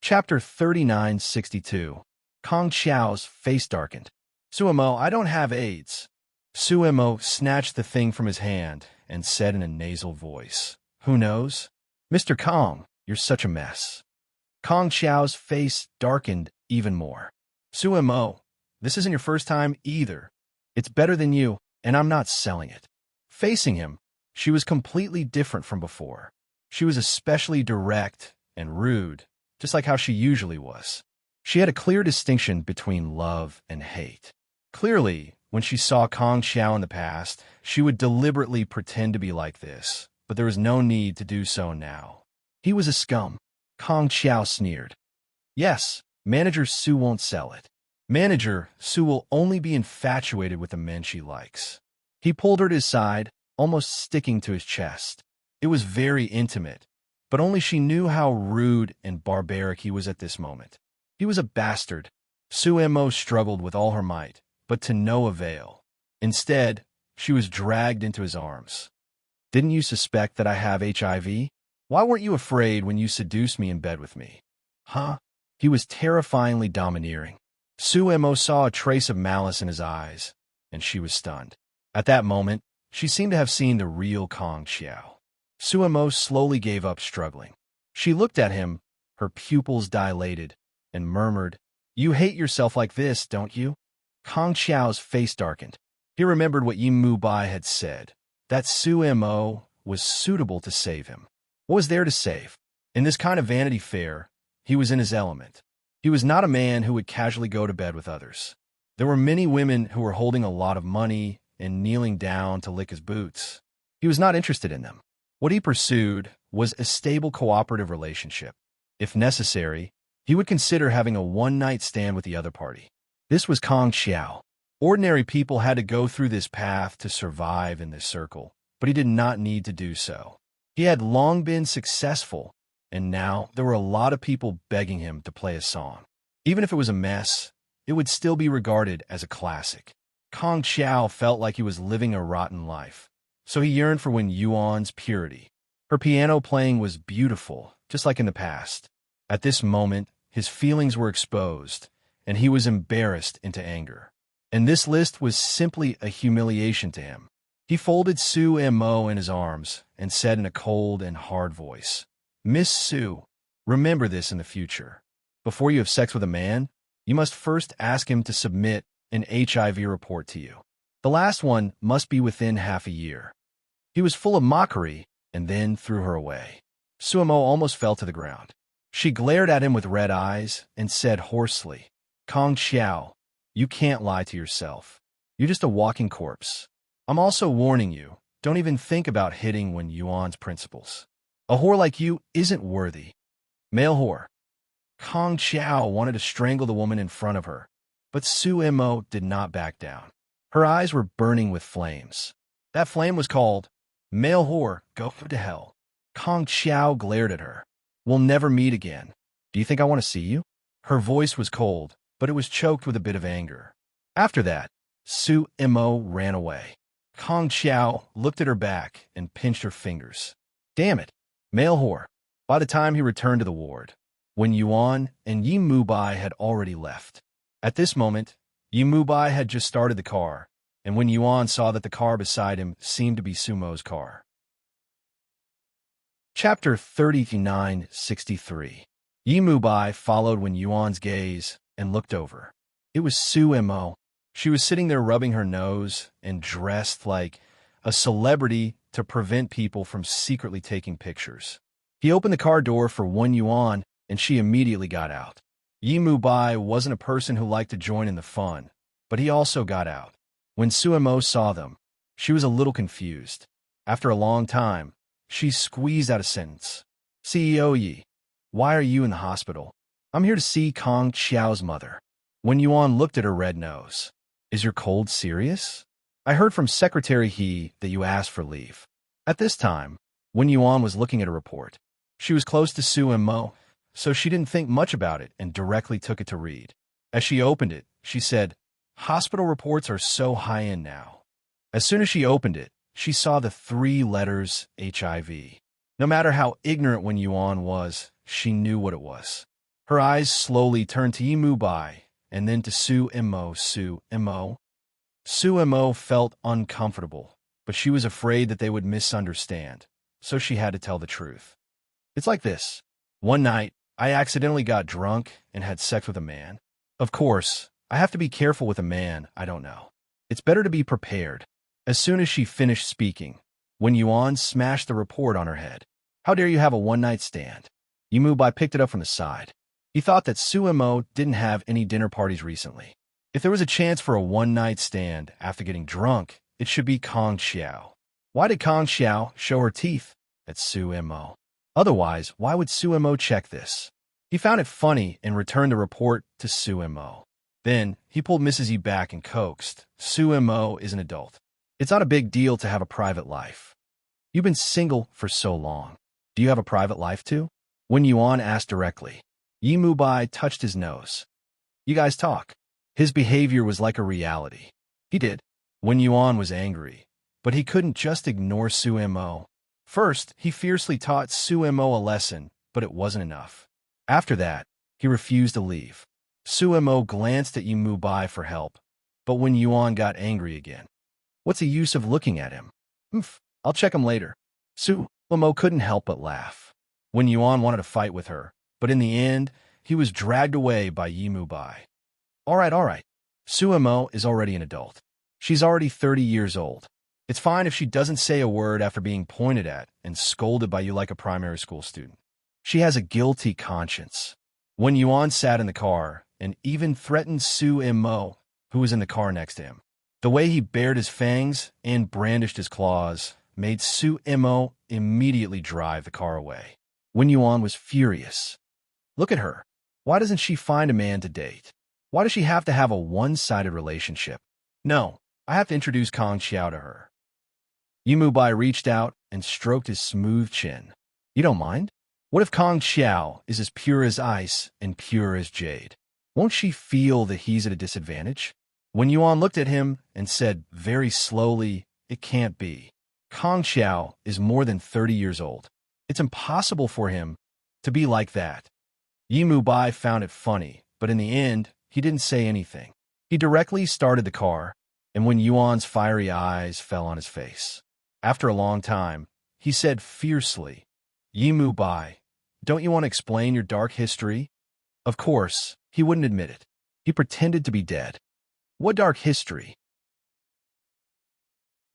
Chapter 3962. Kong Xiao's face darkened. Suemo, I don't have AIDS. Suemo snatched the thing from his hand and said in a nasal voice, Who knows? Mr. Kong, you're such a mess. Kong Xiao's face darkened even more. Suemo, this isn't your first time either. It's better than you, and I'm not selling it. Facing him, she was completely different from before. She was especially direct and rude, just like how she usually was. She had a clear distinction between love and hate. Clearly, when she saw Kong Xiao in the past, she would deliberately pretend to be like this, but there was no need to do so now. He was a scum. Kong Xiao sneered. Yes, Manager Su won't sell it. Manager Su will only be infatuated with the men she likes. He pulled her to his side, almost sticking to his chest. It was very intimate, but only she knew how rude and barbaric he was at this moment. He was a bastard. Suemo struggled with all her might, but to no avail. Instead, she was dragged into his arms. Didn't you suspect that I have HIV? Why weren't you afraid when you seduced me in bed with me? Huh? He was terrifyingly domineering. Suemo saw a trace of malice in his eyes, and she was stunned. At that moment, she seemed to have seen the real Kong Xiao. Suemo slowly gave up struggling. She looked at him, her pupils dilated, and murmured, You hate yourself like this, don't you? Kong Xiao's face darkened. He remembered what Yi Mubai had said, that Suemo was suitable to save him. What was there to save? In this kind of Vanity Fair, he was in his element. He was not a man who would casually go to bed with others. There were many women who were holding a lot of money and kneeling down to lick his boots. He was not interested in them. What he pursued was a stable cooperative relationship. If necessary, he would consider having a one-night stand with the other party. This was Kong Xiao. Ordinary people had to go through this path to survive in this circle, but he did not need to do so. He had long been successful, and now there were a lot of people begging him to play a song. Even if it was a mess, it would still be regarded as a classic. Kong Xiao felt like he was living a rotten life, so he yearned for Wen Yuan's purity. Her piano playing was beautiful, just like in the past. At this moment, his feelings were exposed, and he was embarrassed into anger. And this list was simply a humiliation to him. He folded Suemo in his arms and said in a cold and hard voice, Miss Su, remember this in the future. Before you have sex with a man, you must first ask him to submit an HIV report to you. The last one must be within half a year. He was full of mockery and then threw her away. Suemo almost fell to the ground. She glared at him with red eyes and said hoarsely, Kong Xiao, you can't lie to yourself. You're just a walking corpse. I'm also warning you, don't even think about hitting Wen Yuan's principles. A whore like you isn't worthy. Male whore. Kong Xiao wanted to strangle the woman in front of her, but Suemo did not back down. Her eyes were burning with flames. That flame was called, Male whore, go to hell. Kong Xiao glared at her. We'll never meet again. Do you think I want to see you? Her voice was cold, but it was choked with a bit of anger. After that, Suemo ran away. Kong Xiao looked at her back and pinched her fingers. Damn it, male whore. By the time he returned to the ward, Wen Yuan and Yi Mubai had already left. At this moment, Yi Mubai had just started the car, and Wen Yuan saw that the car beside him seemed to be Sumo's car. Chapter 3963. Yi Mubai followed Wen Yuan's gaze and looked over. It was Suemo. She was sitting there rubbing her nose and dressed like a celebrity to prevent people from secretly taking pictures. He opened the car door for Wen Yuan, and she immediately got out. Yi Mubai wasn't a person who liked to join in the fun, but he also got out. When Suemo saw them, she was a little confused. After a long time, she squeezed out a sentence. CEO Yi, why are you in the hospital? I'm here to see Kong Xiao's mother. Wen Yuan looked at her red nose. Is your cold serious? I heard from Secretary He that you asked for leave. At this time, Wen Yuan was looking at a report. She was close to Suemo, so she didn't think much about it and directly took it to read. As she opened it, she said, Hospital reports are so high-end now. As soon as she opened it, she saw the 3 letters HIV. No matter how ignorant Wen Yuan was, she knew what it was. Her eyes slowly turned to Yi Bai, and then to Su Mo. Su Mo. Su Mo felt uncomfortable, but she was afraid that they would misunderstand, so she had to tell the truth. It's like this. One night, I accidentally got drunk and had sex with a man. Of course, I have to be careful with a man I don't know. It's better to be prepared. As soon as she finished speaking, Wen Yuan smashed the report on her head. How dare you have a one-night stand? Yi Bai picked it up from the side. He thought that Su Mo didn't have any dinner parties recently. If there was a chance for a one-night stand after getting drunk, it should be Kong Xiao. Why did Kong Xiao show her teeth at Su Mo? Otherwise, why would Su Mo check this? He found it funny and returned the report to Su Mo. Then, he pulled Mrs. Yi back and coaxed. Su Mo is an adult. It's not a big deal to have a private life. You've been single for so long. Do you have a private life too? Wen Yuan asked directly. Yi Bai touched his nose. You guys talk. His behavior was like a reality. He did. Wen Yuan was angry, but he couldn't just ignore Su Mo. First, he fiercely taught Su Mo a lesson, but it wasn't enough. After that, he refused to leave. Su Mo glanced at Yi Bai for help, but Wen Yuan got angry again. What's the use of looking at him? I'll check him later. Su Mo couldn't help but laugh. Wen Yuan wanted to fight with her, but in the end, he was dragged away by Yi Bai. All right. Su Mo is already an adult. She's already 30 years old. It's fine if she doesn't say a word after being pointed at and scolded by you like a primary school student. She has a guilty conscience. Wen Yuan sat in the car and even threatened Su Mo, who was in the car next to him. The way he bared his fangs and brandished his claws made Su Mo immediately drive the car away. Wen Yuan was furious. Look at her. Why doesn't she find a man to date? Why does she have to have a one-sided relationship? No, I have to introduce Kong Xiao to her. Yi Bai reached out and stroked his smooth chin. You don't mind? What if Kong Xiao is as pure as ice and pure as jade? Won't she feel that he's at a disadvantage? Wen Yuan looked at him and said very slowly, it can't be. Kong Xiao is more than 30 years old. It's impossible for him to be like that. Yi Bai found it funny, but in the end, he didn't say anything. He directly started the car, and Wen Yuan's fiery eyes fell on his face. After a long time, he said fiercely, Yi Bai, don't you want to explain your dark history? Of course, he wouldn't admit it. He pretended to be dead. What dark history?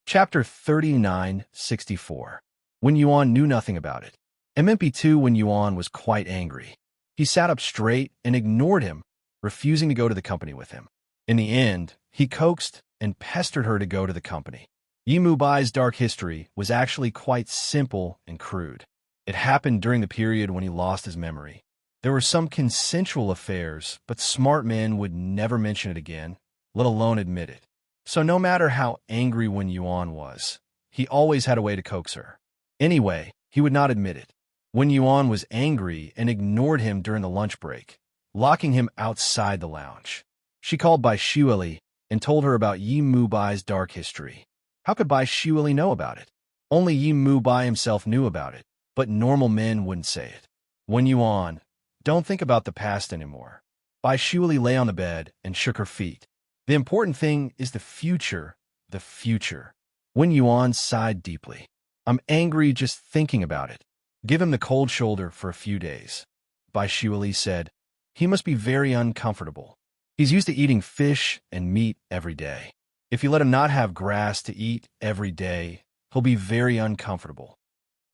Chapter 3964. Wen Yuan knew nothing about it. MP2 Wen Yuan was quite angry. He sat up straight and ignored him, refusing to go to the company with him. In the end, he coaxed and pestered her to go to the company. Yi Bai's dark history was actually quite simple and crude. It happened during the period when he lost his memory. There were some consensual affairs, but smart men would never mention it again, let alone admit it. So no matter how angry Wen Yuan was, he always had a way to coax her. Anyway, he would not admit it. Wen Yuan was angry and ignored him during the lunch break, locking him outside the lounge. She called Bai Xueli and told her about Yi Bai's dark history. How could Bai Xueli know about it? Only Yi Bai himself knew about it, but normal men wouldn't say it. Wen Yuan, don't think about the past anymore. Bai Xueli lay on the bed and shook her feet. The important thing is the future, the future. Wen Yuan sighed deeply. I'm angry just thinking about it. Give him the cold shoulder for a few days. Bai Xueli said, he must be very uncomfortable. He's used to eating fish and meat every day. If you let him not have grass to eat every day, he'll be very uncomfortable.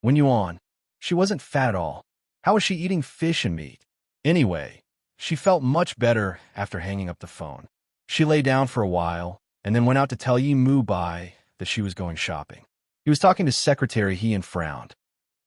Wen Yuan, she wasn't fat at all. How was she eating fish and meat? Anyway, she felt much better after hanging up the phone. She lay down for a while and then went out to tell Yi Bai that she was going shopping. He was talking to Secretary He and frowned.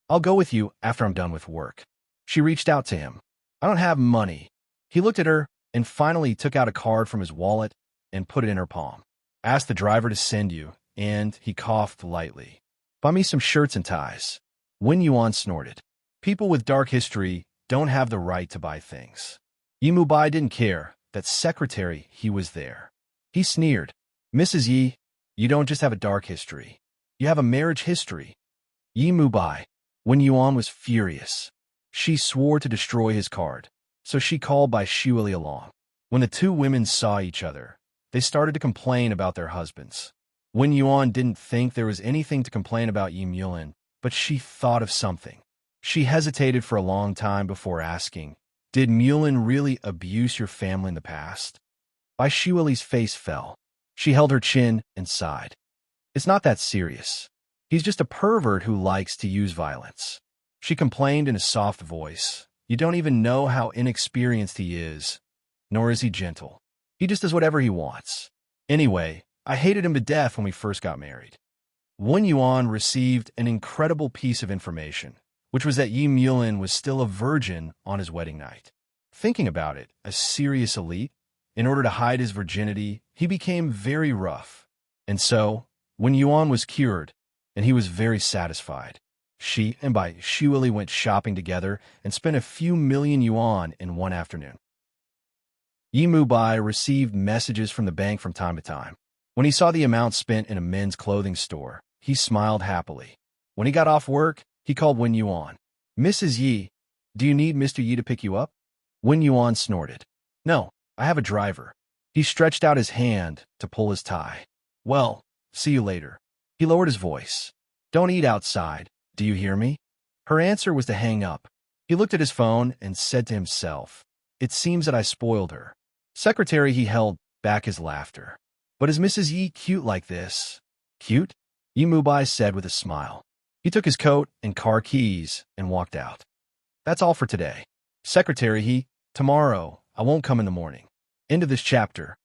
I'll go with you after I'm done with work. She reached out to him. I don't have money. He looked at her and finally took out a card from his wallet and put it in her palm. Asked the driver to send you, and he coughed lightly. Buy me some shirts and ties. Wen Yuan snorted. People with dark history don't have the right to buy things. Yi Bai didn't care that Secretary He was there. He sneered. Mrs. Yi, you don't just have a dark history. You have a marriage history. Yi Bai. Wen Yuan was furious. She swore to destroy his card. so she called by Shuili along. When the two women saw each other, they started to complain about their husbands. Wen Yuan didn't think there was anything to complain about Yi Mulin, but she thought of something. She hesitated for a long time before asking, "Did Mulin really abuse your family in the past?" Bai Shuili's face fell. She held her chin and sighed. "It's not that serious. He's just a pervert who likes to use violence." She complained in a soft voice. "You don't even know how inexperienced he is, nor is he gentle. He just does whatever he wants. Anyway, I hated him to death when we first got married." Wen Yuan received an incredible piece of information, which was that Yi Mulin was still a virgin on his wedding night. Thinking about it, a serious elite, in order to hide his virginity, he became very rough. And so, when Yuan was cured, and he was very satisfied, she and Bai Shuili went shopping together and spent a few million yuan in one afternoon. Yi Mubai received messages from the bank from time to time. When he saw the amount spent in a men's clothing store, he smiled happily. When he got off work, he called Wen Yuan. "Mrs. Yi, do you need Mr. Yi to pick you up?" Wen Yuan snorted. "No, I have a driver." He stretched out his hand to pull his tie. "Well, see you later." He lowered his voice. "Don't eat outside. Do you hear me?" Her answer was to hang up. He looked at his phone and said to himself, "It seems that I spoiled her." Secretary, he held back his laughter. "But is Mrs. Yi cute like this?" "Cute?" Yi Mubai said with a smile. He took his coat and car keys and walked out. "That's all for today." Secretary, "Tomorrow, I won't come in the morning." End of this chapter.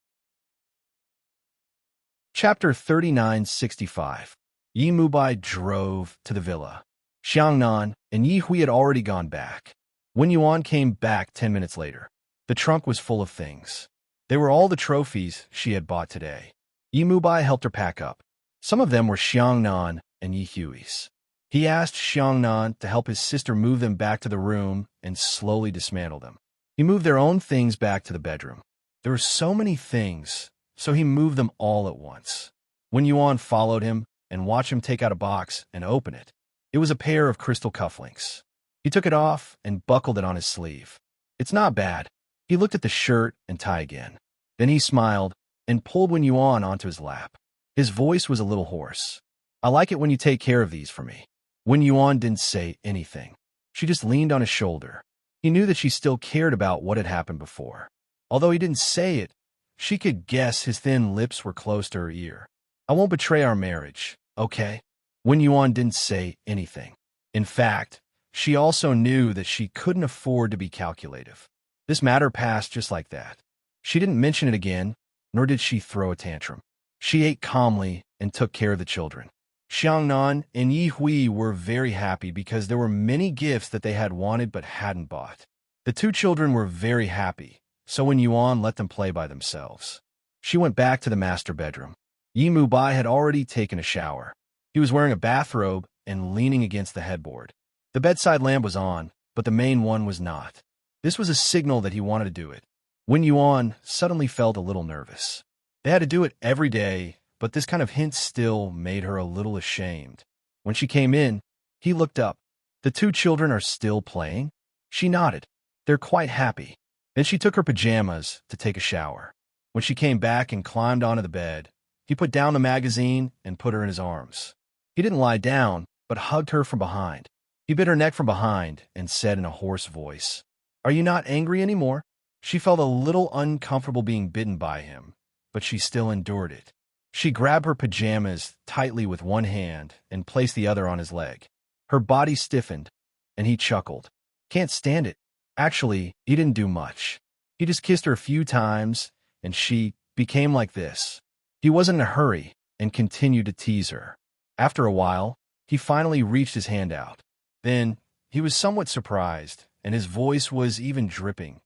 Chapter 3965. Yi Mubai drove to the villa. Xiangnan and Yi Hui had already gone back. Wen Yuan came back 10 minutes later. The trunk was full of things. They were all the trophies she had bought today. Yi Mubai helped her pack up. Some of them were Xiangnan and Yi Hui's. He asked Xiangnan to help his sister move them back to the room and slowly dismantle them. He moved their own things back to the bedroom. There were so many things, so he moved them all at once. Wen Yuan followed him and watched him take out a box and open it. It was a pair of crystal cufflinks. He took it off and buckled it on his sleeve. "It's not bad." He looked at the shirt and tie again. Then he smiled and pulled Wen Yuan onto his lap. His voice was a little hoarse. "I like it when you take care of these for me." Wen Yuan didn't say anything. She just leaned on his shoulder. He knew that she still cared about what had happened before. Although he didn't say it, she could guess his thin lips were close to her ear. "I won't betray our marriage, okay?" Wen Yuan didn't say anything. In fact, she also knew that she couldn't afford to be calculative. This matter passed just like that. She didn't mention it again, nor did she throw a tantrum. She ate calmly and took care of the children. Xiangnan and Yi Hui were very happy because there were many gifts that they had wanted but hadn't bought. The two children were very happy, so Wen Yuan let them play by themselves. She went back to the master bedroom. Yi Mubai had already taken a shower. He was wearing a bathrobe and leaning against the headboard. The bedside lamp was on, but the main one was not. This was a signal that he wanted to do it. Wen Yuan suddenly felt a little nervous. They had to do it every day, but this kind of hint still made her a little ashamed. When she came in, he looked up. "The two children are still playing?" She nodded. "They're quite happy." Then she took her pajamas to take a shower. When she came back and climbed onto the bed, he put down the magazine and put her in his arms. He didn't lie down, but hugged her from behind. He bit her neck from behind and said in a hoarse voice, "Are you not angry anymore?" She felt a little uncomfortable being bitten by him, but she still endured it. She grabbed her pajamas tightly with one hand and placed the other on his leg. Her body stiffened, and he chuckled. "Can't stand it." Actually, he didn't do much. He just kissed her a few times, and she became like this. He wasn't in a hurry and continued to tease her. After a while, he finally reached his hand out. Then, he was somewhat surprised, and his voice was even dripping.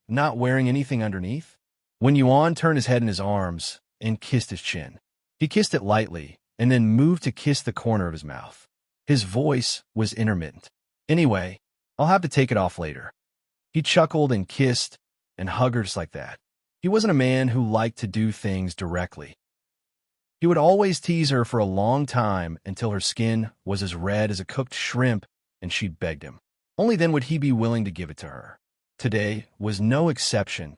"Not wearing anything underneath?" Wen Yuan turned his head in his arms and kissed his chin. He kissed it lightly, and then moved to kiss the corner of his mouth. His voice was intermittent. "Anyway, I'll have to take it off later." He chuckled and kissed and hugged her just like that. He wasn't a man who liked to do things directly. He would always tease her for a long time until her skin was as red as a cooked shrimp and she'd begged him. Only then would he be willing to give it to her. Today was no exception.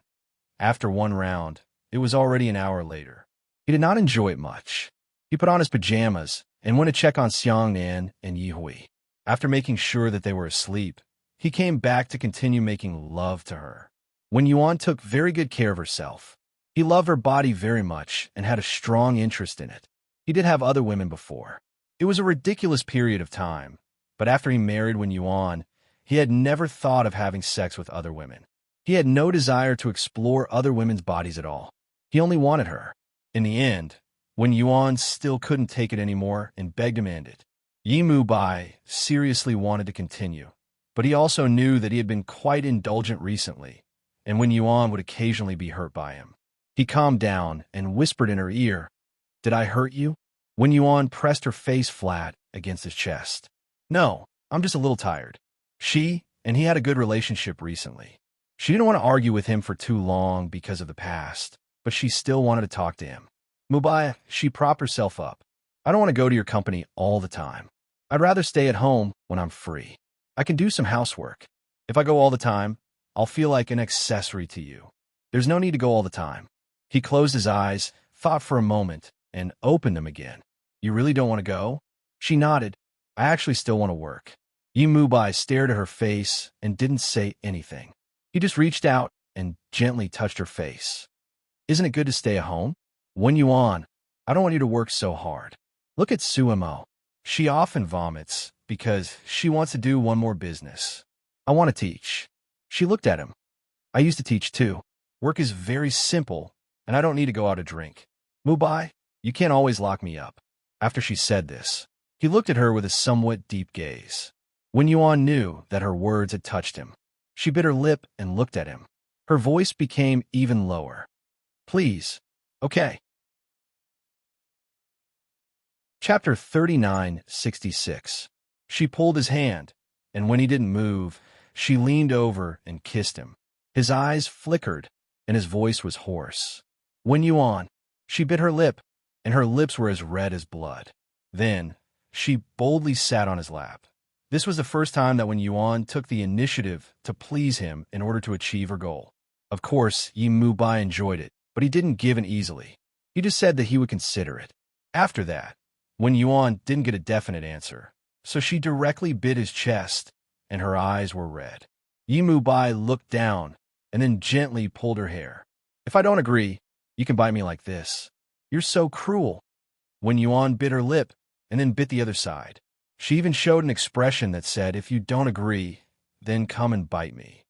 After one round, it was already an hour later. He did not enjoy it much. He put on his pajamas and went to check on Xiangnan and Yihui. After making sure that they were asleep, he came back to continue making love to her. Wen Yuan took very good care of herself. He loved her body very much and had a strong interest in it. He did have other women before. It was a ridiculous period of time, but after he married Wen Yuan, he had never thought of having sex with other women. He had no desire to explore other women's bodies at all. He only wanted her. In the end, Wen Yuan still couldn't take it anymore and begged him to end it. Yi Mubai seriously wanted to continue, but he also knew that he had been quite indulgent recently, and Wen Yuan would occasionally be hurt by him. He calmed down and whispered in her ear, "Did I hurt you?" Wen Yuan pressed her face flat against his chest. "No, I'm just a little tired." She and he had a good relationship recently. She didn't want to argue with him for too long because of the past, but she still wanted to talk to him. "Mubai," she propped herself up. "I don't want to go to your company all the time. I'd rather stay at home when I'm free. I can do some housework. If I go all the time, I'll feel like an accessory to you. There's no need to go all the time." He closed his eyes, thought for a moment, and opened them again. "You really don't want to go?" She nodded. "I actually still want to work." Yi Mubai stared at her face and didn't say anything. He just reached out and gently touched her face. "Isn't it good to stay at home?" "Wen Yuan, I don't want you to work so hard. Look at Suemo. She often vomits because she wants to do one more business. I want to teach." She looked at him. "I used to teach too. Work is very simple, and I don't need to go out to drink. Mubai, you can't always lock me up." After she said this, he looked at her with a somewhat deep gaze. Wen Yuan knew that her words had touched him. She bit her lip and looked at him. Her voice became even lower. "Please. Okay." Chapter 39:66. She pulled his hand, and when he didn't move, she leaned over and kissed him. His eyes flickered, and his voice was hoarse. "Wen Yuan." She bit her lip, and her lips were as red as blood. Then, she boldly sat on his lap. This was the first time that Wen Yuan took the initiative to please him in order to achieve her goal. Of course, Yi Mubai enjoyed it, but he didn't give in easily. He just said that he would consider it. After that, Wen Yuan didn't get a definite answer, so she directly bit his chest, and her eyes were red. Yi Mubai looked down and then gently pulled her hair. "If I don't agree, you can bite me like this." "You're so cruel." Wen Yuan bit her lip and then bit the other side. She even showed an expression that said, "If you don't agree, then come and bite me."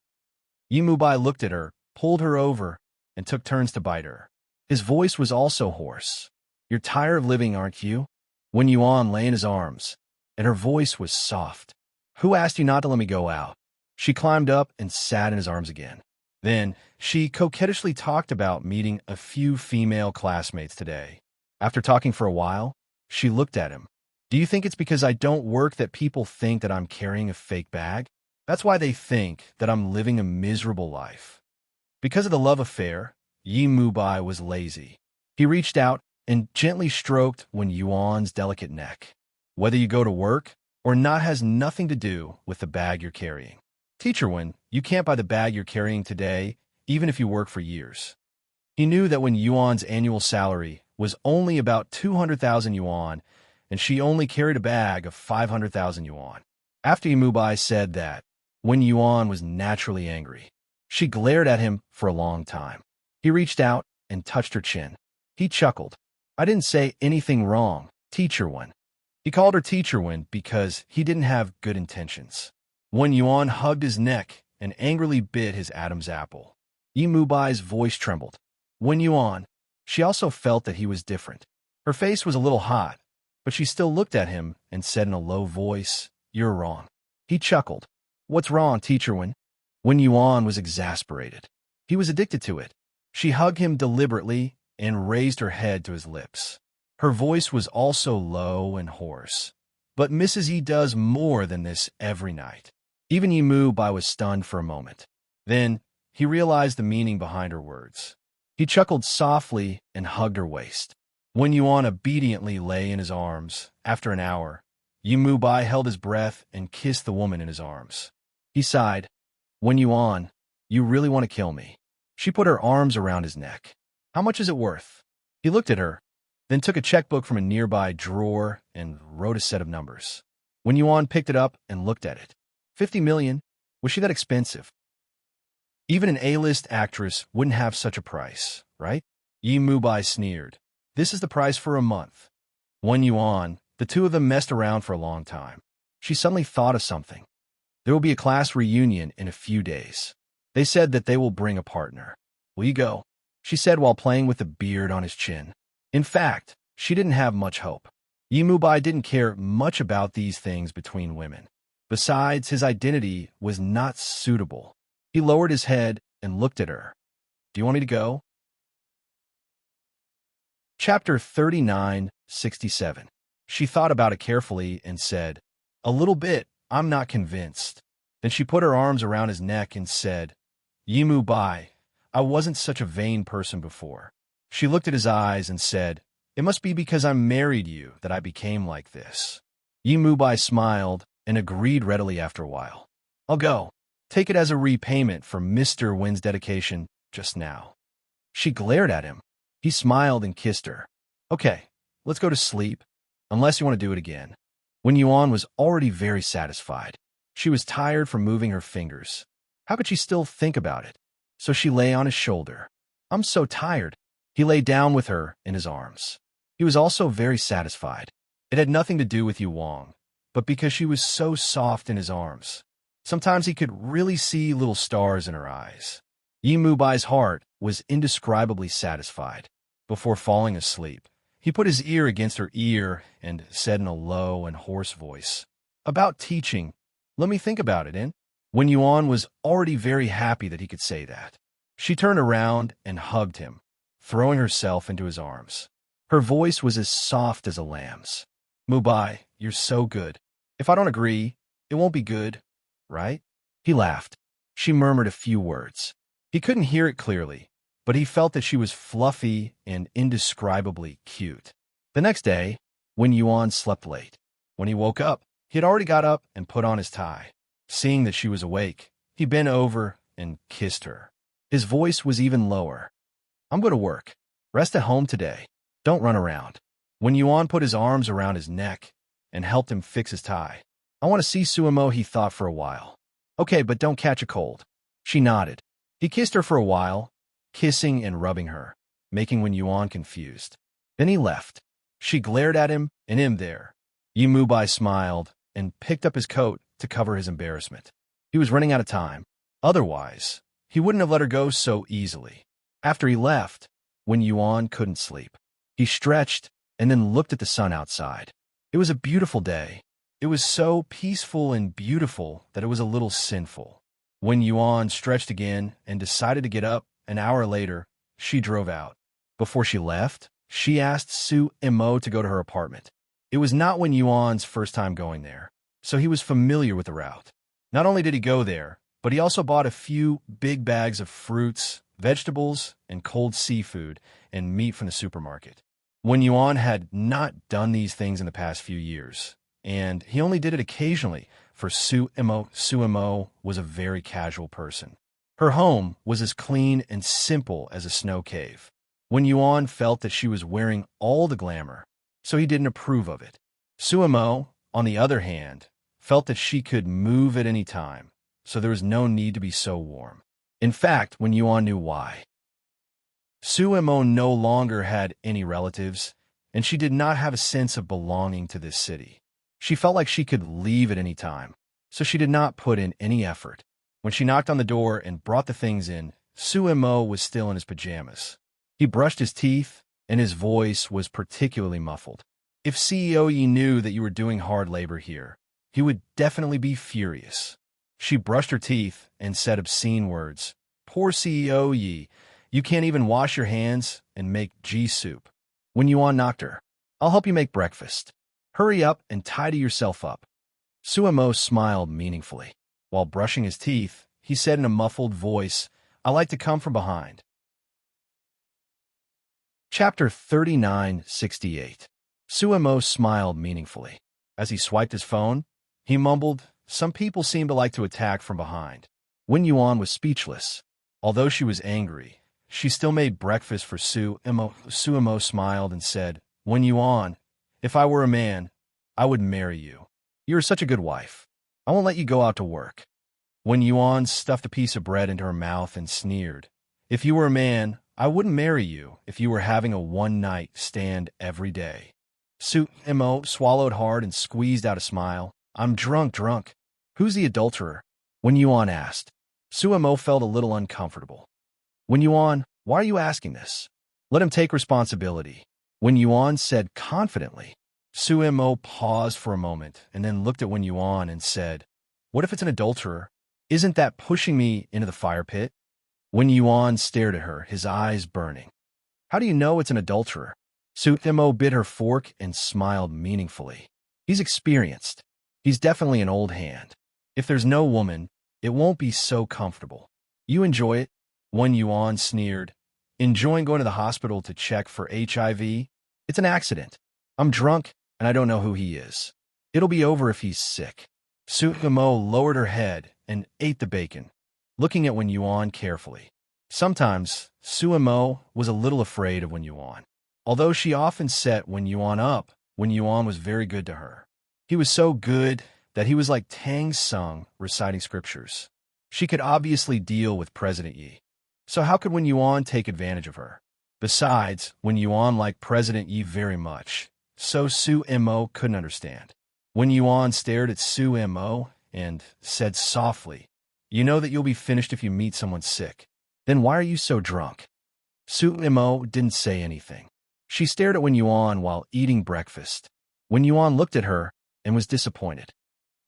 Yi Mubai looked at her, pulled her over, and took turns to bite her. His voice was also hoarse. "You're tired of living, aren't you?" Wen Yuan lay in his arms, and her voice was soft. "Who asked you not to let me go out?" She climbed up and sat in his arms again. Then, she coquettishly talked about meeting a few female classmates today. After talking for a while, she looked at him. "Do you think it's because I don't work that people think that I'm carrying a fake bag? That's why they think that I'm living a miserable life." Because of the love affair, Yi Mubai was lazy. He reached out and gently stroked Wen Yuan's delicate neck. "Whether you go to work or not has nothing to do with the bag you're carrying. Teacher Wen, you can't buy the bag you're carrying today, even if you work for years." He knew that Wen Yuan's annual salary was only about 200,000 yuan, and she only carried a bag of 500,000 yuan. After Yi Mubai said that, Wen Yuan was naturally angry. She glared at him for a long time. He reached out and touched her chin. He chuckled. "I didn't say anything wrong, Teacher Wen." He called her Teacher Wen because he didn't have good intentions. Wen Yuan hugged his neck and angrily bit his Adam's apple. Yi Mubai's voice trembled. "Wen Yuan." She also felt that he was different. Her face was a little hot, but she still looked at him and said in a low voice, "You're wrong." He chuckled. "What's wrong, Teacher Wen?" Wen Yuan was exasperated. He was addicted to it. She hugged him deliberately and raised her head to his lips. Her voice was also low and hoarse. But Mrs. Yi does more than this every night. Even Yi Mubai was stunned for a moment. Then, he realized the meaning behind her words. He chuckled softly and hugged her waist. Wen Yuan obediently lay in his arms. After an hour, Yi Mubai held his breath and kissed the woman in his arms. He sighed. "Wen Yuan, You really want to kill me? She put her arms around his neck. How much is it worth? He looked at her, then took a checkbook from a nearby drawer and wrote a set of numbers. When Yuan picked it up and looked at it, 50 million? Was she that expensive? Even an A-list actress wouldn't have such a price, right? Yi Mubai sneered. This is the price for a month. 1 yuan. The two of them messed around for a long time. She suddenly thought of something. There will be a class reunion in a few days. They said that they will bring a partner. Will you go? She said while playing with the beard on his chin. In fact, she didn't have much hope. Yi Mubai didn't care much about these things between women. Besides, his identity was not suitable. He lowered his head and looked at her. Do you want me to go? Chapter 39:67. She thought about it carefully and said, a little bit, I'm not convinced. Then she put her arms around his neck and said, Yi Mubai, I wasn't such a vain person before. She looked at his eyes and said, it must be because I married you that I became like this. Yi Mubai smiled and agreed readily after a while. I'll go. Take it as a repayment for Mr. Win's dedication just now. She glared at him. He smiled and kissed her. Okay, let's go to sleep, unless you want to do it again. When Yuan was already very satisfied. She was tired from moving her fingers. How could she still think about it? So she lay on his shoulder. I'm so tired. He lay down with her in his arms. He was also very satisfied. It had nothing to do with Yuan, but because she was so soft in his arms. Sometimes he could really see little stars in her eyes. Yi Mubai's heart was indescribably satisfied. Before falling asleep, he put his ear against her ear and said in a low and hoarse voice, about teaching, let me think about it, in. When Yuan was already very happy that he could say that. She turned around and hugged him, throwing herself into his arms. Her voice was as soft as a lamb's. Mubai, you're so good. If I don't agree, it won't be good, right? He laughed. She murmured a few words. He couldn't hear it clearly, but he felt that she was fluffy and indescribably cute. The next day, when Yuan slept late, when he woke up, he had already got up and put on his tie. Seeing that she was awake, he bent over and kissed her. His voice was even lower. I'm going to work. Rest at home today. Don't run around. When Yuan put his arms around his neck and helped him fix his tie, I want to see Suemo, he thought for a while. Okay, but don't catch a cold. She nodded. He kissed her for a while, kissing and rubbing her, making Wen Yuan confused. Then he left. She glared at him and him there. Yi Mubai smiled and picked up his coat to cover his embarrassment. He was running out of time. Otherwise, he wouldn't have let her go so easily. After he left, Wen Yuan couldn't sleep. He stretched and then looked at the sun outside. It was a beautiful day. It was so peaceful and beautiful that it was a little sinful. When Yuan stretched again and decided to get up, an hour later, she drove out. Before she left, she asked Su Mo to go to her apartment. It was not Wen Yuan's first time going there, so he was familiar with the route. Not only did he go there, but he also bought a few big bags of fruits, vegetables, and cold seafood and meat from the supermarket. Wen Yuan had not done these things in the past few years, and he only did it occasionally, for Su Mo was a very casual person. Her home was as clean and simple as a snow cave. Wen Yuan felt that she was wearing all the glamour, so he didn't approve of it. Su Mo, on the other hand, felt that she could move at any time, so there was no need to be so warm. In fact, Wen Yuan knew why. Su Mo no longer had any relatives, and she did not have a sense of belonging to this city. She felt like she could leave at any time, so she did not put in any effort. When she knocked on the door and brought the things in, Su Mo was still in his pajamas. He brushed his teeth, and his voice was particularly muffled. If CEO Yi knew that you were doing hard labor here, he would definitely be furious. She brushed her teeth and said obscene words. Poor CEO Yi, you can't even wash your hands and make G soup. When Yuan knocked her, I'll help you make breakfast. Hurry up and tidy yourself up. Su Mo smiled meaningfully. While brushing his teeth, he said in a muffled voice, I like to come from behind. Chapter 39:68. Su Mo smiled meaningfully. As he swiped his phone, he mumbled, some people seem to like to attack from behind. Wen Yuan was speechless. Although she was angry, she still made breakfast for Suemo. Suemo smiled and said, Wen Yuan, if I were a man, I would marry you. You are such a good wife. I won't let you go out to work. Wen Yuan stuffed a piece of bread into her mouth and sneered. If you were a man, I wouldn't marry you if you were having a one-night stand every day. Suemo swallowed hard and squeezed out a smile. I'm drunk. Who's the adulterer? Wen Yuan asked. Suemo felt a little uncomfortable. Wen Yuan, why are you asking this? Let him take responsibility. Wen Yuan said confidently. Suemo paused for a moment and then looked at Wen Yuan and said, What if it's an adulterer? Isn't that pushing me into the fire pit? Wen Yuan stared at her, his eyes burning. How do you know it's an adulterer? Suemo bit her fork and smiled meaningfully. He's experienced. He's definitely an old hand. If there's no woman, it won't be so comfortable. You enjoy it? Wen Yuan sneered. Enjoying going to the hospital to check for HIV? It's an accident. I'm drunk, and I don't know who he is. It'll be over if he's sick. Suemo lowered her head and ate the bacon, looking at Wen Yuan carefully. Sometimes, Suemo was a little afraid of Wen Yuan. Although she often set Wen Yuan up, Wen Yuan was very good to her. He was so good that he was like Tang Sung reciting scriptures. She could obviously deal with President Yi. So how could Wen Yuan take advantage of her? Besides, Wen Yuan liked President Yi very much, so Suemo couldn't understand. Wen Yuan stared at Suemo and said softly, You know that you'll be finished if you meet someone sick. Then why are you so drunk? Suemo didn't say anything. She stared at Wen Yuan while eating breakfast. Wen Yuan looked at her and was disappointed.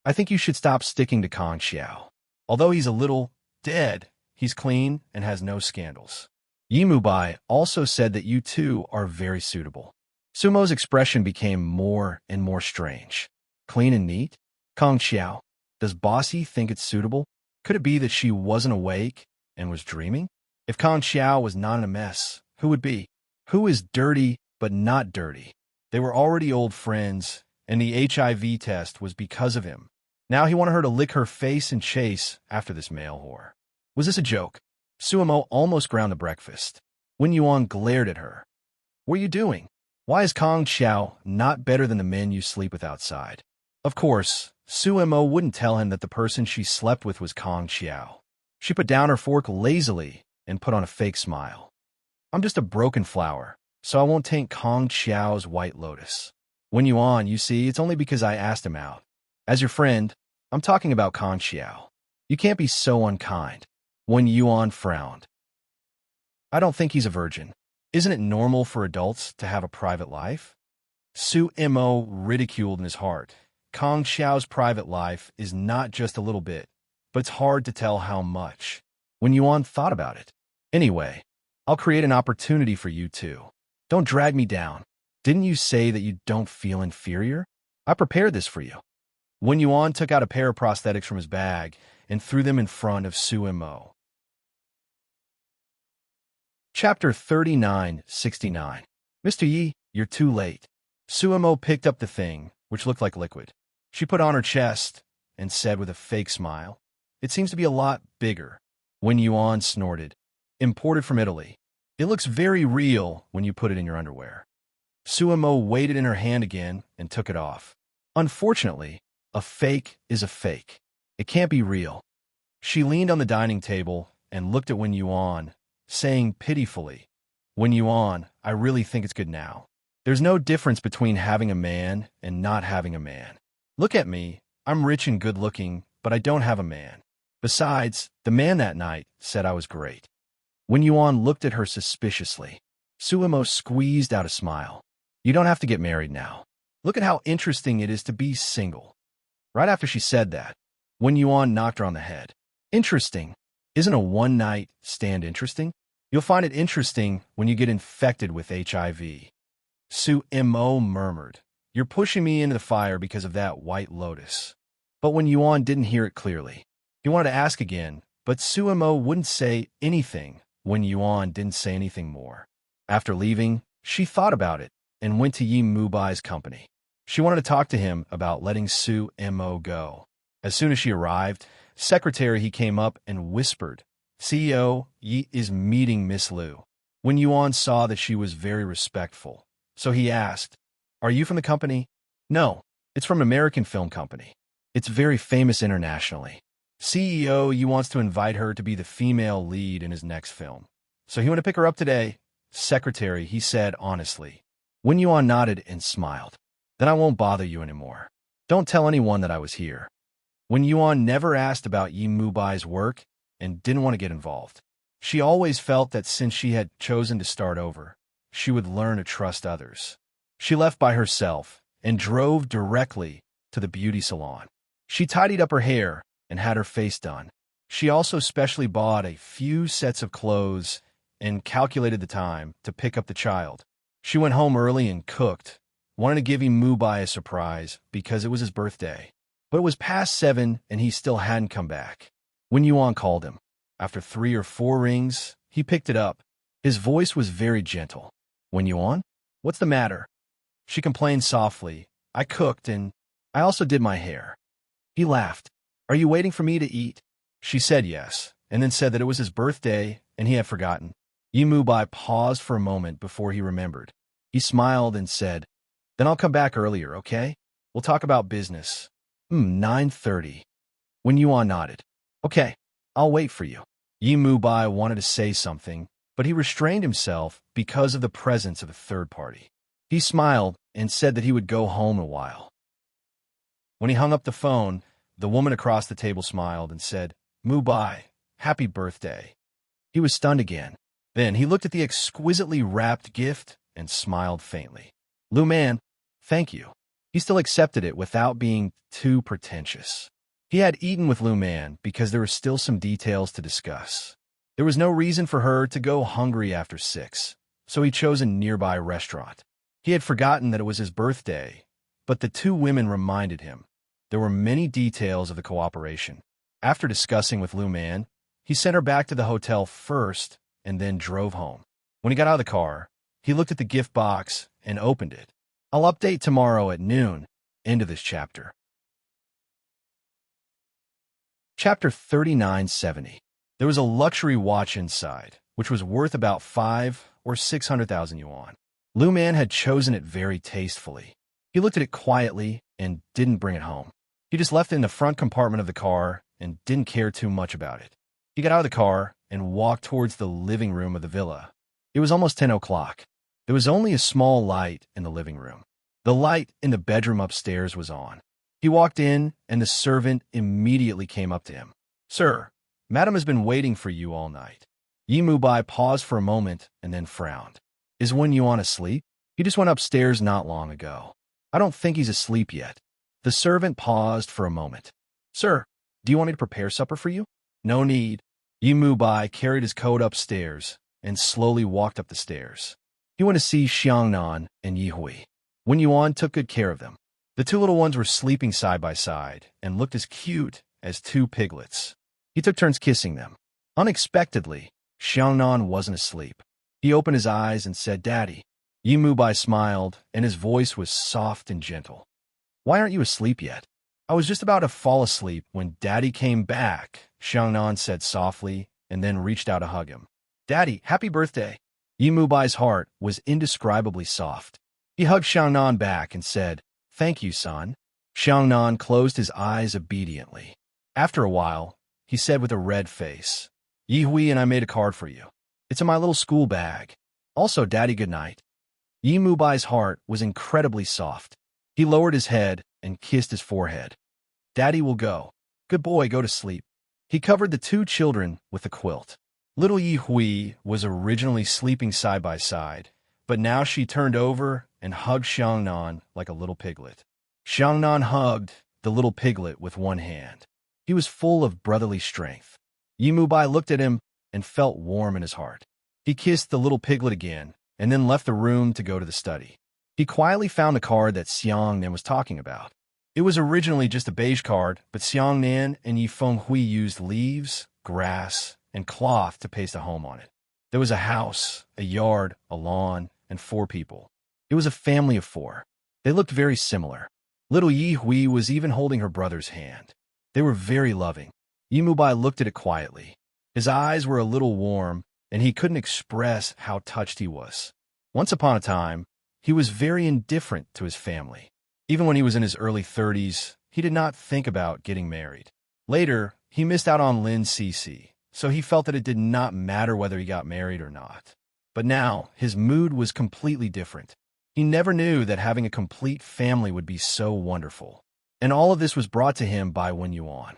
I think you should stop sticking to Kong Xiao. Although he's a little dead, he's clean and has no scandals. Yi Mubai also said that you two are very suitable. Sumo's expression became more and more strange. Clean and neat? Kong Xiao, does Bossy think it's suitable? Could it be that she wasn't awake and was dreaming? If Kong Xiao was not in a mess, who would be? Who is dirty but not dirty? They were already old friends, and the HIV test was because of him. Now he wanted her to lick her face and chase after this male whore. Was this a joke? Suemo almost ground the breakfast. Wen Yuan glared at her. What are you doing? Why is Kong Xiao not better than the men you sleep with outside? Of course, Suemo wouldn't tell him that the person she slept with was Kong Xiao. She put down her fork lazily and put on a fake smile. I'm just a broken flower, so I won't taint Kong Xiao's white lotus. Wen Yuan, you see, it's only because I asked him out. As your friend, I'm talking about Kong Xiao. You can't be so unkind. Wen Yuan frowned. I don't think he's a virgin. Isn't it normal for adults to have a private life? Suemo ridiculed in his heart. Kong Xiao's private life is not just a little bit, but it's hard to tell how much. Wen Yuan thought about it. Anyway, I'll create an opportunity for you two. Don't drag me down. Didn't you say that you don't feel inferior? I prepared this for you. Wen Yuan took out a pair of prosthetics from his bag and threw them in front of Suemo. Chapter 3969. Mr. Yi, you're too late. Suemo picked up the thing, which looked like liquid. She put on her chest and said with a fake smile, It seems to be a lot bigger. Wen Yuan snorted. Imported from Italy. It looks very real when you put it in your underwear. Suemo weighed it in her hand again and took it off. Unfortunately, a fake is a fake. It can't be real. She leaned on the dining table and looked at Wen Yuan, saying pitifully, Wen Yuan, I really think it's good now. There's no difference between having a man and not having a man. Look at me. I'm rich and good-looking, but I don't have a man. Besides, the man that night said I was great. Wen Yuan looked at her suspiciously. Suemo squeezed out a smile. You don't have to get married now. Look at how interesting it is to be single. Right after she said that, Wen Yuan knocked her on the head. Interesting. Isn't a one-night stand interesting? You'll find it interesting when you get infected with HIV. Suemo murmured. You're pushing me into the fire because of that white lotus. But Wen Yuan didn't hear it clearly. He wanted to ask again, but Suemo wouldn't say anything. Wen Yuan didn't say anything more. After leaving, she thought about it and went to Yi Mubai's company. She wanted to talk to him about letting Suemo go. As soon as she arrived, Secretary, he came up and whispered, CEO, Yi is meeting Miss Liu. Wen Yuan saw that she was very respectful, so he asked, Are you from the company? No, it's from an American film company. It's very famous internationally. CEO, Yi wants to invite her to be the female lead in his next film. So he want to pick her up today. Secretary, he said honestly. Wen Yuan nodded and smiled. Then I won't bother you anymore. Don't tell anyone that I was here. Wen Yuan never asked about Yi Mubai's work and didn't want to get involved. She always felt that since she had chosen to start over, she would learn to trust others. She left by herself and drove directly to the beauty salon. She tidied up her hair and had her face done. She also specially bought a few sets of clothes and calculated the time to pick up the child. She went home early and cooked, wanted to give Mubai a surprise because it was his birthday. But it was past 7 and he still hadn't come back. Wen Yuan called him. After 3 or 4 rings, he picked it up. His voice was very gentle. Wen Yuan? What's the matter? She complained softly. I cooked and I also did my hair. He laughed. Are you waiting for me to eat? She said yes, and then said that it was his birthday and he had forgotten. Yi Mubai paused for a moment before he remembered. He smiled and said, Then I'll come back earlier, okay? We'll talk about business. 9:30. Wen Yuan nodded. Okay, I'll wait for you. Yi Mubai wanted to say something, but he restrained himself because of the presence of a third party. He smiled and said that he would go home a while. When he hung up the phone, the woman across the table smiled and said, Mubai, happy birthday. He was stunned again. Then he looked at the exquisitely wrapped gift and smiled faintly. Lu Man, thank you. He still accepted it without being too pretentious. He had eaten with Lu Man because there were still some details to discuss. There was no reason for her to go hungry after 6, so he chose a nearby restaurant. He had forgotten that it was his birthday, but the 2 women reminded him. There were many details of the cooperation. After discussing with Lu Man, he sent her back to the hotel first and then drove home. When he got out of the car, he looked at the gift box and opened it. I'll update tomorrow at noon. End of this chapter. Chapter 3970. There was a luxury watch inside, which was worth about 5 or 600,000 yuan. Lu Man had chosen it very tastefully. He looked at it quietly and didn't bring it home. He just left it in the front compartment of the car and didn't care too much about it. He got out of the car and walked towards the living room of the villa. It was almost 10 o'clock. There was only a small light in the living room. The light in the bedroom upstairs was on. He walked in, and the servant immediately came up to him. Sir, Madam has been waiting for you all night. Yi Mubai paused for a moment and then frowned. Is Wen Yuan asleep? He just went upstairs not long ago. I don't think he's asleep yet. The servant paused for a moment. Sir, do you want me to prepare supper for you? No need. Yi Mubai carried his coat upstairs and slowly walked up the stairs. He went to see Xiangnan and Yi Hui. Wen Yuan took good care of them. The 2 little ones were sleeping side by side and looked as cute as 2 piglets. He took turns kissing them. Unexpectedly, Xiangnan wasn't asleep. He opened his eyes and said, Daddy. Yi Mubai smiled, and his voice was soft and gentle. Why aren't you asleep yet? I was just about to fall asleep when Daddy came back, Xiangnan said softly, and then reached out to hug him. Daddy, happy birthday. Yi Mubai's heart was indescribably soft. He hugged Xiangnan back and said, Thank you, son. Xiangnan closed his eyes obediently. After a while, he said with a red face, Yi Hui and I made a card for you. It's in my little school bag. Also, Daddy, good night. Yi Mubai's heart was incredibly soft. He lowered his head and kissed his forehead. Daddy will go. Good boy, go to sleep. He covered the 2 children with a quilt. Little Yi Hui was originally sleeping side by side, but now she turned over and hugged Xiangnan like a little piglet. Xiangnan hugged the little piglet with one hand. He was full of brotherly strength. Yi Mubai looked at him and felt warm in his heart. He kissed the little piglet again and then left the room to go to the study. He quietly found the card that Xiangnan was talking about. It was originally just a beige card, but Xiangnan and Yi Fenghui used leaves, grass, and cloth to paste a home on it. There was a house, a yard, a lawn, and 4 people. It was a family of 4. They looked very similar. Little Yi Hui was even holding her brother's hand. They were very loving. Yimubai looked at it quietly. His eyes were a little warm, and he couldn't express how touched he was. Once upon a time, he was very indifferent to his family. Even when he was in his early 30s, he did not think about getting married. Later, he missed out on Lin Cece, so he felt that it did not matter whether he got married or not. But now, his mood was completely different. He never knew that having a complete family would be so wonderful. And all of this was brought to him by Wen Yuan.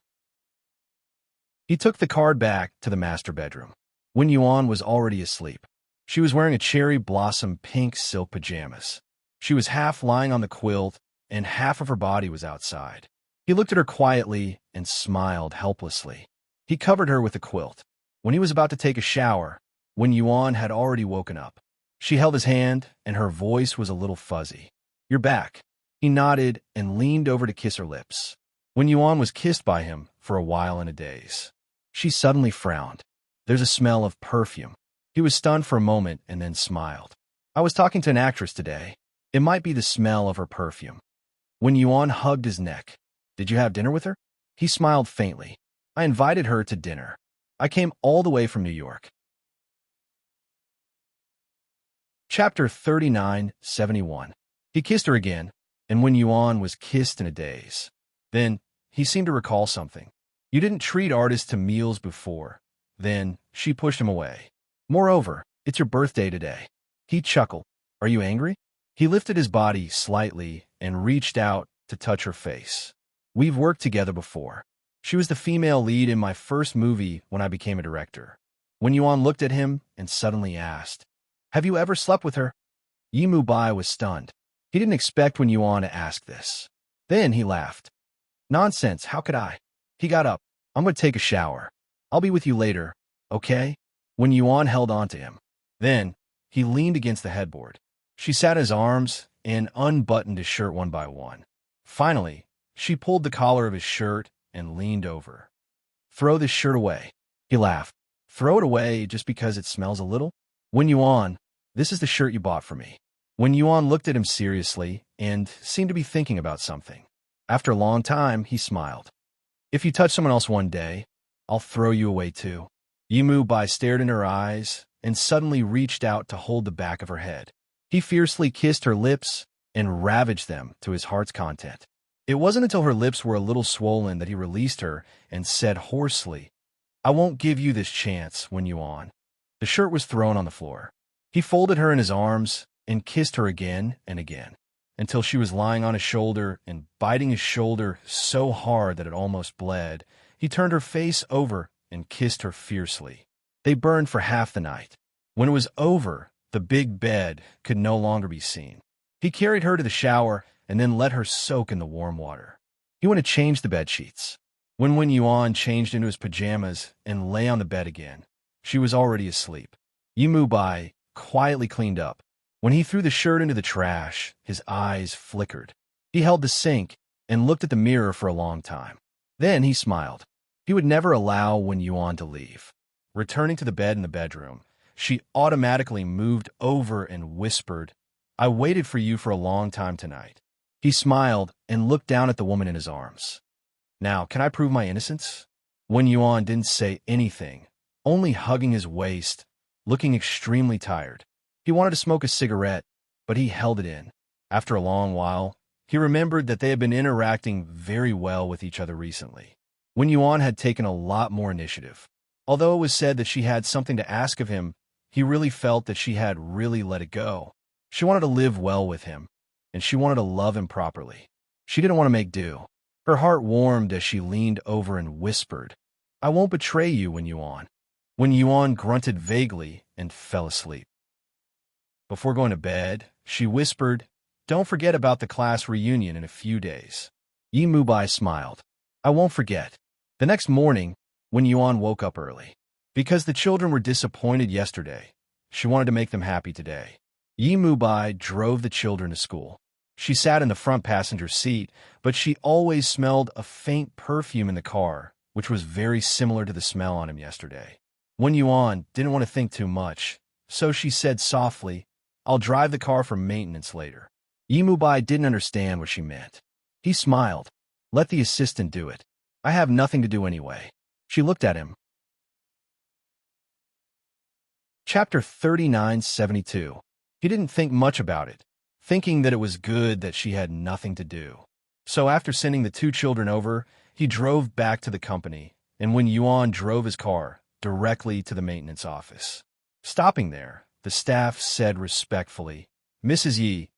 He took the card back to the master bedroom. Wen Yuan was already asleep. She was wearing a cherry blossom pink silk pajamas. She was half lying on the quilt, and half of her body was outside. He looked at her quietly and smiled helplessly. He covered her with the quilt. When he was about to take a shower, Wen Yuan had already woken up. She held his hand, and her voice was a little fuzzy. "You're back." He nodded and leaned over to kiss her lips. Wen Yuan was kissed by him for a while in a daze. She suddenly frowned. "There's a smell of perfume." He was stunned for a moment and then smiled. "I was talking to an actress today. It might be the smell of her perfume." Wen Yuan hugged his neck. "Did you have dinner with her?" He smiled faintly. "I invited her to dinner. I came all the way from New York." Chapter 39:71. He kissed her again, and Wen Yuan was kissed in a daze. Then, he seemed to recall something. "You didn't treat artists to meals before." Then, she pushed him away. "Moreover, it's your birthday today." He chuckled. "Are you angry?" He lifted his body slightly and reached out to touch her face. "We've worked together before. She was the female lead in my first movie when I became a director." Wen Yuan looked at him and suddenly asked, "Have you ever slept with her?" Yimu Bai was stunned. He didn't expect Wen Yuan to ask this. Then he laughed. "Nonsense, how could I?" He got up. "I'm going to take a shower. I'll be with you later, okay?" Wen Yuan held on to him. Then, he leaned against the headboard. She sat in his arms and unbuttoned his shirt one by one. Finally, she pulled the collar of his shirt and leaned over. "Throw this shirt away." He laughed. "Throw it away just because it smells a little?" "Wen Yuan, this is the shirt you bought for me." Wen Yuan looked at him seriously and seemed to be thinking about something. After a long time, he smiled. "If you touch someone else one day, I'll throw you away too." Yimu Bai stared in her eyes and suddenly reached out to hold the back of her head. He fiercely kissed her lips and ravaged them to his heart's content. It wasn't until her lips were a little swollen that he released her and said hoarsely, "I won't give you this chance, Wen Yuan." The shirt was thrown on the floor. He folded her in his arms and kissed her again and again, until she was lying on his shoulder and biting his shoulder so hard that it almost bled. He turned her face over and kissed her fiercely. They burned for half the night. When it was over, the big bed could no longer be seen. He carried her to the shower and then let her soak in the warm water. He went to change the bed sheets. When Wen Yuan changed into his pajamas and lay on the bed again, she was already asleep. Yimu Bai quietly cleaned up. When he threw the shirt into the trash, his eyes flickered. He held the sink and looked at the mirror for a long time. Then he smiled. He would never allow Wen Yuan to leave. Returning to the bed in the bedroom, she automatically moved over and whispered, "I waited for you for a long time tonight." He smiled and looked down at the woman in his arms. "Now, can I prove my innocence?" Wen Yuan didn't say anything, only hugging his waist, looking extremely tired. He wanted to smoke a cigarette, but he held it in. After a long while, he remembered that they had been interacting very well with each other recently. Wen Yuan had taken a lot more initiative. Although it was said that she had something to ask of him, he really felt that she had really let it go. She wanted to live well with him, and she wanted to love him properly. She didn't want to make do. Her heart warmed as she leaned over and whispered, "I won't betray you, Wen Yuan." Wen Yuan grunted vaguely and fell asleep. Before going to bed, she whispered, "Don't forget about the class reunion in a few days." Yimu Bai smiled. "I won't forget." The next morning, Wen Yuan woke up early. Because the children were disappointed yesterday, she wanted to make them happy today. Yimu Bai drove the children to school. She sat in the front passenger seat, but she always smelled a faint perfume in the car, which was very similar to the smell on him yesterday. Wen Yuan didn't want to think too much, so she said softly, "I'll drive the car for maintenance later." Yimu Bai didn't understand what she meant. He smiled. "Let the assistant do it. I have nothing to do anyway." She looked at him. Chapter 3972. He didn't think much about it, thinking that it was good that she had nothing to do. So after sending the two children over, he drove back to the company, and when Yuan drove his car directly to the maintenance office. Stopping there, the staff said respectfully, "Mrs. Yi,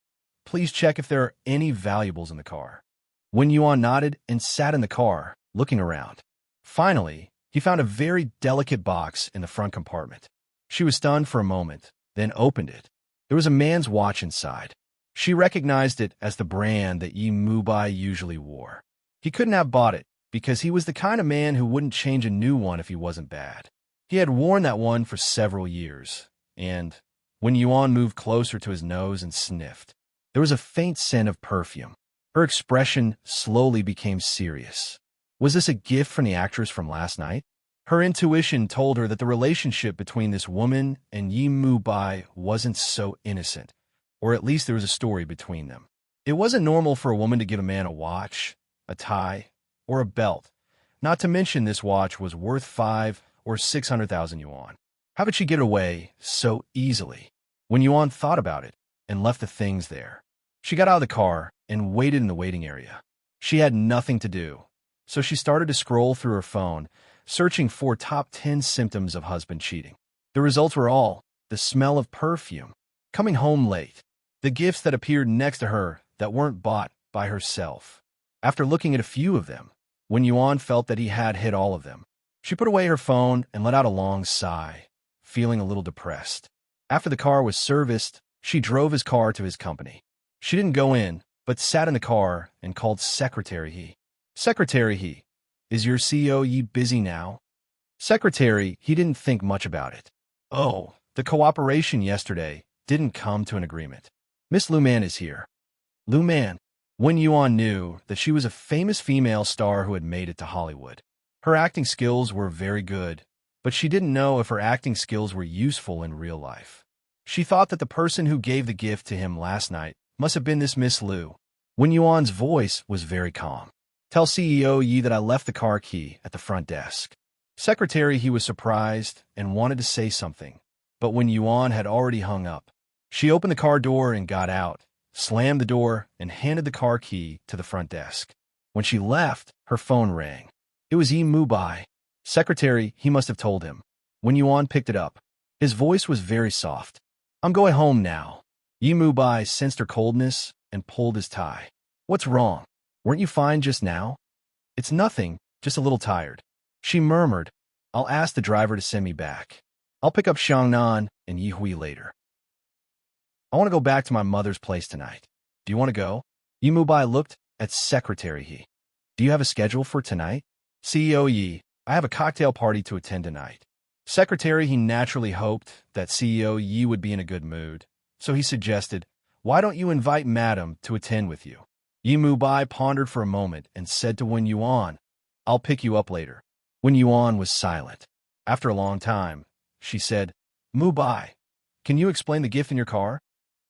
please check if there are any valuables in the car." When Yuan nodded and sat in the car, looking around. Finally, he found a very delicate box in the front compartment. She was stunned for a moment, then opened it. There was a man's watch inside. She recognized it as the brand that Yi Mubai usually wore. He couldn't have bought it because he was the kind of man who wouldn't change a new one if he wasn't bad. He had worn that one for several years, and when Yuan moved closer to his nose and sniffed, there was a faint scent of perfume. Her expression slowly became serious. Was this a gift from the actress from last night? Her intuition told her that the relationship between this woman and Yi Mubai wasn't so innocent, or at least there was a story between them. It wasn't normal for a woman to give a man a watch, a tie, or a belt, not to mention this watch was worth 5 or 600,000 yuan. How could she get away so easily? When Yuan thought about it and left the things there, she got out of the car and waited in the waiting area. She had nothing to do, so she started to scroll through her phone, searching for top 10 symptoms of husband cheating. The results were all the smell of perfume, coming home late, the gifts that appeared next to her that weren't bought by herself. After looking at a few of them, when Yuan felt that he had hit all of them, she put away her phone and let out a long sigh, feeling a little depressed. After the car was serviced, she drove his car to his company. She didn't go in, but sat in the car and called Secretary He. "Secretary He, is your CEO Yi busy now?" Secretary He didn't think much about it. "Oh, the cooperation yesterday didn't come to an agreement. Miss Lu Man is here." Lu Man. When Yuan knew that she was a famous female star who had made it to Hollywood. Her acting skills were very good, but she didn't know if her acting skills were useful in real life. She thought that the person who gave the gift to him last night must have been this Miss Lu. When Yuan's voice was very calm. "Tell CEO Yi that I left the car key at the front desk." Secretary He was surprised and wanted to say something, but when Yuan had already hung up, she opened the car door and got out, slammed the door, and handed the car key to the front desk. When she left, her phone rang. It was Yi Mubai. Secretary He must have told him. When Yuan picked it up, his voice was very soft. "I'm going home now." Yi Mubai sensed her coldness and pulled his tie. "What's wrong? Weren't you fine just now?" "It's nothing, just a little tired." She murmured, "I'll ask the driver to send me back. I'll pick up Xiangnan and Yihui later. I want to go back to my mother's place tonight. Do you want to go?" Yi Mubai looked at Secretary He. "Do you have a schedule for tonight?" "CEO Yi, I have a cocktail party to attend tonight." Secretary He naturally hoped that CEO Yi would be in a good mood, so he suggested, "Why don't you invite Madam to attend with you?" Yi Mubai pondered for a moment and said to Wen Yuan, "I'll pick you up later." Wen Yuan was silent. After a long time, she said, "Mubai, can you explain the gift in your car?"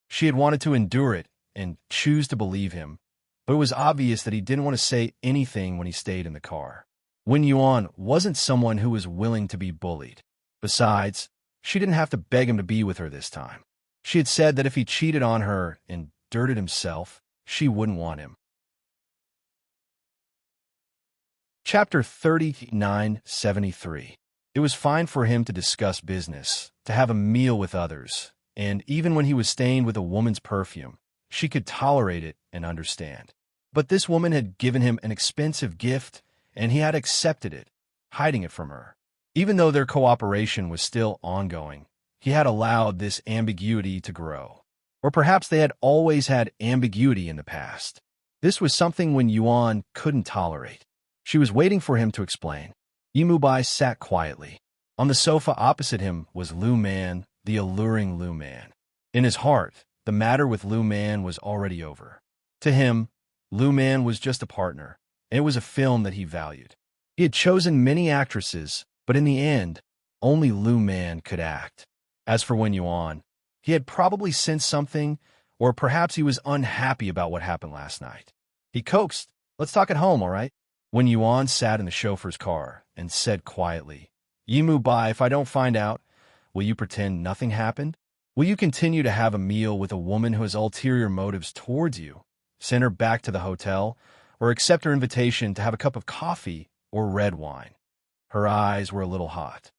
She had wanted to endure it and choose to believe him, but it was obvious that he didn't want to say anything when he stayed in the car. Wen Yuan wasn't someone who was willing to be bullied. Besides, she didn't have to beg him to be with her this time. She had said that if he cheated on her and dirted himself, she wouldn't want him. Chapter 3973. It was fine for him to discuss business, to have a meal with others, and even when he was stained with a woman's perfume, she could tolerate it and understand. But this woman had given him an expensive gift, and he had accepted it, hiding it from her. Even though their cooperation was still ongoing, he had allowed this ambiguity to grow. Or perhaps they had always had ambiguity in the past. This was something Wen Yuan couldn't tolerate. She was waiting for him to explain. Yi Mubai sat quietly. On the sofa opposite him was Lu Man, the alluring Lu Man. In his heart, the matter with Lu Man was already over. To him, Lu Man was just a partner, and it was a film that he valued. He had chosen many actresses, but in the end, only Lu Man could act. As for Wen Yuan, he had probably sensed something, or perhaps he was unhappy about what happened last night. He coaxed, "Let's talk at home, all right?" When Yuan sat in the chauffeur's car, and said quietly, "Yimu Bai, if I don't find out, will you pretend nothing happened? Will you continue to have a meal with a woman who has ulterior motives towards you, send her back to the hotel, or accept her invitation to have a cup of coffee or red wine?" Her eyes were a little hot.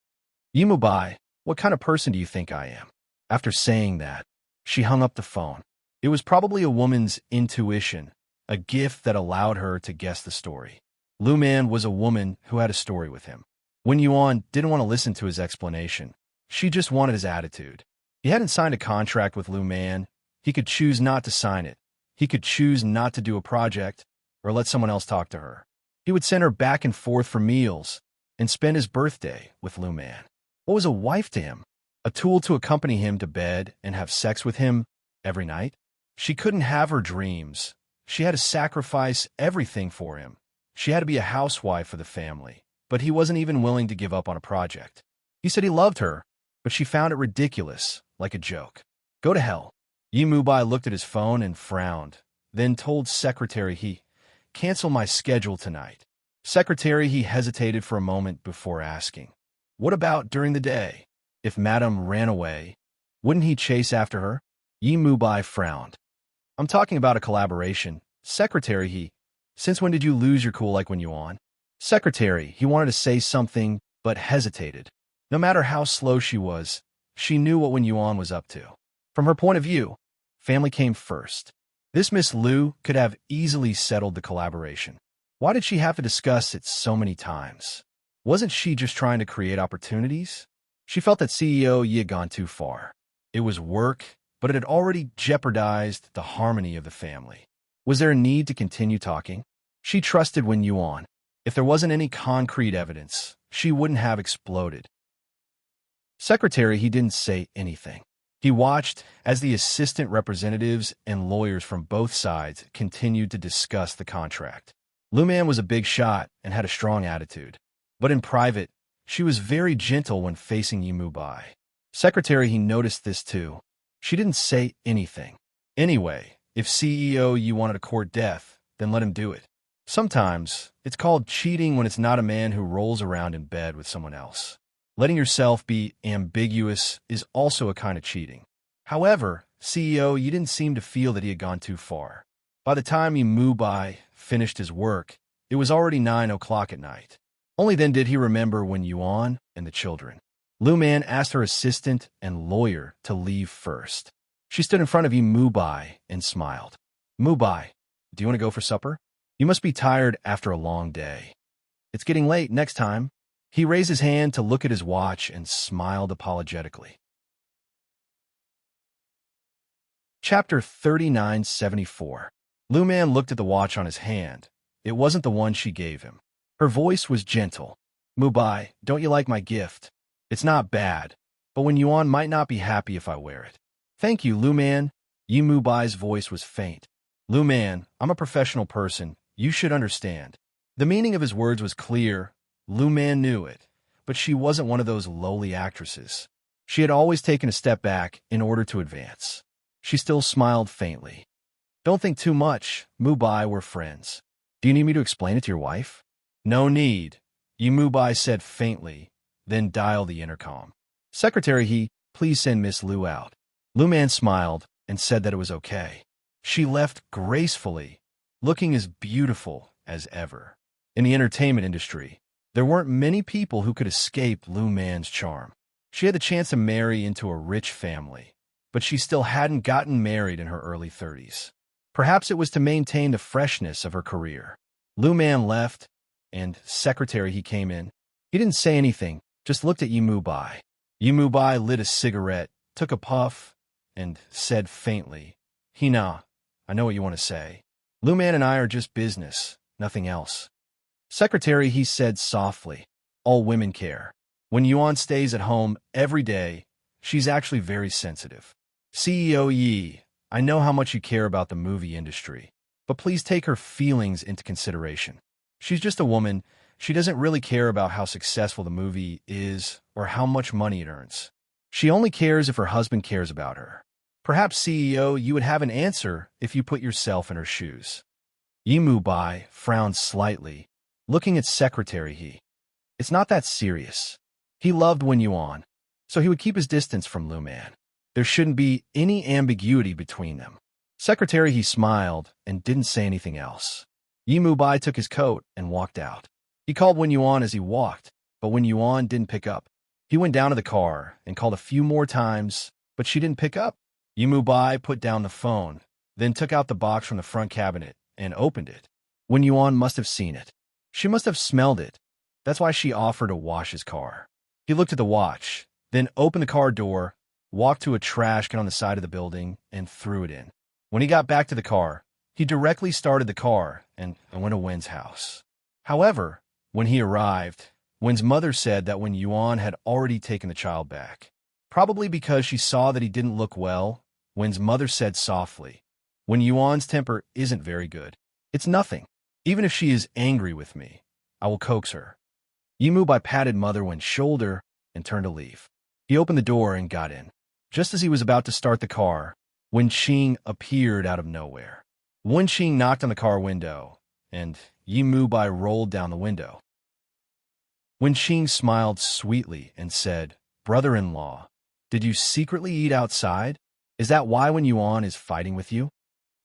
"Yimu Bai, what kind of person do you think I am?" After saying that, she hung up the phone. It was probably a woman's intuition, a gift that allowed her to guess the story. Lu Man was a woman who had a story with him. Wen Yuan didn't want to listen to his explanation. She just wanted his attitude. He hadn't signed a contract with Lu Man. He could choose not to sign it. He could choose not to do a project or let someone else talk to her. He would send her back and forth for meals and spend his birthday with Lu Man. What was a wife to him? A tool to accompany him to bed and have sex with him every night? She couldn't have her dreams. She had to sacrifice everything for him. She had to be a housewife for the family, but he wasn't even willing to give up on a project. He said he loved her, but she found it ridiculous, like a joke. Go to hell. Yimu Bai looked at his phone and frowned, then told Secretary He, "Cancel my schedule tonight." Secretary He hesitated for a moment before asking, "What about during the day? If Madame ran away, wouldn't he chase after her?" Yimu Bai frowned. "I'm talking about a collaboration." Secretary He, "Since when did you lose your cool like Wen Yuan?" Secretary He wanted to say something, but hesitated. No matter how slow she was, she knew what Wen Yuan was up to. From her point of view, family came first. This Miss Lu could have easily settled the collaboration. Why did she have to discuss it so many times? Wasn't she just trying to create opportunities? She felt that CEO Yi had gone too far. It was work, but it had already jeopardized the harmony of the family. Was there a need to continue talking? She trusted Wen Yuan. If there wasn't any concrete evidence, she wouldn't have exploded. Secretary He didn't say anything. He watched as the assistant representatives and lawyers from both sides continued to discuss the contract. Lu Man was a big shot and had a strong attitude. But in private, she was very gentle when facing Yimu Bai. Secretary He noticed this too. She didn't say anything. Anyway, if CEO you wanted to court death, then let him do it. Sometimes, it's called cheating when it's not a man who rolls around in bed with someone else. Letting yourself be ambiguous is also a kind of cheating. However, CEO, you didn't seem to feel that he had gone too far. By the time Yimu Bai finished his work, it was already 9 o'clock at night. Only then did he remember Wen Yuan and the children. Lu Man asked her assistant and lawyer to leave first. She stood in front of Yimu Bai and smiled. "Mu Bai, do you want to go for supper? You must be tired after a long day. It's getting late next time." He raised his hand to look at his watch and smiled apologetically. Chapter 3974. Lu Man looked at the watch on his hand. It wasn't the one she gave him. Her voice was gentle. "Mu Bai, don't you like my gift? It's not bad, but Wen Yuan might not be happy if I wear it." "Thank you, Lu Man." Yimu Bai's voice was faint. "Lu Man, I'm a professional person. You should understand." The meaning of his words was clear. Lu Man knew it, but she wasn't one of those lowly actresses. She had always taken a step back in order to advance. She still smiled faintly. "Don't think too much, Mu Bai, we're friends. Do you need me to explain it to your wife?" "No need," Yimu Bai said faintly, then dialed the intercom. "Secretary He, please send Miss Lu out." Lu Man smiled and said that it was okay. She left gracefully, looking as beautiful as ever. In the entertainment industry, there weren't many people who could escape Lu Man's charm. She had the chance to marry into a rich family, but she still hadn't gotten married in her early 30s. Perhaps it was to maintain the freshness of her career. Lu Man left, and Secretary He came in. He didn't say anything, just looked at Yimu Bai. Yimu Bai lit a cigarette, took a puff, and said faintly, "Hina, I know what you want to say. Lu Man and I are just business, nothing else." Secretary He said softly, "All women care. When Yuan stays at home every day, she's actually very sensitive. CEO Yi, I know how much you care about the movie industry, but please take her feelings into consideration. She's just a woman. She doesn't really care about how successful the movie is or how much money it earns. She only cares if her husband cares about her. Perhaps, CEO, you would have an answer if you put yourself in her shoes." Yimu Bai frowned slightly, looking at Secretary He. It's not that serious. He loved Wen Yuan, so he would keep his distance from Lu Man. There shouldn't be any ambiguity between them. Secretary, he smiled and didn't say anything else. Yi Mubai took his coat and walked out. He called Wen Yuan as he walked, but Wen Yuan didn't pick up. He went down to the car and called a few more times, but she didn't pick up. Yi Mubai put down the phone, then took out the box from the front cabinet and opened it. Wen Yuan must have seen it. She must have smelled it. That's why she offered to wash his car. He looked at the watch, then opened the car door, walked to a trash can on the side of the building, and threw it in. When he got back to the car, he directly started the car and went to Wen's house. However, when he arrived, Wen's mother said that Wen Yuan had already taken the child back. Probably because she saw that he didn't look well, Wen's mother said softly, "Wen Yuan's temper isn't very good. It's nothing. Even if she is angry with me, I will coax her." Yi Mubai patted Mother Wen's shoulder and turned to leave. He opened the door and got in. Just as he was about to start the car, Wen Qing appeared out of nowhere. Wen Qing knocked on the car window, and Yi Mubai rolled down the window. Wen Qing smiled sweetly and said, "Brother-in-law, did you secretly eat outside? Is that why Wen Yuan is fighting with you?"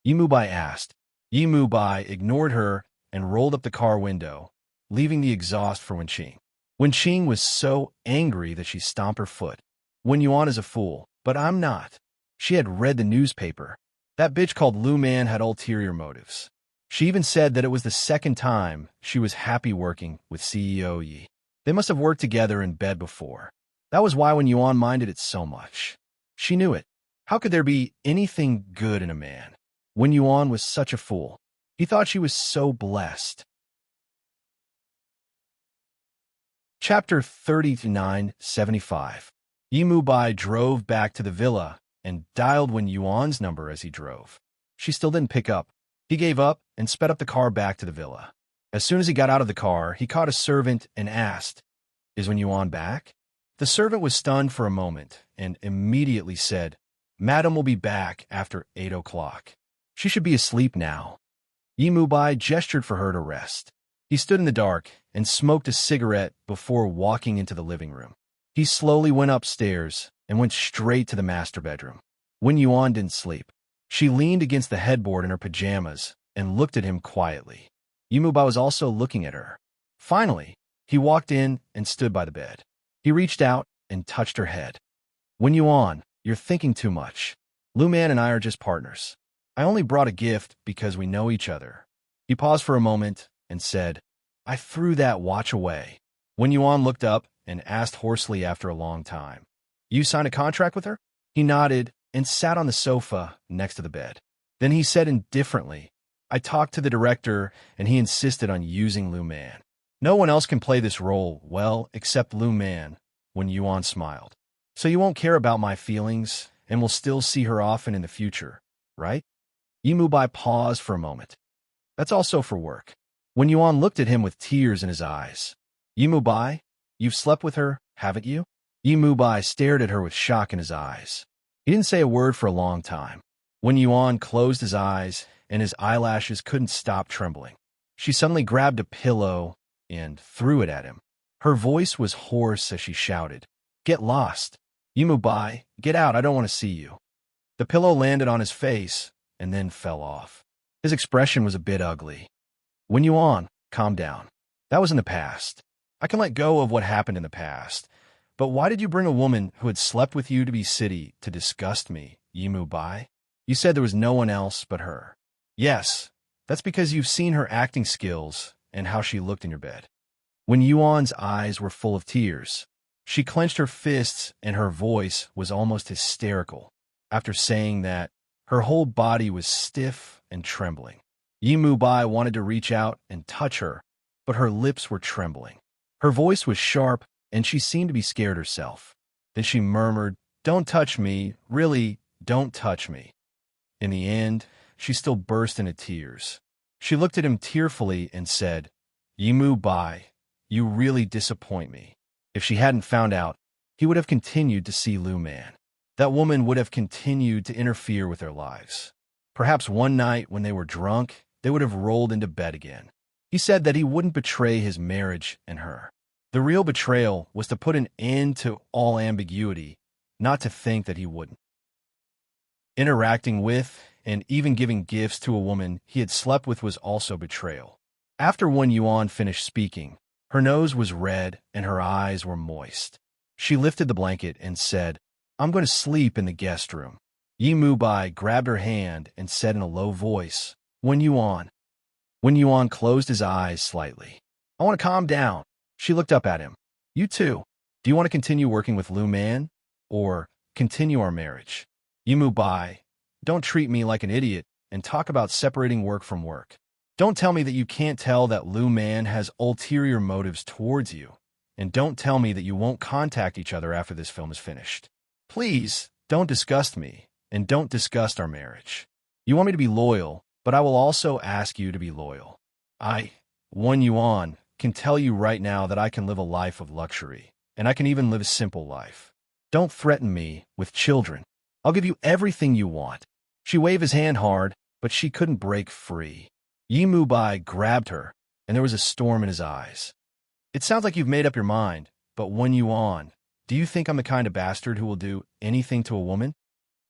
Yi Mubai asked. Yi Mubai ignored her and rolled up the car window, leaving the exhaust for Wen Qing. Wen Qing was so angry that she stomped her foot. "Wen Yuan is a fool, but I'm not." She had read the newspaper. That bitch called Lu Man had ulterior motives. She even said that it was the second time she was happy working with CEO Yi. They must have worked together in bed before. That was why Wen Yuan minded it so much. She knew it. How could there be anything good in a man? Wen Yuan was such a fool. He thought she was so blessed. Chapter 3975. Yi Mubai drove back to the villa and dialed Wen Yuan's number as he drove. She still didn't pick up. He gave up and sped up the car back to the villa. As soon as he got out of the car, he caught a servant and asked, "Is Wen Yuan back?" The servant was stunned for a moment and immediately said, "Madam will be back after 8 o'clock. She should be asleep now." Yi Mubai gestured for her to rest. He stood in the dark and smoked a cigarette before walking into the living room. He slowly went upstairs and went straight to the master bedroom. Wen Yuan didn't sleep. She leaned against the headboard in her pajamas and looked at him quietly. Yi Mubai was also looking at her. Finally, he walked in and stood by the bed. He reached out and touched her head. "Wen Yuan, you're thinking too much. Lu Man and I are just partners. I only brought a gift because we know each other." He paused for a moment and said, "I threw that watch away." Wen Yuan looked up and asked hoarsely after a long time, "You signed a contract with her?" He nodded and sat on the sofa next to the bed. Then he said indifferently, "I talked to the director and he insisted on using Lu Man. No one else can play this role well except Lu Man." Wen Yuan smiled. "So you won't care about my feelings and will still see her often in the future, right?" Yi Mubai paused for a moment. "That's also for work." Wen Yuan looked at him with tears in his eyes. "Yi Mubai, you've slept with her, haven't you?" Yi Mubai stared at her with shock in his eyes. He didn't say a word for a long time. Wen Yuan closed his eyes, and his eyelashes couldn't stop trembling. She suddenly grabbed a pillow and threw it at him. Her voice was hoarse as she shouted, "Get lost! Yi Mubai, get out, I don't want to see you." The pillow landed on his face and then fell off. His expression was a bit ugly. "Wen Yuan, calm down. That was in the past. I can let go of what happened in the past. But why did you bring a woman who had slept with you to be city to disgust me, Yi Mubai? You said there was no one else but her." "Yes, that's because you've seen her acting skills and how she looked in your bed." Wen Yuan's eyes were full of tears. She clenched her fists and her voice was almost hysterical. After saying that, her whole body was stiff and trembling. Yi Mubai wanted to reach out and touch her, but her lips were trembling. Her voice was sharp, and she seemed to be scared herself. Then she murmured, "Don't touch me, really, don't touch me." In the end, she still burst into tears. She looked at him tearfully and said, "Yi Mubai, you really disappoint me." If she hadn't found out, he would have continued to see Lu Man. That woman would have continued to interfere with their lives. Perhaps one night when they were drunk, they would have rolled into bed again. He said that he wouldn't betray his marriage and her. The real betrayal was to put an end to all ambiguity, not to think that he wouldn't. Interacting with and even giving gifts to a woman he had slept with was also betrayal. After Wen Yuan finished speaking, her nose was red and her eyes were moist. She lifted the blanket and said, "I'm going to sleep in the guest room." Yi Mubai grabbed her hand and said in a low voice, "Wen Yuan." Wen Yuan closed his eyes slightly. "I want to calm down." She looked up at him. "You too. Do you want to continue working with Lu Man? Or continue our marriage?" Yi Mubai, don't treat me like an idiot and talk about separating work from work. Don't tell me that you can't tell that Lu Man has ulterior motives towards you. And don't tell me that you won't contact each other after this film is finished. Please, don't disgust me, and don't disgust our marriage. You want me to be loyal, but I will also ask you to be loyal. I, Wen Yuan, can tell you right now that I can live a life of luxury, and I can even live a simple life. Don't threaten me with children. I'll give you everything you want. She waved his hand hard, but she couldn't break free. Yi Mubai grabbed her, and there was a storm in his eyes. "It sounds like you've made up your mind, but Wen Yuan, do you think I'm the kind of bastard who will do anything to a woman?"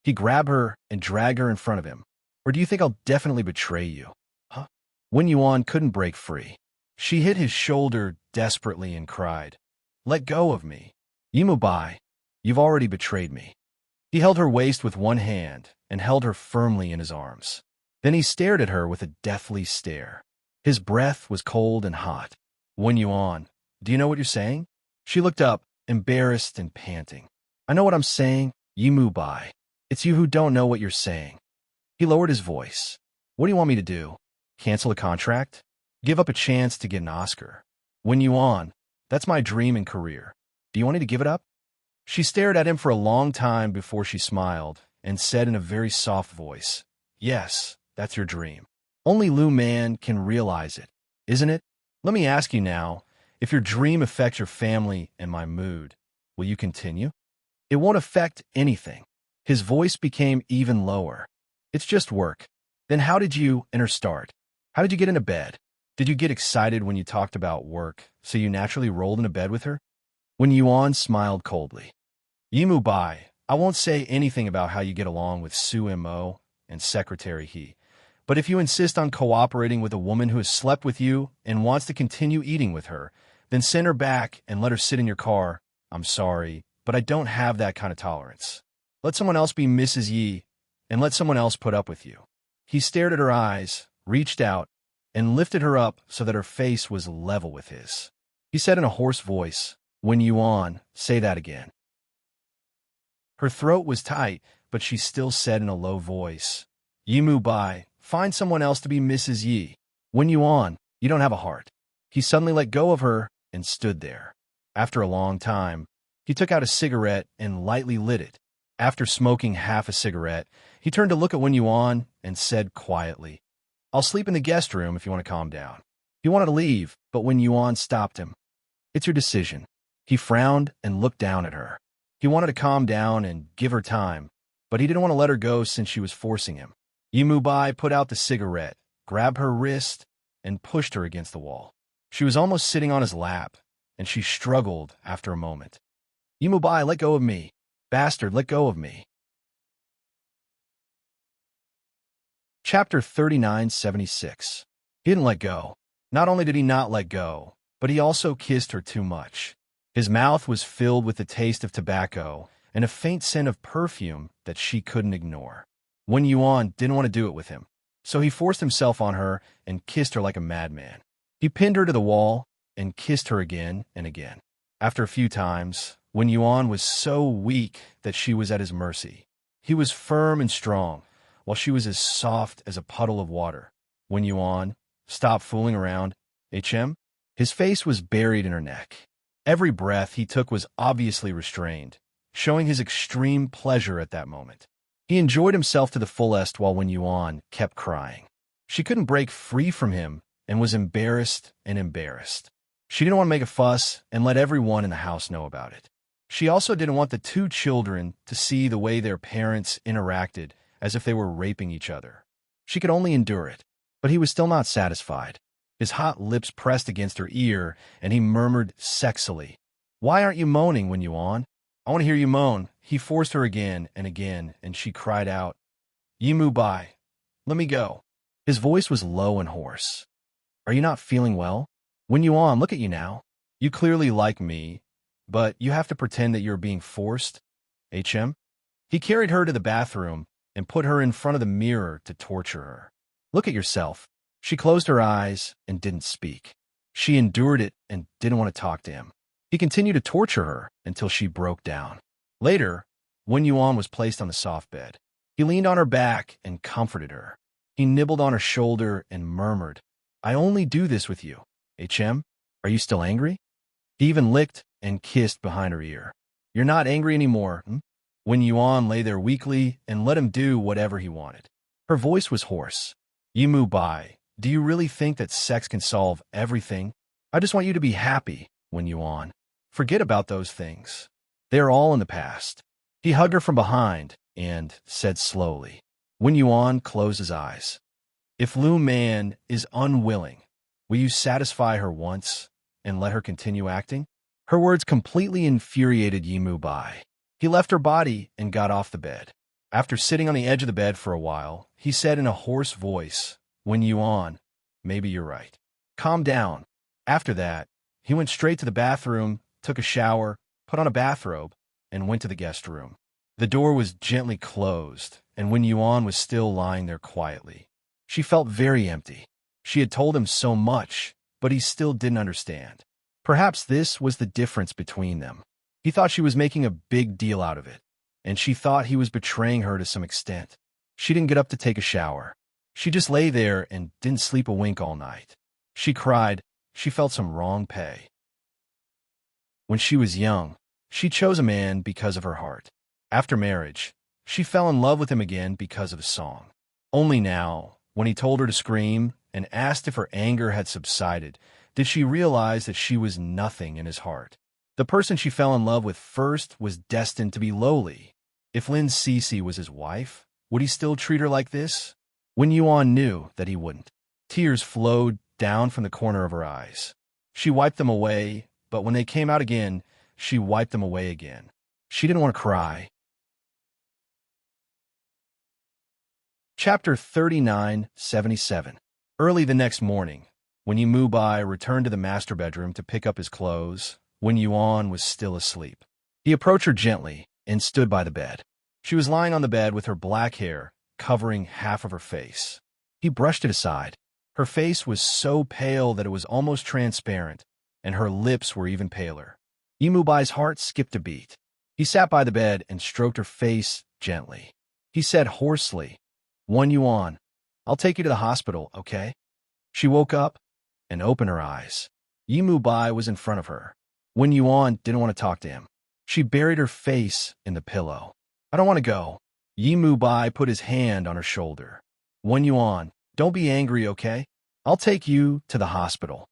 He grabbed her and dragged her in front of him. "Or do you think I'll definitely betray you?" Huh? Wen Yuan couldn't break free. She hit his shoulder desperately and cried, "Let go of me. Yi Mubai, you've already betrayed me." He held her waist with one hand and held her firmly in his arms. Then he stared at her with a deathly stare. His breath was cold and hot. "Wen Yuan, do you know what you're saying?" She looked up, embarrassed and panting. "I know what I'm saying, Yi Mubai. It's you who don't know what you're saying." He lowered his voice. "What do you want me to do? Cancel a contract? Give up a chance to get an Oscar? Wen Yuan, that's my dream and career. Do you want me to give it up?" She stared at him for a long time before she smiled and said in a very soft voice, "Yes, that's your dream. Only Lu Man can realize it, isn't it? Let me ask you now, if your dream affects your family and my mood, will you continue?" "It won't affect anything." His voice became even lower. "It's just work." "Then how did you and her start? How did you get into bed? Did you get excited when you talked about work, so you naturally rolled into bed with her?" Wen Yuan smiled coldly. "Yi Mubai, I won't say anything about how you get along with Su Mo and Secretary He. But if you insist on cooperating with a woman who has slept with you and wants to continue eating with her, then send her back and let her sit in your car. I'm sorry, but I don't have that kind of tolerance. Let someone else be Mrs. Yi, and let someone else put up with you." He stared at her eyes, reached out, and lifted her up so that her face was level with his. He said in a hoarse voice, "Wen Yuan, say that again." Her throat was tight, but she still said in a low voice, "Yi Mubai, find someone else to be Mrs. Yi. Wen Yuan, you don't have a heart." He suddenly let go of her and stood there. After a long time, he took out a cigarette and lightly lit it. After smoking half a cigarette, he turned to look at Wen Yuan and said quietly, "I'll sleep in the guest room if you want to calm down." He wanted to leave, but Wen Yuan stopped him. "It's your decision." He frowned and looked down at her. He wanted to calm down and give her time, but he didn't want to let her go since she was forcing him. Yi Mubai put out the cigarette, grabbed her wrist, and pushed her against the wall. She was almost sitting on his lap, and she struggled after a moment. "Yi Mubai, let go of me. Bastard, let go of me." Chapter 3976. He didn't let go. Not only did he not let go, but he also kissed her too much. His mouth was filled with the taste of tobacco and a faint scent of perfume that she couldn't ignore. Wen Yuan didn't want to do it with him, so he forced himself on her and kissed her like a madman. He pinned her to the wall and kissed her again and again. After a few times, Wen Yuan was so weak that she was at his mercy. He was firm and strong, while she was as soft as a puddle of water. Wen Yuan, stop fooling around. HM? His face was buried in her neck. Every breath he took was obviously restrained, showing his extreme pleasure at that moment. He enjoyed himself to the fullest while Wen Yuan kept crying. She couldn't break free from him and was embarrassed and embarrassed. She didn't want to make a fuss and let everyone in the house know about it. She also didn't want the two children to see the way their parents interacted as if they were raping each other. She could only endure it, but he was still not satisfied. His hot lips pressed against her ear, and he murmured sexily, "Why aren't you moaning when you on? I want to hear you moan." He forced her again, and she cried out, "Yimu bai, let me go." His voice was low and hoarse. "Are you not feeling well? When you on, look at you now. You clearly like me, but you have to pretend that you're being forced. HM?" He carried her to the bathroom and put her in front of the mirror to torture her. "Look at yourself." She closed her eyes and didn't speak. She endured it and didn't want to talk to him. He continued to torture her until she broke down. Later, when Yuan was placed on the soft bed, he leaned on her back and comforted her. He nibbled on her shoulder and murmured, "I only do this with you. HM, are you still angry?" He even licked and kissed behind her ear. "You're not angry anymore, hmm?" When Yuan lay there weakly and let him do whatever he wanted. Her voice was hoarse. "Yimu bai, do you really think that sex can solve everything? I just want you to be happy when Yuan. Forget about those things. They are all in the past." He hugged her from behind and said slowly, when Yuan closed his eyes, "If Lu Man is unwilling, will you satisfy her once and let her continue acting?" Her words completely infuriated Yimu Bai. He left her body and got off the bed. After sitting on the edge of the bed for a while, he said in a hoarse voice, "When Yuan, maybe you're right. Calm down." After that, he went straight to the bathroom, took a shower, put on a bathrobe, and went to the guest room. The door was gently closed, and when Yuan was still lying there quietly, she felt very empty. She had told him so much, but he still didn't understand. Perhaps this was the difference between them. He thought she was making a big deal out of it, and she thought he was betraying her to some extent. She didn't get up to take a shower. She just lay there and didn't sleep a wink all night. She cried. She felt some wrong pay. When she was young, she chose a man because of her heart. After marriage, she fell in love with him again because of a song. Only now, when he told her to scream and asked if her anger had subsided, did she realize that she was nothing in his heart. The person she fell in love with first was destined to be lowly. If Lin Cece was his wife, would he still treat her like this? When Yuan knew that he wouldn't, tears flowed down from the corner of her eyes. She wiped them away, but when they came out again, she wiped them away again. She didn't want to cry. Chapter 3977. Early the next morning, when Yimu Bai returned to the master bedroom to pick up his clothes, when Yuan was still asleep, he approached her gently and stood by the bed. She was lying on the bed with her black hair covering half of her face. He brushed it aside. Her face was so pale that it was almost transparent, and her lips were even paler. Yimu Bai's heart skipped a beat. He sat by the bed and stroked her face gently. He said hoarsely, "One Yuan, I'll take you to the hospital, okay?" She woke up and opened her eyes. Yimu Bai was in front of her. When Yuan didn't want to talk to him, she buried her face in the pillow. "I don't want to go." Yimu Bai put his hand on her shoulder. "When Yuan, don't be angry, okay? I'll take you to the hospital."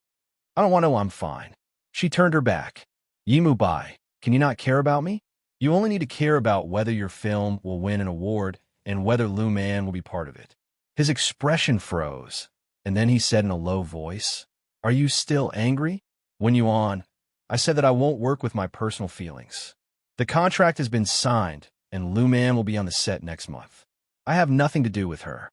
"I don't want to, I'm fine." She turned her back. "Yimu Bai, can you not care about me? You only need to care about whether your film will win an award and whether Lu Man will be part of it." His expression froze, and then he said in a low voice, "Are you still angry?" "When Yuan, I said that I won't work with my personal feelings. The contract has been signed, and Lu Man will be on the set next month. I have nothing to do with her."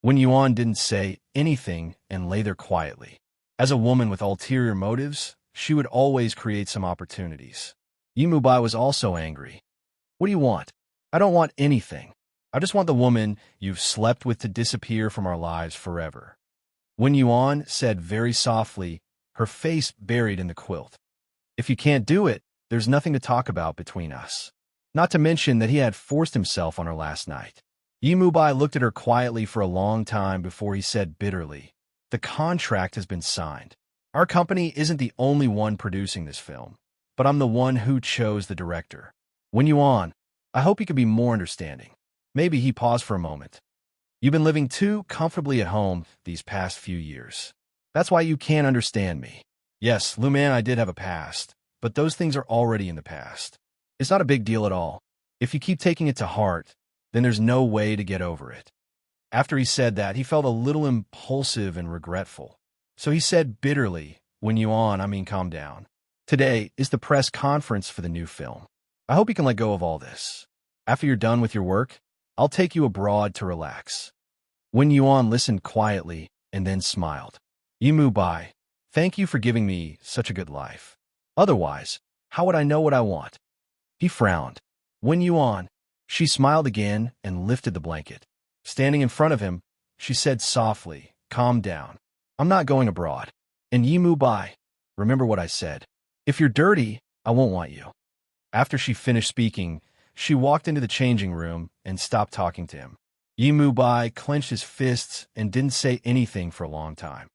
When Yuan didn't say anything and lay there quietly. As a woman with ulterior motives, she would always create some opportunities. Yimu Bai was also angry. "What do you want?" "I don't want anything. I just want the woman you've slept with to disappear from our lives forever." When Yuan said very softly, her face buried in the quilt, "If you can't do it, there's nothing to talk about between us." Not to mention that he had forced himself on her last night. Yimu Bai looked at her quietly for a long time before he said bitterly, "The contract has been signed. Our company isn't the only one producing this film, but I'm the one who chose the director. When Yuan, I hope you could be more understanding." Maybe he paused for a moment. "You've been living too comfortably at home these past few years. That's why you can't understand me. Yes, Lu Man, I did have a past, but those things are already in the past. It's not a big deal at all. If you keep taking it to heart, then there's no way to get over it." After he said that, he felt a little impulsive and regretful. So he said bitterly, "When you on, calm down. Today is the press conference for the new film. I hope you can let go of all this. After you're done with your work, I'll take you abroad to relax." Wen Yuan listened quietly and then smiled. "Yimu Bai, thank you for giving me such a good life. Otherwise, how would I know what I want?" He frowned. "Wen Yuan." She smiled again and lifted the blanket. Standing in front of him, she said softly, "Calm down. I'm not going abroad. And Yimu Bai, remember what I said. If you're dirty, I won't want you." After she finished speaking, she walked into the changing room and stopped talking to him. Yimu Bai clenched his fists and didn't say anything for a long time.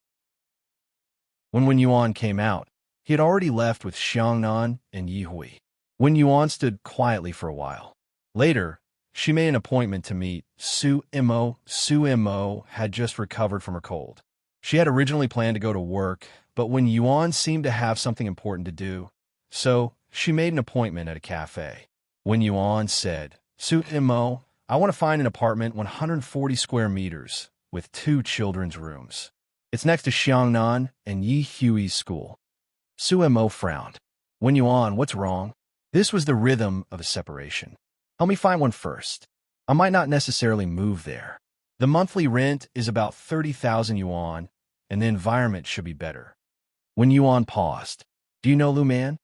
When Wen Yuan came out, he had already left with Xiangnan and Yi Hui. Wen Yuan stood quietly for a while. Later, she made an appointment to meet Su Imo. Su Imo had just recovered from her cold. She had originally planned to go to work, but Wen Yuan seemed to have something important to do, so she made an appointment at a cafe. Wen Yuan said, "Su Imo, I want to find an apartment 140 square meters with 2 children's rooms. It's next to Xiangnan and Yi Hui's school." Su Mo frowned. "Wen Yuan, what's wrong?" This was the rhythm of a separation. "Help me find one first. I might not necessarily move there. The monthly rent is about 30,000 yuan, and the environment should be better." Wen Yuan paused. "Do you know Lu Man?"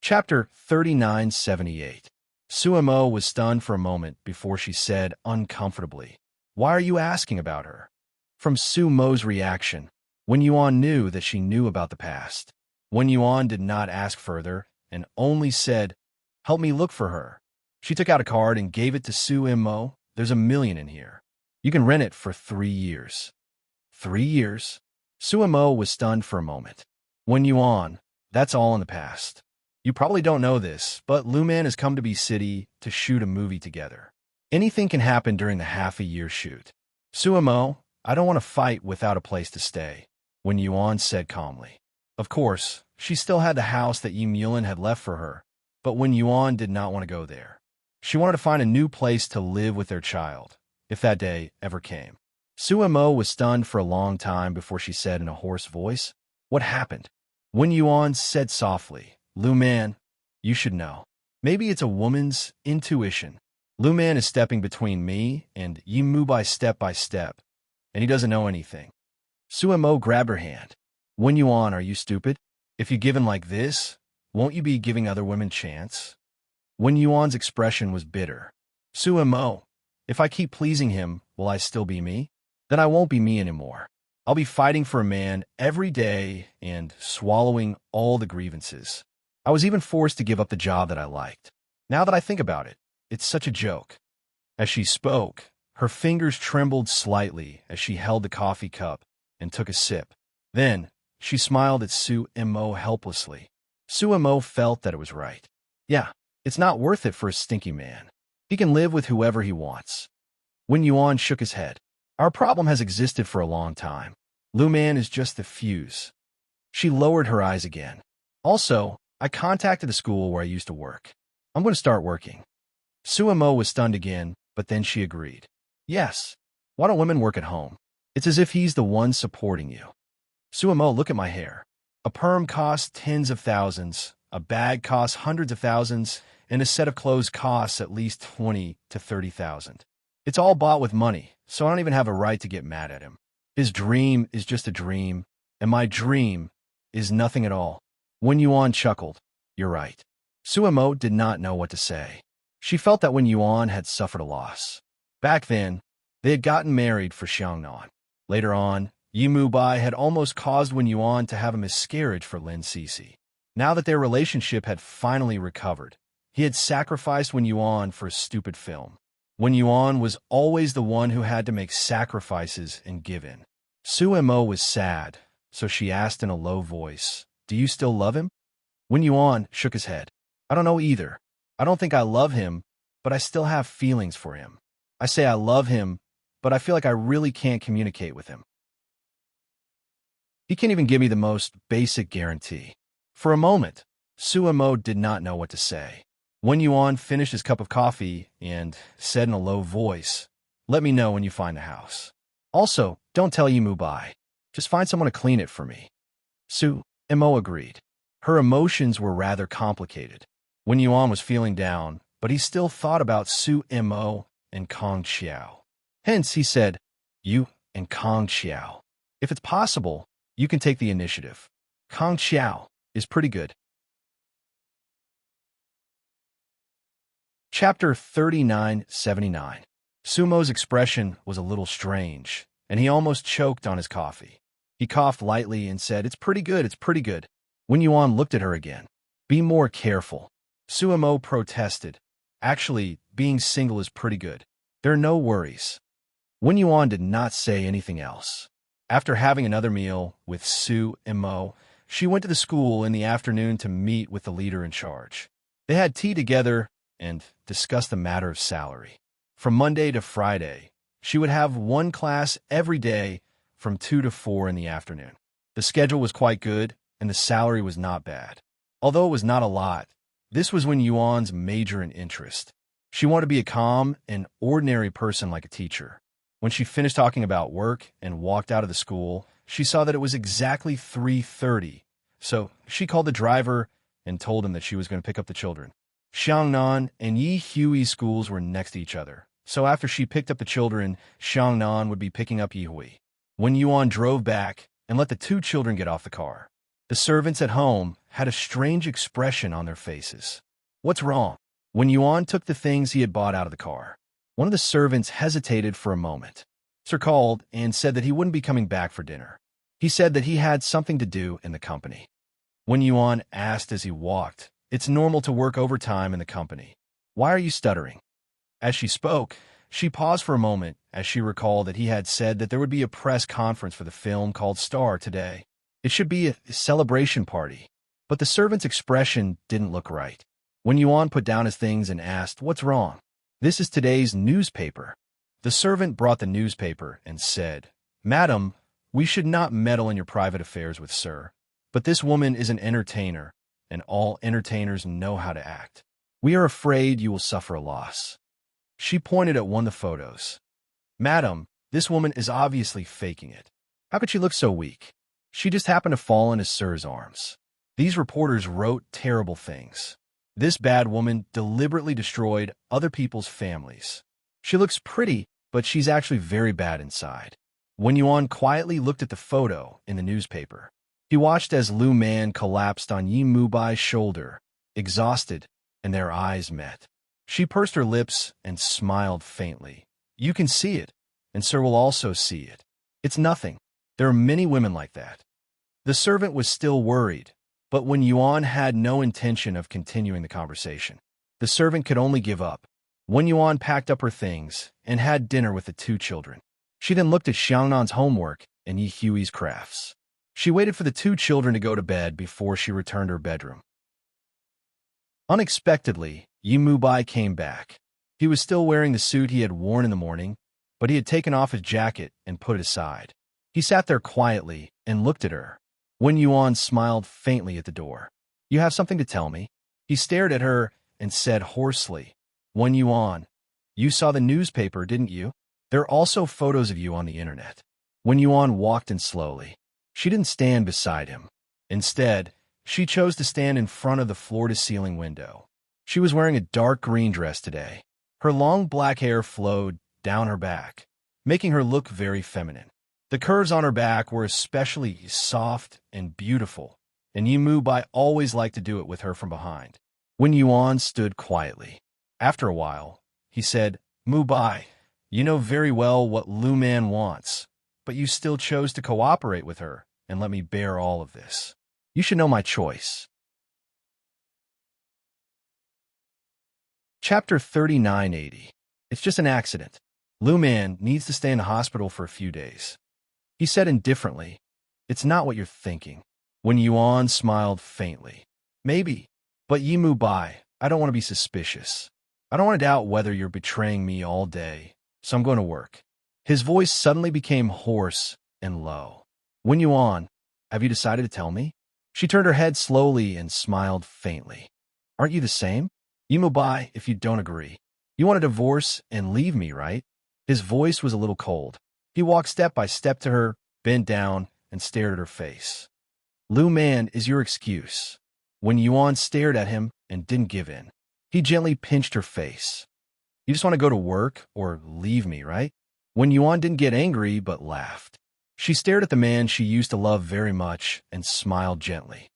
Chapter 3978. Suemo was stunned for a moment before she said uncomfortably, "Why are you asking about her?" From Su Mo's reaction, Wen Yuan knew that she knew about the past. Wen Yuan did not ask further and only said, "Help me look for her." She took out a card and gave it to Su Mo. "There's $1 million in here. You can rent it for 3 years." 3 years? Su Mo was stunned for a moment. Wen Yuan, that's all in the past. You probably don't know this, but Luman has come to B City to shoot a movie together. Anything can happen during the half-a-year shoot. "Suemo, I don't want to fight without a place to stay," Wen Yuan said calmly. Of course, she still had the house that Yi Mulin had left for her, but Wen Yuan did not want to go there. She wanted to find a new place to live with their child, if that day ever came. Suemo was stunned for a long time before she said in a hoarse voice, "What happened?" Wen Yuan said softly, "Lu Man, you should know. Maybe it's a woman's intuition. Lu Man is stepping between me and Yi Mu by step, and he doesn't know anything." Suemo grabbed her hand. "Wen Yuan, are you stupid? If you give in like this, won't you be giving other women chance?" Wen Yuan's expression was bitter. "Suemo, if I keep pleasing him, will I still be me? Then I won't be me anymore. I'll be fighting for a man every day and swallowing all the grievances. I was even forced to give up the job that I liked. Now that I think about it, it's such a joke." As she spoke, her fingers trembled slightly as she held the coffee cup and took a sip. Then, she smiled at Su Mo helplessly. Su Mo felt that it was right. Yeah, it's not worth it for a stinky man. He can live with whoever he wants. Wen Yuan shook his head. "Our problem has existed for a long time. Lu Man is just the fuse." She lowered her eyes again. "Also, I contacted the school where I used to work. I'm going to start working." Suemo was stunned again, but then she agreed. "Yes, why don't women work at home? It's as if he's the one supporting you." "Suemo, look at my hair. A perm costs tens of thousands, a bag costs hundreds of thousands, and a set of clothes costs at least 20 to 30,000. It's all bought with money, so I don't even have a right to get mad at him. His dream is just a dream, and my dream is nothing at all." Wen Yuan chuckled. "You're right." Suemo did not know what to say. She felt that Wen Yuan had suffered a loss. Back then, they had gotten married for Xiangnan. Later on, Yi Mu Bai had almost caused Wen Yuan to have a miscarriage for Lin Sisi. Now that their relationship had finally recovered, he had sacrificed Wen Yuan for a stupid film. Wen Yuan was always the one who had to make sacrifices and give in. Suemo was sad, so she asked in a low voice, "Do you still love him?" Wen Yuan shook his head. "I don't know either. I don't think I love him, but I still have feelings for him. I say I love him, but I feel like I really can't communicate with him. He can't even give me the most basic guarantee." For a moment, Suemo did not know what to say. Wen Yuan finished his cup of coffee and said in a low voice, "Let me know when you find the house." Also, don't tell Yimu bye. Just find someone to clean it for me. Sumo agreed. Her emotions were rather complicated. Wen Yuan was feeling down, but he still thought about Sumo and Kong Xiao. Hence, he said, "You and Kong Xiao. If it's possible, you can take the initiative. Kong Xiao is pretty good." Chapter 3979. Sumo's expression was a little strange, and he almost choked on his coffee. He coughed lightly and said, "It's pretty good, it's pretty good." Wen Yuan looked at her again. "Be more careful." Sumo protested. "Actually, being single is pretty good. There are no worries." Wen Yuan did not say anything else. After having another meal with Sumo, she went to the school in the afternoon to meet with the leader in charge. They had tea together and discussed the matter of salary. From Monday to Friday, she would have one class every day from 2 to 4 in the afternoon. The schedule was quite good, and the salary was not bad. Although it was not a lot, this was Wen Yuan's major and interest. She wanted to be a calm and ordinary person like a teacher. When she finished talking about work and walked out of the school, she saw that it was exactly 3:30, so she called the driver and told him that she was going to pick up the children. Xiangnan and Yi Hui's schools were next to each other, so after she picked up the children, Xiangnan would be picking up Yi Hui. Wen Yuan drove back and let the two children get off the car. The servants at home had a strange expression on their faces. "What's wrong?" Wen Yuan took the things he had bought out of the car. One of the servants hesitated for a moment. Sir called and said that he wouldn't be coming back for dinner. He said that he had something to do in the company. Wen Yuan asked as he walked, "It's normal to work overtime in the company. Why are you stuttering?" As she spoke, she paused for a moment as she recalled that he had said that there would be a press conference for the film called Star today. It should be a celebration party, but the servant's expression didn't look right. Wen Yuan put down his things and asked, "What's wrong?" "This is today's newspaper." The servant brought the newspaper and said, "Madam, we should not meddle in your private affairs with Sir, but this woman is an entertainer, and all entertainers know how to act. We are afraid you will suffer a loss." She pointed at one of the photos. "Madam, this woman is obviously faking it. How could she look so weak? She just happened to fall into Sir's arms." These reporters wrote terrible things. This bad woman deliberately destroyed other people's families. She looks pretty, but she's actually very bad inside. Wen Yuan quietly looked at the photo in the newspaper. He watched as Lu Man collapsed on Yi Mubai's shoulder, exhausted, and their eyes met. She pursed her lips and smiled faintly. "You can see it, and Sir will also see it. It's nothing. There are many women like that." The servant was still worried, but Wen Yuan had no intention of continuing the conversation. The servant could only give up. Wen Yuan packed up her things and had dinner with the two children. She then looked at Xiangnan's homework and Yi Hui's crafts. She waited for the two children to go to bed before she returned to her bedroom. Unexpectedly, Yi Mubai came back. He was still wearing the suit he had worn in the morning, but he had taken off his jacket and put it aside. He sat there quietly and looked at her. Wen Yuan smiled faintly at the door. "You have something to tell me?" He stared at her and said hoarsely, "Wen Yuan, you saw the newspaper, didn't you? There are also photos of you on the internet." Wen Yuan walked in slowly. She didn't stand beside him. Instead, she chose to stand in front of the floor-to-ceiling window. She was wearing a dark green dress today. Her long black hair flowed down her back, making her look very feminine. The curves on her back were especially soft and beautiful, and Yi Mubai always liked to do it with her from behind. Wen Yuan stood quietly. After a while, he said, "Mubai, you know very well what Lu Man wants, but you still chose to cooperate with her and let me bear all of this. You should know my choice." Chapter 3980. It's just an accident. Lu Man needs to stay in the hospital for a few days. He said indifferently, "It's not what you're thinking." Wen Yuan smiled faintly. "Maybe, but Yi Mubai, I don't want to be suspicious. I don't want to doubt whether you're betraying me all day, so I'm going to work." His voice suddenly became hoarse and low. "Wen Yuan, have you decided to tell me?" She turned her head slowly and smiled faintly. "Aren't you the same? Yi Mubai, if you don't agree. You want a divorce and leave me, right?" His voice was a little cold. He walked step by step to her, bent down, and stared at her face. Lu Man is your excuse. Wen Yuan stared at him and didn't give in. He gently pinched her face. You just want to go to work or leave me, right? Wen Yuan didn't get angry, but laughed. She stared at the man she used to love very much and smiled gently.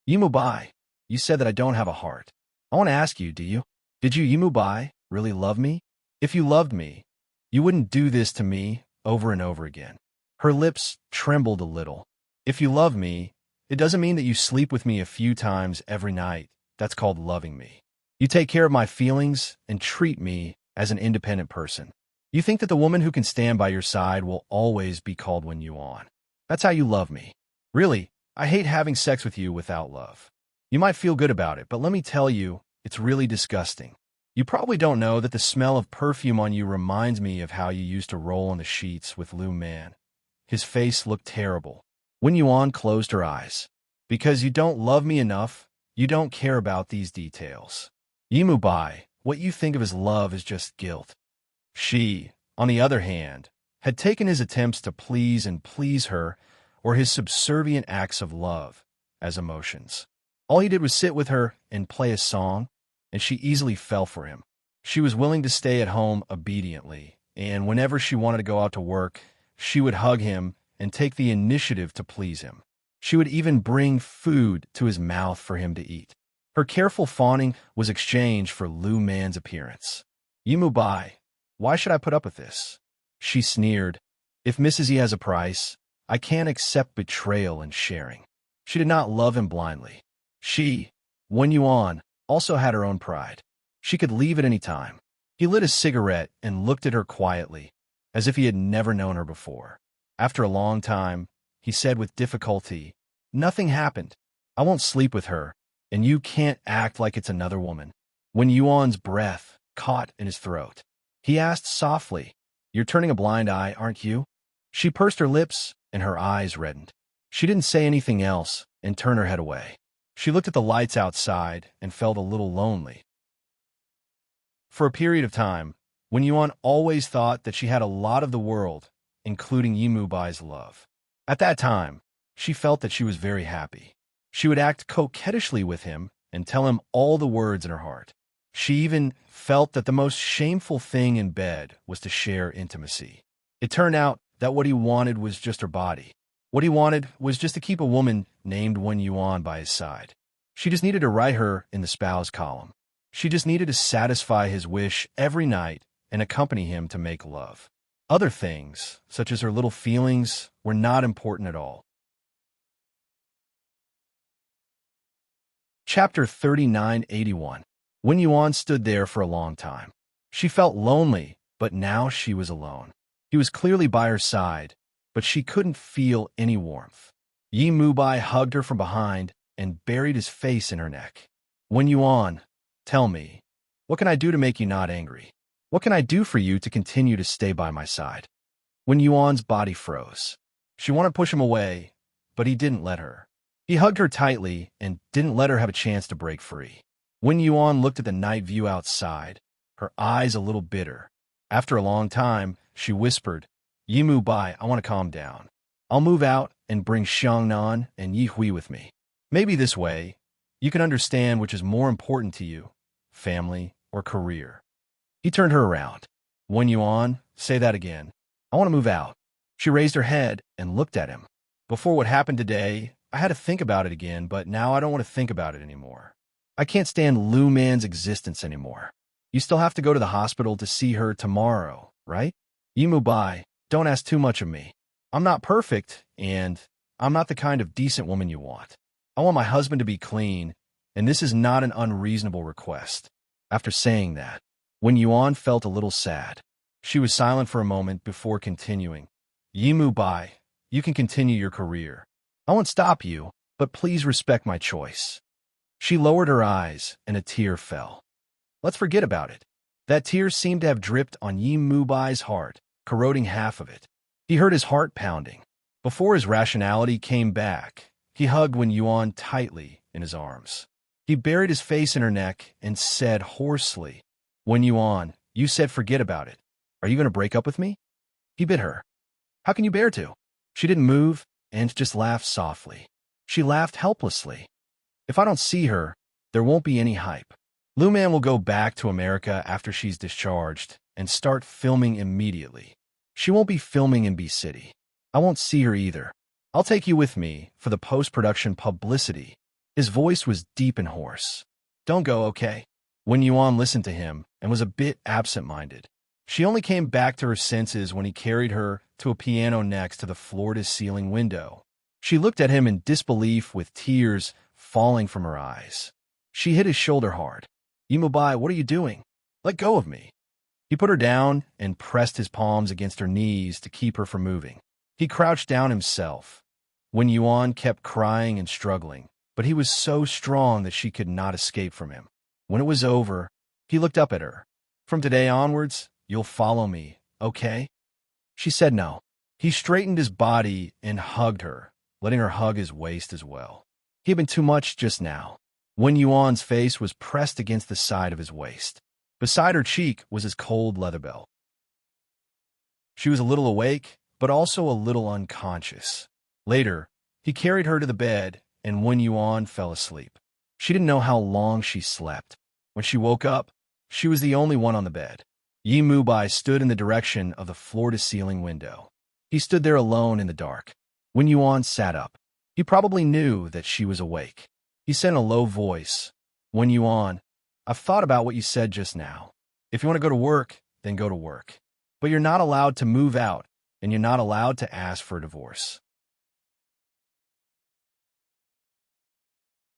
Yimu Bai, you said that I don't have a heart. I want to ask you, do you? Did you, Yimu Bai, really love me? If you loved me, you wouldn't do this to me over and over again. Her lips trembled a little. If you love me, it doesn't mean that you sleep with me a few times every night. That's called loving me. You take care of my feelings and treat me as an independent person. You think that the woman who can stand by your side will always be called Wen Yuan. That's how you love me. Really, I hate having sex with you without love. You might feel good about it, but let me tell you, it's really disgusting. You probably don't know that the smell of perfume on you reminds me of how you used to roll on the sheets with Lu Man. His face looked terrible. Wen Yuan closed her eyes. Because you don't love me enough, you don't care about these details. Yimu Bai, what you think of as love is just guilt. She, on the other hand, had taken his attempts to please and please her, or his subservient acts of love, as emotions. All he did was sit with her and play a song, and she easily fell for him. She was willing to stay at home obediently, and whenever she wanted to go out to work, she would hug him and take the initiative to please him. She would even bring food to his mouth for him to eat. Her careful fawning was exchanged for Lu Man's appearance. Yimu Bai, why should I put up with this? She sneered. If Mrs. Yi has a price, I can't accept betrayal and sharing. She did not love him blindly. She, Wen Yuan, also had her own pride. She could leave at any time. He lit a cigarette and looked at her quietly, as if he had never known her before. After a long time, he said with difficulty, Nothing happened. I won't sleep with her, and you can't act like it's another woman. Wen Yuan's breath caught in his throat. He asked softly, You're turning a blind eye, aren't you? She pursed her lips, and her eyes reddened. She didn't say anything else and turned her head away. She looked at the lights outside and felt a little lonely. For a period of time, Wen Yuan always thought that she had a lot of the world, including Yimu Bai's love. At that time, she felt that she was very happy. She would act coquettishly with him and tell him all the words in her heart. She even felt that the most shameful thing in bed was to share intimacy. It turned out that what he wanted was just her body. What he wanted was just to keep a woman named Wen Yuan by his side. She just needed to write her in the spouse column. She just needed to satisfy his wish every night and accompany him to make love. Other things, such as her little feelings, were not important at all. Chapter 3981. Wen Yuan stood there for a long time. She felt lonely, but now she was alone. He was clearly by her side, but she couldn't feel any warmth. Yimu Bai hugged her from behind and buried his face in her neck. Wen Yuan, tell me, what can I do to make you not angry? What can I do for you to continue to stay by my side? Wen Yuan's body froze. She wanted to push him away, but he didn't let her. He hugged her tightly and didn't let her have a chance to break free. Wen Yuan looked at the night view outside, her eyes a little bitter. After a long time, she whispered, Yimu Bai, I want to calm down. I'll move out and bring Xiangnan and Yi Hui with me. Maybe this way, you can understand which is more important to you, family or career. He turned her around. Wen Yuan, say that again. I want to move out. She raised her head and looked at him. Before what happened today, I had to think about it again, but now I don't want to think about it anymore. I can't stand Lu Man's existence anymore. You still have to go to the hospital to see her tomorrow, right? Yimu Bai, don't ask too much of me. I'm not perfect, and I'm not the kind of decent woman you want. I want my husband to be clean, and this is not an unreasonable request. After saying that, Wen Yuan felt a little sad. She was silent for a moment before continuing. Yimu Bai, you can continue your career. I won't stop you, but please respect my choice. She lowered her eyes, and a tear fell. Let's forget about it. That tear seemed to have dripped on Yimu Bai's heart, corroding half of it. He heard his heart pounding. Before his rationality came back, he hugged Wen Yuan tightly in his arms. He buried his face in her neck and said hoarsely, Wen Yuan, you said forget about it. Are you going to break up with me? He bit her. How can you bear to? She didn't move and just laughed softly. She laughed helplessly. If I don't see her, there won't be any hype. Luman will go back to America after she's discharged and start filming immediately. She won't be filming in B City. I won't see her either. I'll take you with me for the post-production publicity. His voice was deep and hoarse. Don't go, okay? Wen Yuan listened to him and was a bit absent-minded. She only came back to her senses when he carried her to a piano next to the floor-to-ceiling window. She looked at him in disbelief with tears falling from her eyes. She hit his shoulder hard. Yimubai, what are you doing? Let go of me. He put her down and pressed his palms against her knees to keep her from moving. He crouched down himself. Wen Yuan kept crying and struggling, but he was so strong that she could not escape from him. When it was over, he looked up at her. From today onwards, you'll follow me, okay? She said no. He straightened his body and hugged her, letting her hug his waist as well. He had been too much just now. Wen Yuan's face was pressed against the side of his waist. Beside her cheek was his cold leather belt. She was a little awake, but also a little unconscious. Later, he carried her to the bed, and Wen Yuan fell asleep. She didn't know how long she slept. When she woke up, she was the only one on the bed. Yi Mubai stood in the direction of the floor-to-ceiling window. He stood there alone in the dark. Wen Yuan sat up. He probably knew that she was awake. He said in a low voice, Wen Yuan, I've thought about what you said just now. If you want to go to work, then go to work. But you're not allowed to move out, and you're not allowed to ask for a divorce.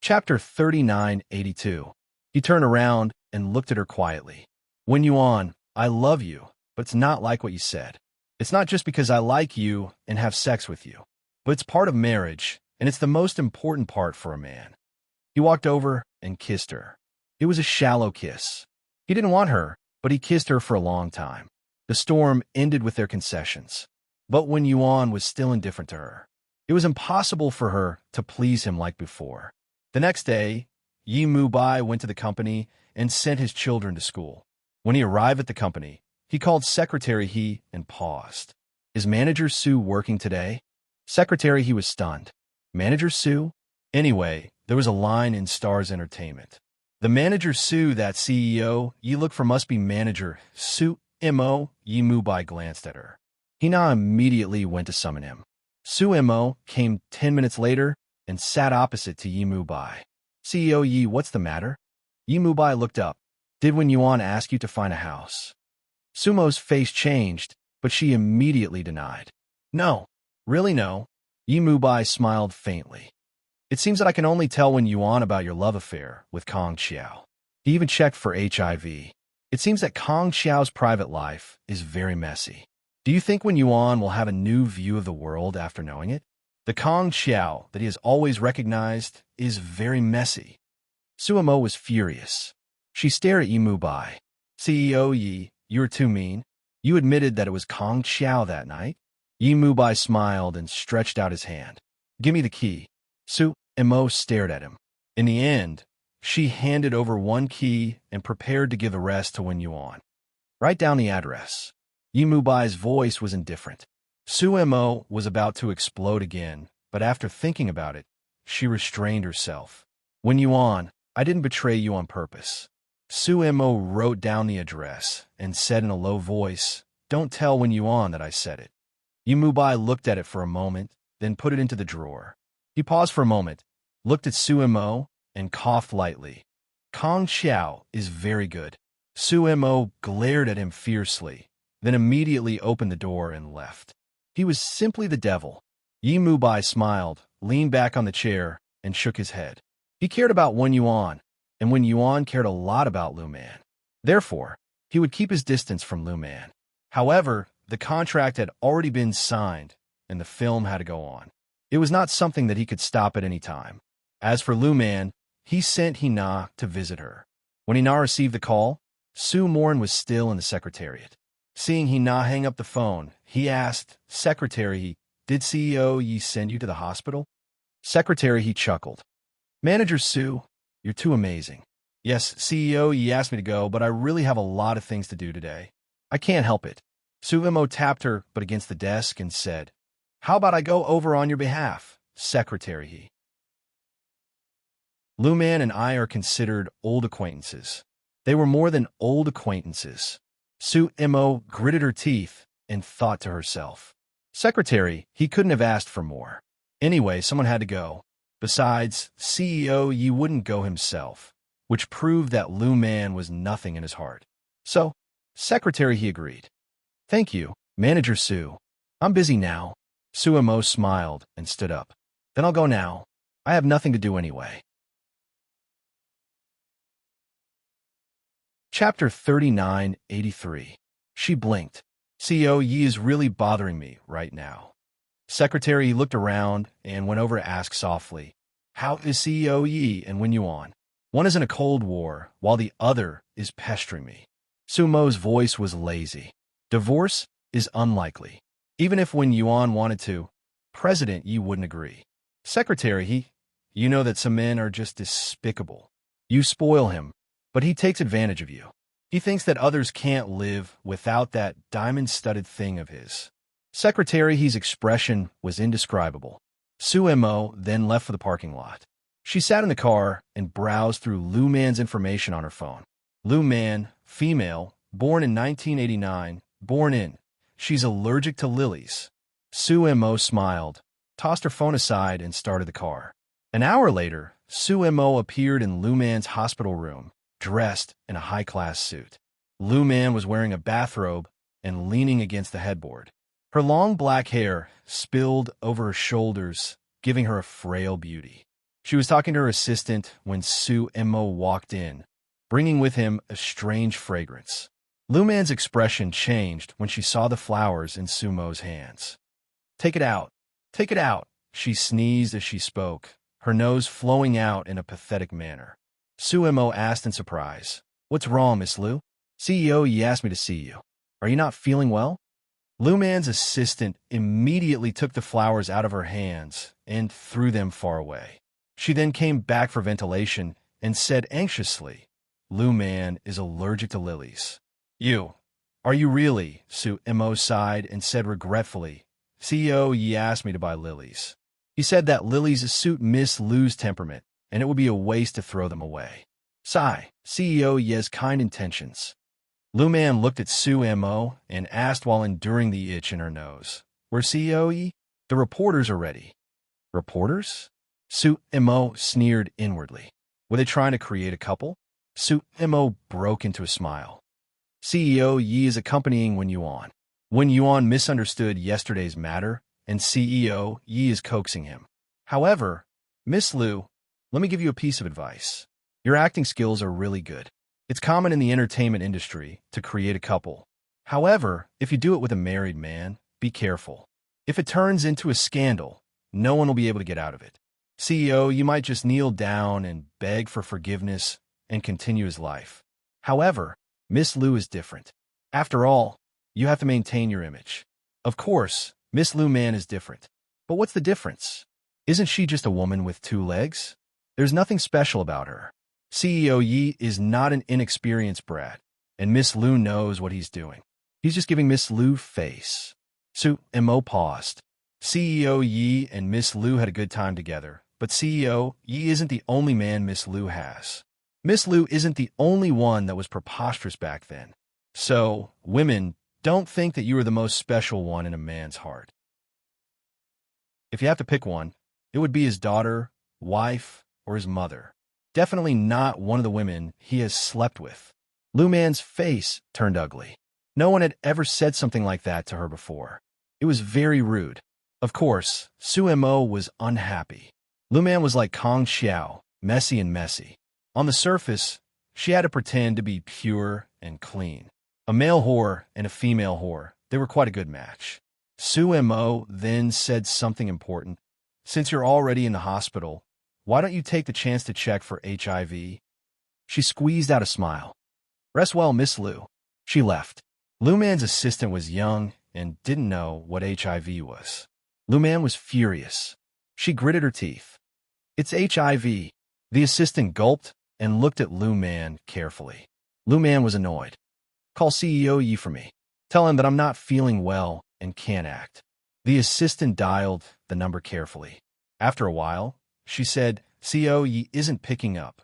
Chapter 3982. He turned around and looked at her quietly. Wen Yuan, I love you, but it's not like what you said. It's not just because I like you and have sex with you, but it's part of marriage, and it's the most important part for a man. He walked over and kissed her. It was a shallow kiss. He didn't want her, but he kissed her for a long time. The storm ended with their concessions. But Wen Yuan was still indifferent to her. It was impossible for her to please him like before. The next day, Yi Mubai went to the company and sent his children to school. When he arrived at the company, he called Secretary He and paused. Is Manager Su working today? Secretary He was stunned. Manager Su? Anyway, there was a line in Star's Entertainment. The Manager Su, that CEO, Yi look for must be Manager Su Mo. Yi Mubai glanced at her. Hina immediately went to summon him. Su Mo came 10 minutes later and sat opposite to Yi Mubai. CEO Yi, what's the matter? Yi Mubai looked up. Did Wen Yuan ask you to find a house? Sumo's face changed, but she immediately denied. No, really no. Yi Mubai smiled faintly. It seems that I can only tell Wen Yuan about your love affair with Kong Xiao. He even checked for HIV. It seems that Kong Xiao's private life is very messy. Do you think Wen Yuan will have a new view of the world after knowing it? The Kong Xiao that he has always recognized is very messy. Suemo was furious. She stared at Yi Mubai. CEO Yi, you were too mean. You admitted that it was Kong Xiao that night. Yi Mubai smiled and stretched out his hand. Give me the key. Suemo stared at him. In the end, she handed over one key and prepared to give the rest to Wen Yuan. Write down the address. Yi Mubai's voice was indifferent. Suemo was about to explode again, but after thinking about it, she restrained herself. Wen Yuan, I didn't betray you on purpose. Suemo wrote down the address and said in a low voice, Don't tell Wen Yuan that I said it. Yi Mubai looked at it for a moment, then put it into the drawer. He paused for a moment, looked at Suemo, and coughed lightly. Kong Xiao is very good. Suemo glared at him fiercely, then immediately opened the door and left. He was simply the devil. Yi Mubai smiled, leaned back on the chair, and shook his head. He cared about Wen Yuan, and Wen Yuan cared a lot about Luman. Therefore, he would keep his distance from Luman. However, the contract had already been signed, and the film had to go on. It was not something that he could stop at any time. As for Luman, he sent Hina to visit her. When Hina received the call, Su Morin was still in the secretariat. Seeing Hina hang up the phone, he asked, Secretary, did CEO Yi send you to the hospital? Secretary He chuckled. Manager Su, you're too amazing. Yes, CEO Yi asked me to go, but I really have a lot of things to do today. I can't help it. Suemo tapped her but against the desk and said, "How about I go over on your behalf, Secretary he?" Luman and I are considered old acquaintances. They were more than old acquaintances. Suemo gritted her teeth and thought to herself, "Secretary, he couldn't have asked for more. Anyway, someone had to go. Besides, CEO Yi wouldn't go himself," which proved that Luman was nothing in his heart. So, Secretary he agreed. "Thank you, Manager Su. I'm busy now." Suemo smiled and stood up. "Then I'll go now. I have nothing to do anyway." Chapter 3983. She blinked. CEO Yi is really bothering me right now. Secretary looked around and went over to ask softly, "How is CEO Yi and Wen Yuan? One is in a cold war, while the other is pestering me." Sumo's voice was lazy. "Divorce is unlikely. Even if Wen Yuan wanted to, President Yi wouldn't agree. Secretary, you know that some men are just despicable. You spoil him, but he takes advantage of you. He thinks that others can't live without that diamond-studded thing of his." Secretary He's expression was indescribable. Suemo then left for the parking lot. She sat in the car and browsed through Luman's information on her phone. Luman, female, born in 1989, born in. She's allergic to lilies. Suemo smiled, tossed her phone aside, and started the car. An hour later, Suemo appeared in Luman's hospital room, dressed in a high-class suit. Luman was wearing a bathrobe and leaning against the headboard. Her long black hair spilled over her shoulders, giving her a frail beauty. She was talking to her assistant when Suemo walked in, bringing with him a strange fragrance. Luman's expression changed when she saw the flowers in Sumo's hands. Take it out, she sneezed as she spoke, her nose flowing out in a pathetic manner. Suemo asked in surprise, "What's wrong, Miss Lu?" "CEO Yi asked me to see you. Are you not feeling well?" Luman's assistant immediately took the flowers out of her hands and threw them far away. She then came back for ventilation and said anxiously, "Luman is allergic to lilies." Are you really?" Suemo sighed and said regretfully, "CEO Yi asked me to buy lilies. He said that lilies suit Miss Lu's temperament, and it would be a waste to throw them away." Sigh, CEO Yi has kind intentions. Luman looked at Suemo and asked while enduring the itch in her nose, "Where's CEO Yi?" "The reporters are ready." "Reporters?" Suemo sneered inwardly. Were they trying to create a couple? Suemo broke into a smile. "CEO Yi is accompanying Wen Yuan. Wen Yuan misunderstood yesterday's matter, and CEO Yi is coaxing him. However, Miss Lu, let me give you a piece of advice. Your acting skills are really good. It's common in the entertainment industry to create a couple. However, if you do it with a married man, be careful. If it turns into a scandal, no one will be able to get out of it. CEO, you might just kneel down and beg for forgiveness and continue his life. However, Miss Lu is different. After all, you have to maintain your image. Of course, Miss Lu Man is different. But what's the difference? Isn't she just a woman with 2 legs? There's nothing special about her. CEO Yi is not an inexperienced brat, and Miss Lu knows what he's doing. He's just giving Miss Lu face." Suemo paused. CEO Yi and Miss Lu had a good time together, but CEO Yi isn't the only man Miss Lu has. Miss Lu isn't the only one that was preposterous back then. So, women, don't think that you are the most special one in a man's heart. If you have to pick one, it would be his daughter, wife, or his mother. Definitely not one of the women he has slept with. Luman's face turned ugly. No one had ever said something like that to her before. It was very rude. Of course, Suemo was unhappy. Luman was like Kong Xiao, messy and messy. On the surface, she had to pretend to be pure and clean. A male whore and a female whore, they were quite a good match. Suemo then said something important. "Since you're already in the hospital, why don't you take the chance to check for HIV? She squeezed out a smile. "Rest well, Miss Lu." She left. Luman's assistant was young and didn't know what HIV was. Luman was furious. She gritted her teeth. "It's HIV. The assistant gulped and looked at Luman carefully. Luman was annoyed. "Call CEO Yi for me." Tell him that I'm not feeling well and can't act. The assistant dialed the number carefully. After a while, she said, CO isn't picking up.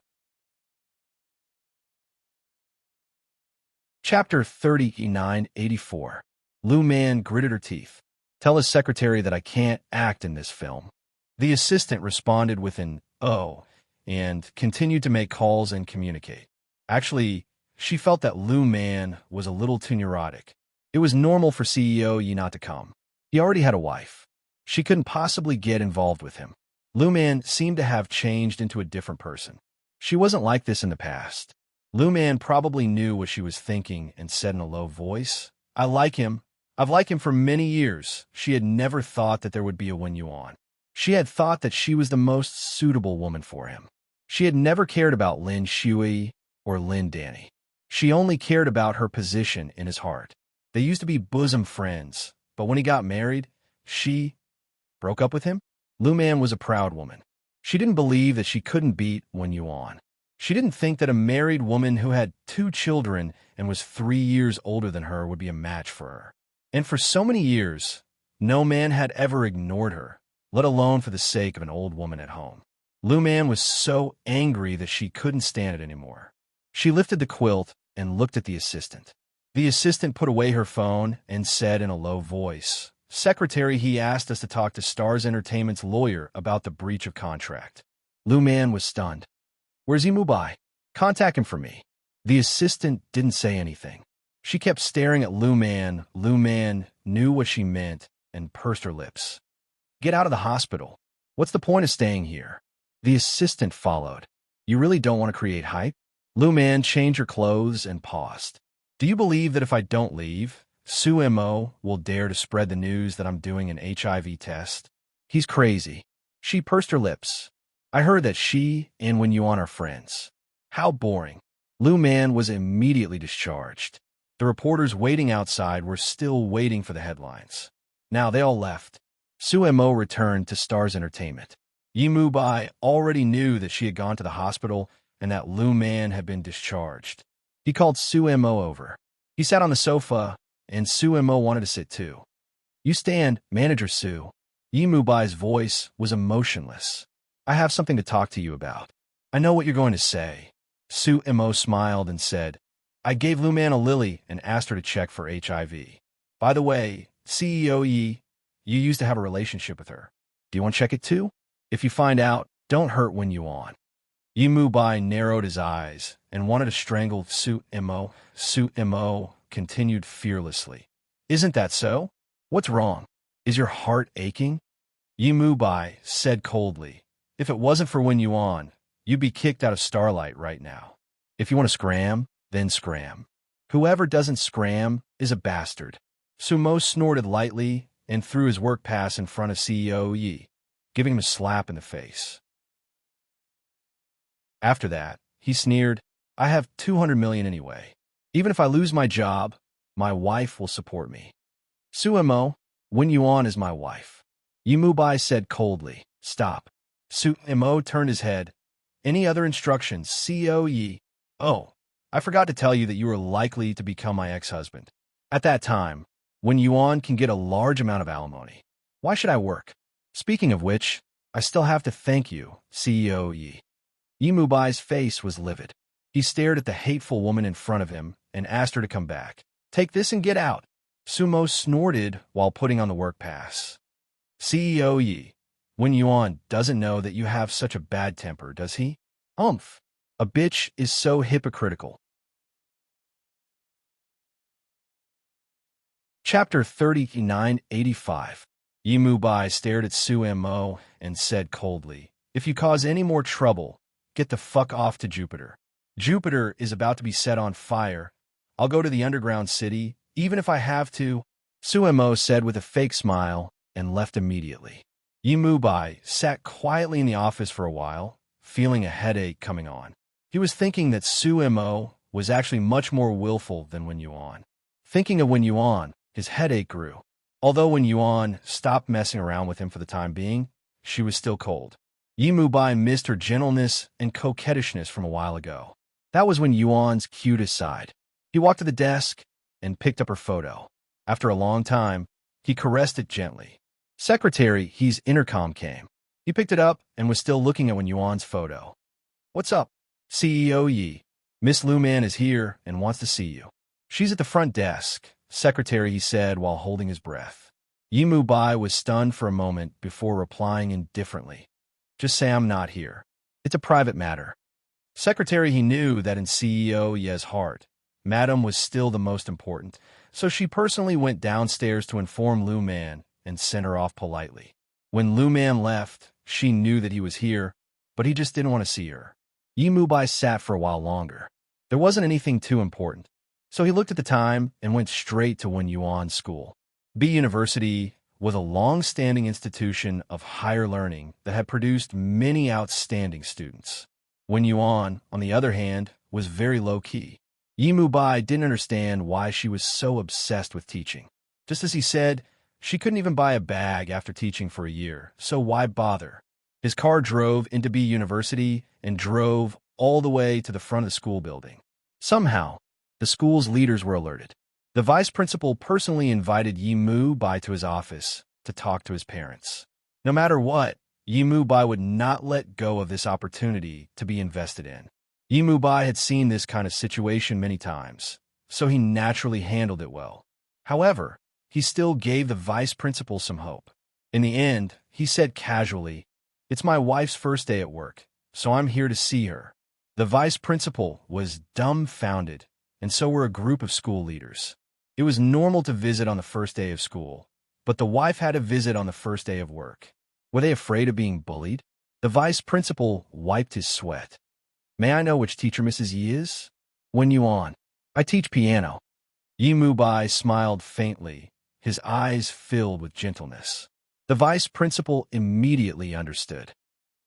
Chapter 3984. Lou Man gritted her teeth. Tell his secretary that I can't act in this film. The assistant responded with an "oh" and continued to make calls and communicate. Actually, she felt that Lou Man was a little too neurotic. It was normal for CEO Yi not to come. He already had a wife. She couldn't possibly get involved with him. Lou Man seemed to have changed into a different person. She wasn't like this in the past. Lou Man probably knew what she was thinking and said in a low voice, I like him. I've liked him for many years. She had never thought that there would be a Wen Yuan. She had thought that she was the most suitable woman for him. She had never cared about Lin Shui or Lin Danny. She only cared about her position in his heart. They used to be bosom friends, but when he got married, she broke up with him. Lou Man was a proud woman. She didn't believe that she couldn't beat Wen Yuan. She didn't think that a married woman who had 2 children and was 3 years older than her would be a match for her. And for so many years, no man had ever ignored her, let alone for the sake of an old woman at home. Lou Man was so angry that she couldn't stand it anymore. She lifted the quilt and looked at the assistant. The assistant put away her phone and said in a low voice, Secretary, he asked us to talk to Stars Entertainment's lawyer about the breach of contract. Lou Man was stunned. Where's Imubai? Contact him for me. The assistant didn't say anything. She kept staring at Lou Man. Lou Man knew what she meant and pursed her lips. Get out of the hospital. What's the point of staying here? The assistant followed. You really don't want to create hype? Lou Man changed her clothes and paused. Do you believe that if I don't leave, Su Mo will dare to spread the news that I'm doing an HIV test? He's crazy. She pursed her lips. I heard that she and Wen Yuan are friends. How boring. Lou Man was immediately discharged. The reporters waiting outside were still waiting for the headlines. Now they all left. Su Mo returned to Stars Entertainment. Yimu Bai already knew that she had gone to the hospital and that Lou Man had been discharged. He called Su Mo over. He sat on the sofa, and Su Mo wanted to sit too. You stand, Manager Su. Yimu Bai's voice was emotionless. I have something to talk to you about. I know what you're going to say. Su Mo smiled and said, I gave Lou Man a lily and asked her to check for HIV. By the way, CEO Yi, you used to have a relationship with her. Do you want to check it too? If you find out, don't hurt Wen Yuan. Yimu Bai narrowed his eyes and wanted to strangle Su Mo. Su Mo continued fearlessly. Isn't that so? What's wrong? Is your heart aching? Yimu Bai said coldly, if it wasn't for Wen Yuan, you'd be kicked out of Starlight right now. If you want to scram, then scram. Whoever doesn't scram is a bastard. Sumo snorted lightly and threw his work pass in front of CEO Yi, giving him a slap in the face. After that, he sneered, I have 200 million anyway. Even if I lose my job, my wife will support me. Suemo, Wen Yuan is my wife. Yimu Bai said coldly, stop. Suemo turned his head. Any other instructions, CEO Yi? Oh, I forgot to tell you that you are likely to become my ex-husband. At that time, Wen Yuan can get a large amount of alimony. Why should I work? Speaking of which, I still have to thank you, CEO Yi. Yimu Bai's face was livid. He stared at the hateful woman in front of him and asked her to come back. Take this and get out. Sumo snorted while putting on the work pass. CEO Yi, Wen Yuan doesn't know that you have such a bad temper, does he? Umph. A bitch is so hypocritical. Chapter 3985. Yimu Bai stared at Su Mo and said coldly, if you cause any more trouble, get the fuck off to Jupiter. Jupiter is about to be set on fire. I'll go to the underground city, even if I have to, Su Mo said with a fake smile and left immediately. Yimu Bai sat quietly in the office for a while, feeling a headache coming on. He was thinking that Su Mo was actually much more willful than Wen Yuan. Thinking of Wen Yuan, his headache grew. Although Wen Yuan stopped messing around with him for the time being, she was still cold. Yimu Bai missed her gentleness and coquettishness from a while ago. That was Wen Yuan's cutest side. He walked to the desk and picked up her photo. After a long time, he caressed it gently. Secretary, his intercom came. He picked it up and was still looking at Wen Yuan's photo. What's up? CEO Yi. Miss Lu Man is here and wants to see you. She's at the front desk, Secretary, he said while holding his breath. Yi Mu Bai was stunned for a moment before replying indifferently. Just say I'm not here. It's a private matter. Secretary, he knew that in CEO Ye's heart, Madam was still the most important, so she personally went downstairs to inform Lu Man and sent her off politely. When Lu Man left, she knew that he was here, but he just didn't want to see her. Yi Mu Bai sat for a while longer. There wasn't anything too important, so he looked at the time and went straight to Wen Yuan's school. B University was a long-standing institution of higher learning that had produced many outstanding students. Wen Yuan, on the other hand, was very low-key. Yi Mu Bai didn't understand why she was so obsessed with teaching. Just as he said, she couldn't even buy a bag after teaching for a year, so why bother? His car drove into B University and drove all the way to the front of the school building. Somehow, the school's leaders were alerted. The vice principal personally invited Yi Mu Bai to his office to talk to his parents. No matter what, Yi Mu Bai would not let go of this opportunity to be invested in. Yi Mu Bai had seen this kind of situation many times, so he naturally handled it well. However, he still gave the vice principal some hope. In the end, he said casually, "It's my wife's first day at work, so I'm here to see her." The vice principal was dumbfounded, and so were a group of school leaders. It was normal to visit on the first day of school, but the wife had to visit on the first day of work. Were they afraid of being bullied? The vice principal wiped his sweat. "May I know which teacher Mrs. Yi is?" "Wen Yuan. I teach piano." Yi Mu Bai smiled faintly, his eyes filled with gentleness. The vice principal immediately understood.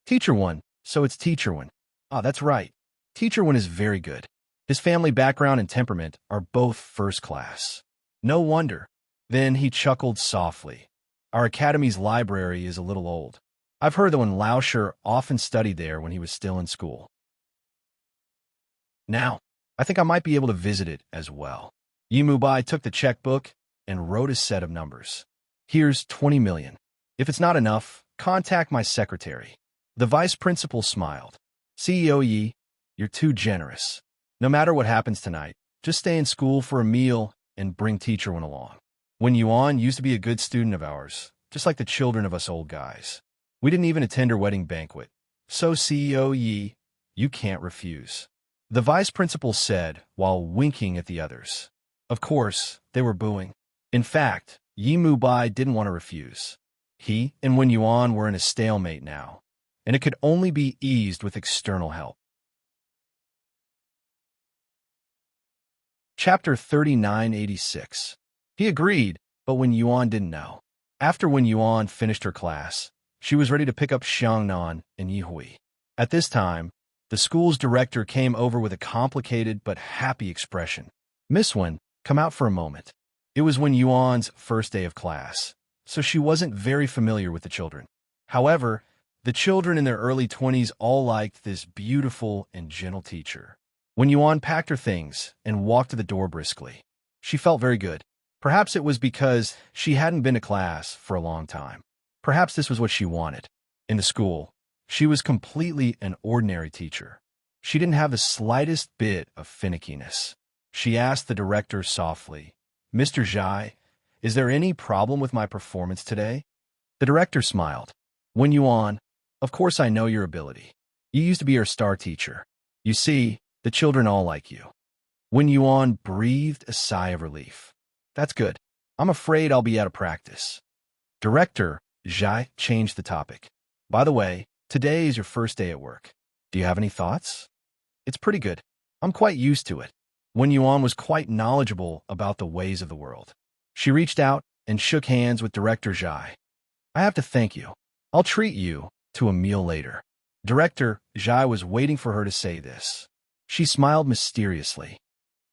"Teacher Wen, so it's Teacher Wen. Ah, that's right. Teacher Wen is very good. His family background and temperament are both first class." "No wonder." Then he chuckled softly. "Our academy's library is a little old. I've heard that Wen Laosher often studied there when he was still in school. Now, I think I might be able to visit it as well." Yi Mu Bai took the checkbook and wrote a set of numbers. "Here's 20 million. If it's not enough, contact my secretary." The vice principal smiled. "CEO Yi, you're too generous. No matter what happens tonight, just stay in school for a meal and bring Teacher Wen along. Wen Yuan used to be a good student of ours, just like the children of us old guys. We didn't even attend her wedding banquet. So CEO Yi, you can't refuse." The vice principal said while winking at the others. Of course, they were booing. In fact, Yi Mu Bai didn't want to refuse. He and Wen Yuan were in a stalemate now, and it could only be eased with external help. Chapter 3986. He agreed, but Wen Yuan didn't know. After Wen Yuan finished her class, she was ready to pick up Xiangnan and Yihui. At this time, the school's director came over with a complicated but happy expression. "Miss Wen, come out for a moment." It was Wen Yuan's first day of class, so she wasn't very familiar with the children. However, the children in their early 20s all liked this beautiful and gentle teacher. Wen Yuan packed her things and walked to the door briskly. She felt very good. Perhaps it was because she hadn't been to class for a long time. Perhaps this was what she wanted. In the school, she was completely an ordinary teacher. She didn't have the slightest bit of finickiness. She asked the director softly, "Mr. Zhai, is there any problem with my performance today?" The director smiled. "Wen Yuan, of course I know your ability. You used to be our star teacher. You see, the children all like you." Wen Yuan breathed a sigh of relief. "That's good. I'm afraid I'll be out of practice." Director Zhai changed the topic. "By the way, today is your first day at work. Do you have any thoughts?" "It's pretty good. I'm quite used to it." Wen Yuan was quite knowledgeable about the ways of the world. She reached out and shook hands with Director Zhai. "I have to thank you. I'll treat you to a meal later." Director Zhai was waiting for her to say this. She smiled mysteriously.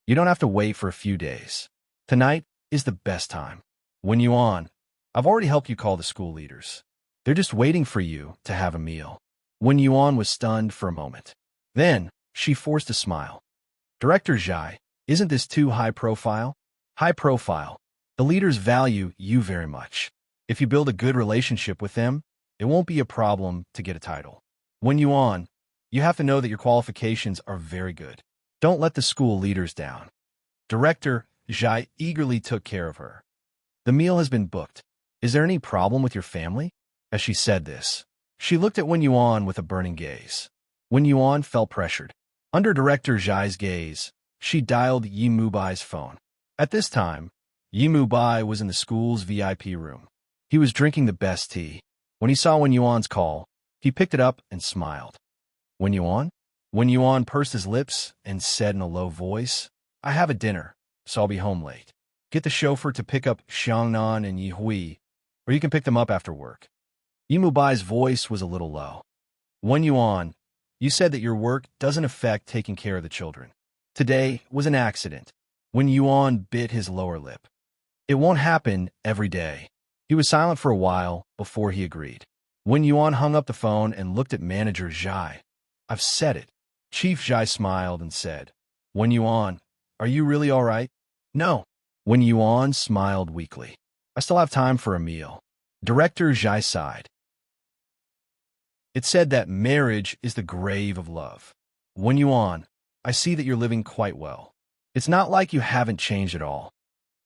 "You don't have to wait for a few days. Tonight is the best time. Wen Yuan, I've already helped you call the school leaders. They're just waiting for you to have a meal." Wen Yuan was stunned for a moment. Then she forced a smile. "Director Zhai, isn't this too high profile?" "High profile. The leaders value you very much. If you build a good relationship with them, it won't be a problem to get a title. When you have to know that your qualifications are very good. Don't let the school leaders down. Director Zhai eagerly took care of her. The meal has been booked. Is there any problem with your family? As she said this, she looked at Wen Yuan with a burning gaze. Wen Yuan felt pressured. Under Director Zhai's gaze, she dialed Yi Mubai's phone. At this time, Yi Mubai was in the school's VIP room. He was drinking the best tea. When he saw Wen Yuan's call, he picked it up and smiled. Wen Yuan? Wen Yuan pursed his lips and said in a low voice, I have a dinner, so I'll be home late. Get the chauffeur to pick up Xiangnan and Yi Hui, or you can pick them up after work. Yi Mubai's voice was a little low. Wen Yuan, you said that your work doesn't affect taking care of the children. Today was an accident. Wen Yuan bit his lower lip. It won't happen every day. He was silent for a while before he agreed. Wen Yuan hung up the phone and looked at manager Zhai. I've said it. Chief Zhai smiled and said, Wen Yuan, are you really all right? No. Wen Yuan smiled weakly. I still have time for a meal. Director Zhai sighed. It's said that marriage is the grave of love. Wen Yuan, I see that you're living quite well. It's not like you haven't changed at all.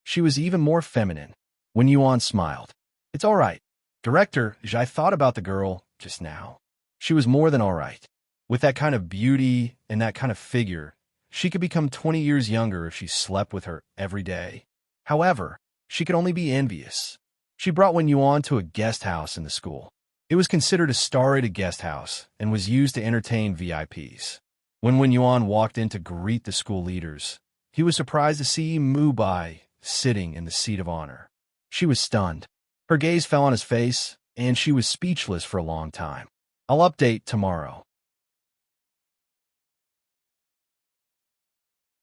She was even more feminine. Wen Yuan smiled. It's all right. Director Zhai thought about the girl just now. She was more than all right. With that kind of beauty and that kind of figure, she could become 20 years younger if she slept with her every day. However, she could only be envious. She brought Wen Yuan to a guest house in the school. It was considered a star-rated guest house and was used to entertain VIPs. When Wen Yuan walked in to greet the school leaders, he was surprised to see Mubai sitting in the seat of honor. She was stunned. Her gaze fell on his face, and she was speechless for a long time. I'll update tomorrow.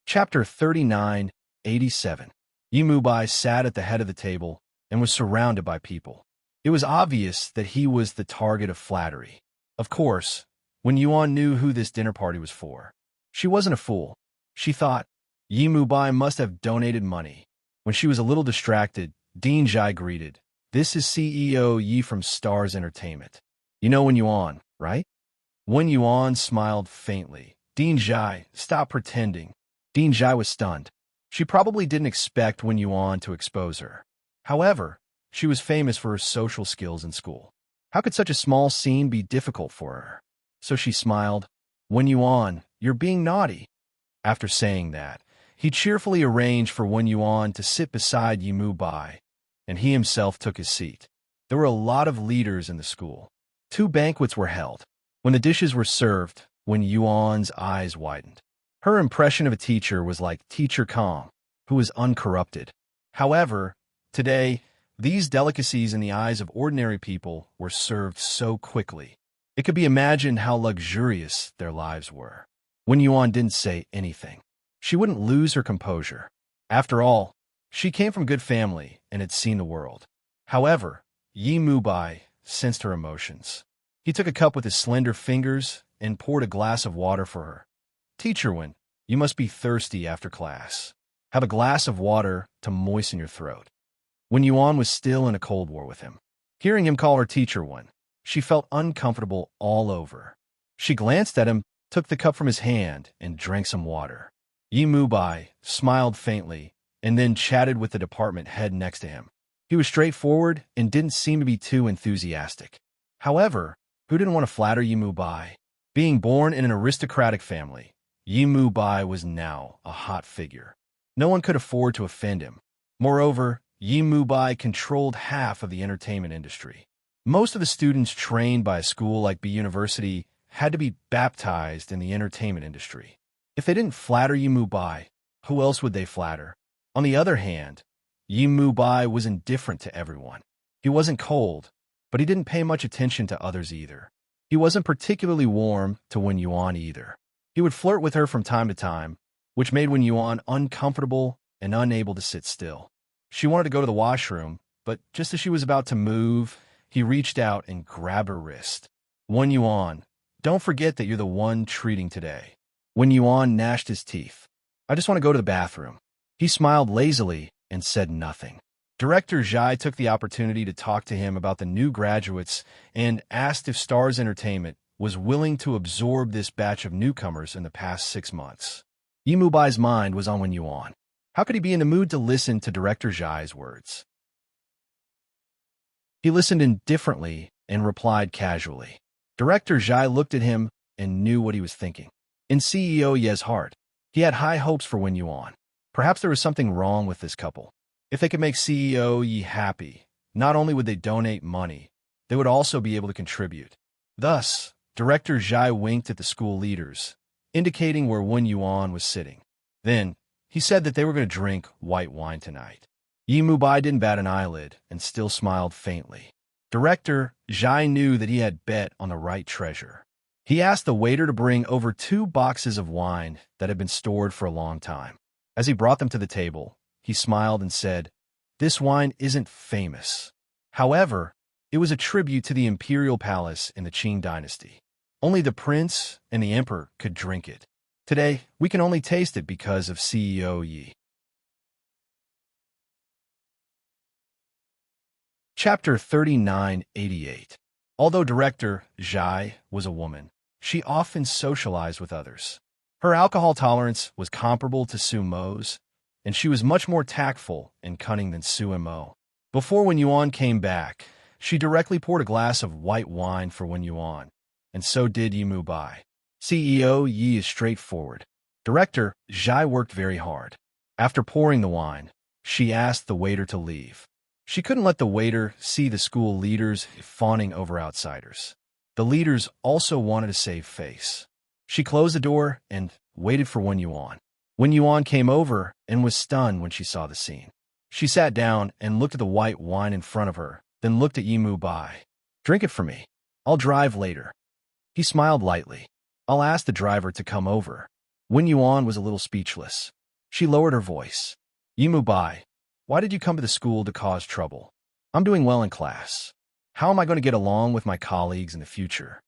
Chapter 3987. Yi Mubai sat at the head of the table and was surrounded by people. It was obvious that he was the target of flattery. Of course, Wen Yuan knew who this dinner party was for. She wasn't a fool. She thought, Yi Mubai must have donated money. When she was a little distracted, Dean Zhai greeted, This is CEO Yi from Stars Entertainment. You know Wen Yuan, right? Wen Yuan smiled faintly. Dean Zhai, stop pretending. Dean Zhai was stunned. She probably didn't expect Wen Yuan to expose her. However, she was famous for her social skills in school. How could such a small scene be difficult for her? So she smiled. Wen Yuan, you're being naughty. After saying that, he cheerfully arranged for Wen Yuan to sit beside Yi Mubai, and he himself took his seat. There were a lot of leaders in the school. 2 banquets were held. When the dishes were served, Wen Yuan's eyes widened. Her impression of a teacher was like Teacher Kong, who was uncorrupted. However, today, these delicacies in the eyes of ordinary people were served so quickly. It could be imagined how luxurious their lives were. Wen Yuan didn't say anything. She wouldn't lose her composure. After all, she came from good family and had seen the world. However, Yi Mubai sensed her emotions. He took a cup with his slender fingers and poured a glass of water for her. Teacher Wen, you must be thirsty after class. Have a glass of water to moisten your throat. Wen Yuan was still in a cold war with him. Hearing him call her Teacher Wen, she felt uncomfortable all over. She glanced at him, took the cup from his hand, and drank some water. Yi Mubai smiled faintly and then chatted with the department head next to him. He was straightforward and didn't seem to be too enthusiastic. However, who didn't want to flatter Yi Mubai? Being born in an aristocratic family, Yi Mubai was now a hot figure. No one could afford to offend him. Moreover, Yi Mubai controlled half of the entertainment industry. Most of the students trained by a school like B University had to be baptized in the entertainment industry. If they didn't flatter Yi Mubai, who else would they flatter? On the other hand, Yi Mubai was indifferent to everyone. He wasn't cold, but he didn't pay much attention to others either. He wasn't particularly warm to Wen Yuan either. He would flirt with her from time to time, which made Wen Yuan uncomfortable and unable to sit still. She wanted to go to the washroom, but just as she was about to move, he reached out and grabbed her wrist. Wen Yuan, don't forget that you're the one treating today. Wen Yuan gnashed his teeth. I just want to go to the bathroom. He smiled lazily and said nothing. Director Zhai took the opportunity to talk to him about the new graduates and asked if Stars Entertainment was willing to absorb this batch of newcomers in the past 6 months. Yimubai's mind was on Wen Yuan. How could he be in the mood to listen to Director Zhai's words? He listened indifferently and replied casually. Director Zhai looked at him and knew what he was thinking. In CEO Ye's heart, he had high hopes for Wen Yuan. Perhaps there was something wrong with this couple. If they could make CEO Yi happy, not only would they donate money, they would also be able to contribute. Thus, Director Zhai winked at the school leaders, indicating where Wen Yuan was sitting. Then, he said that they were going to drink white wine tonight. Yi Mubai didn't bat an eyelid and still smiled faintly. Director Zhai knew that he had bet on the right treasure. He asked the waiter to bring over 2 boxes of wine that had been stored for a long time. As he brought them to the table, he smiled and said, "This wine isn't famous. However, it was a tribute to the imperial palace in the Qing dynasty. Only the prince and the emperor could drink it. Today, we can only taste it because of CEO Yi." Chapter 3988. Although Director Zhai was a woman, she often socialized with others. Her alcohol tolerance was comparable to Su Mo's, and she was much more tactful and cunning than Su Mo. Before Wen Yuan came back, she directly poured a glass of white wine for Wen Yuan, and so did Yi Mubai. CEO Yi is straightforward. Director Zhai worked very hard. After pouring the wine, she asked the waiter to leave. She couldn't let the waiter see the school leaders fawning over outsiders. The leaders also wanted to save face. She closed the door and waited for Wen Yuan. Wen Yuan came over and was stunned when she saw the scene. She sat down and looked at the white wine in front of her, then looked at Yi Mubai. "Drink it for me. I'll drive later." He smiled lightly. "I'll ask the driver to come over." Wen Yuan was a little speechless. She lowered her voice. "Yi Mubai, why did you come to the school to cause trouble? I'm doing well in class. How am I going to get along with my colleagues in the future?"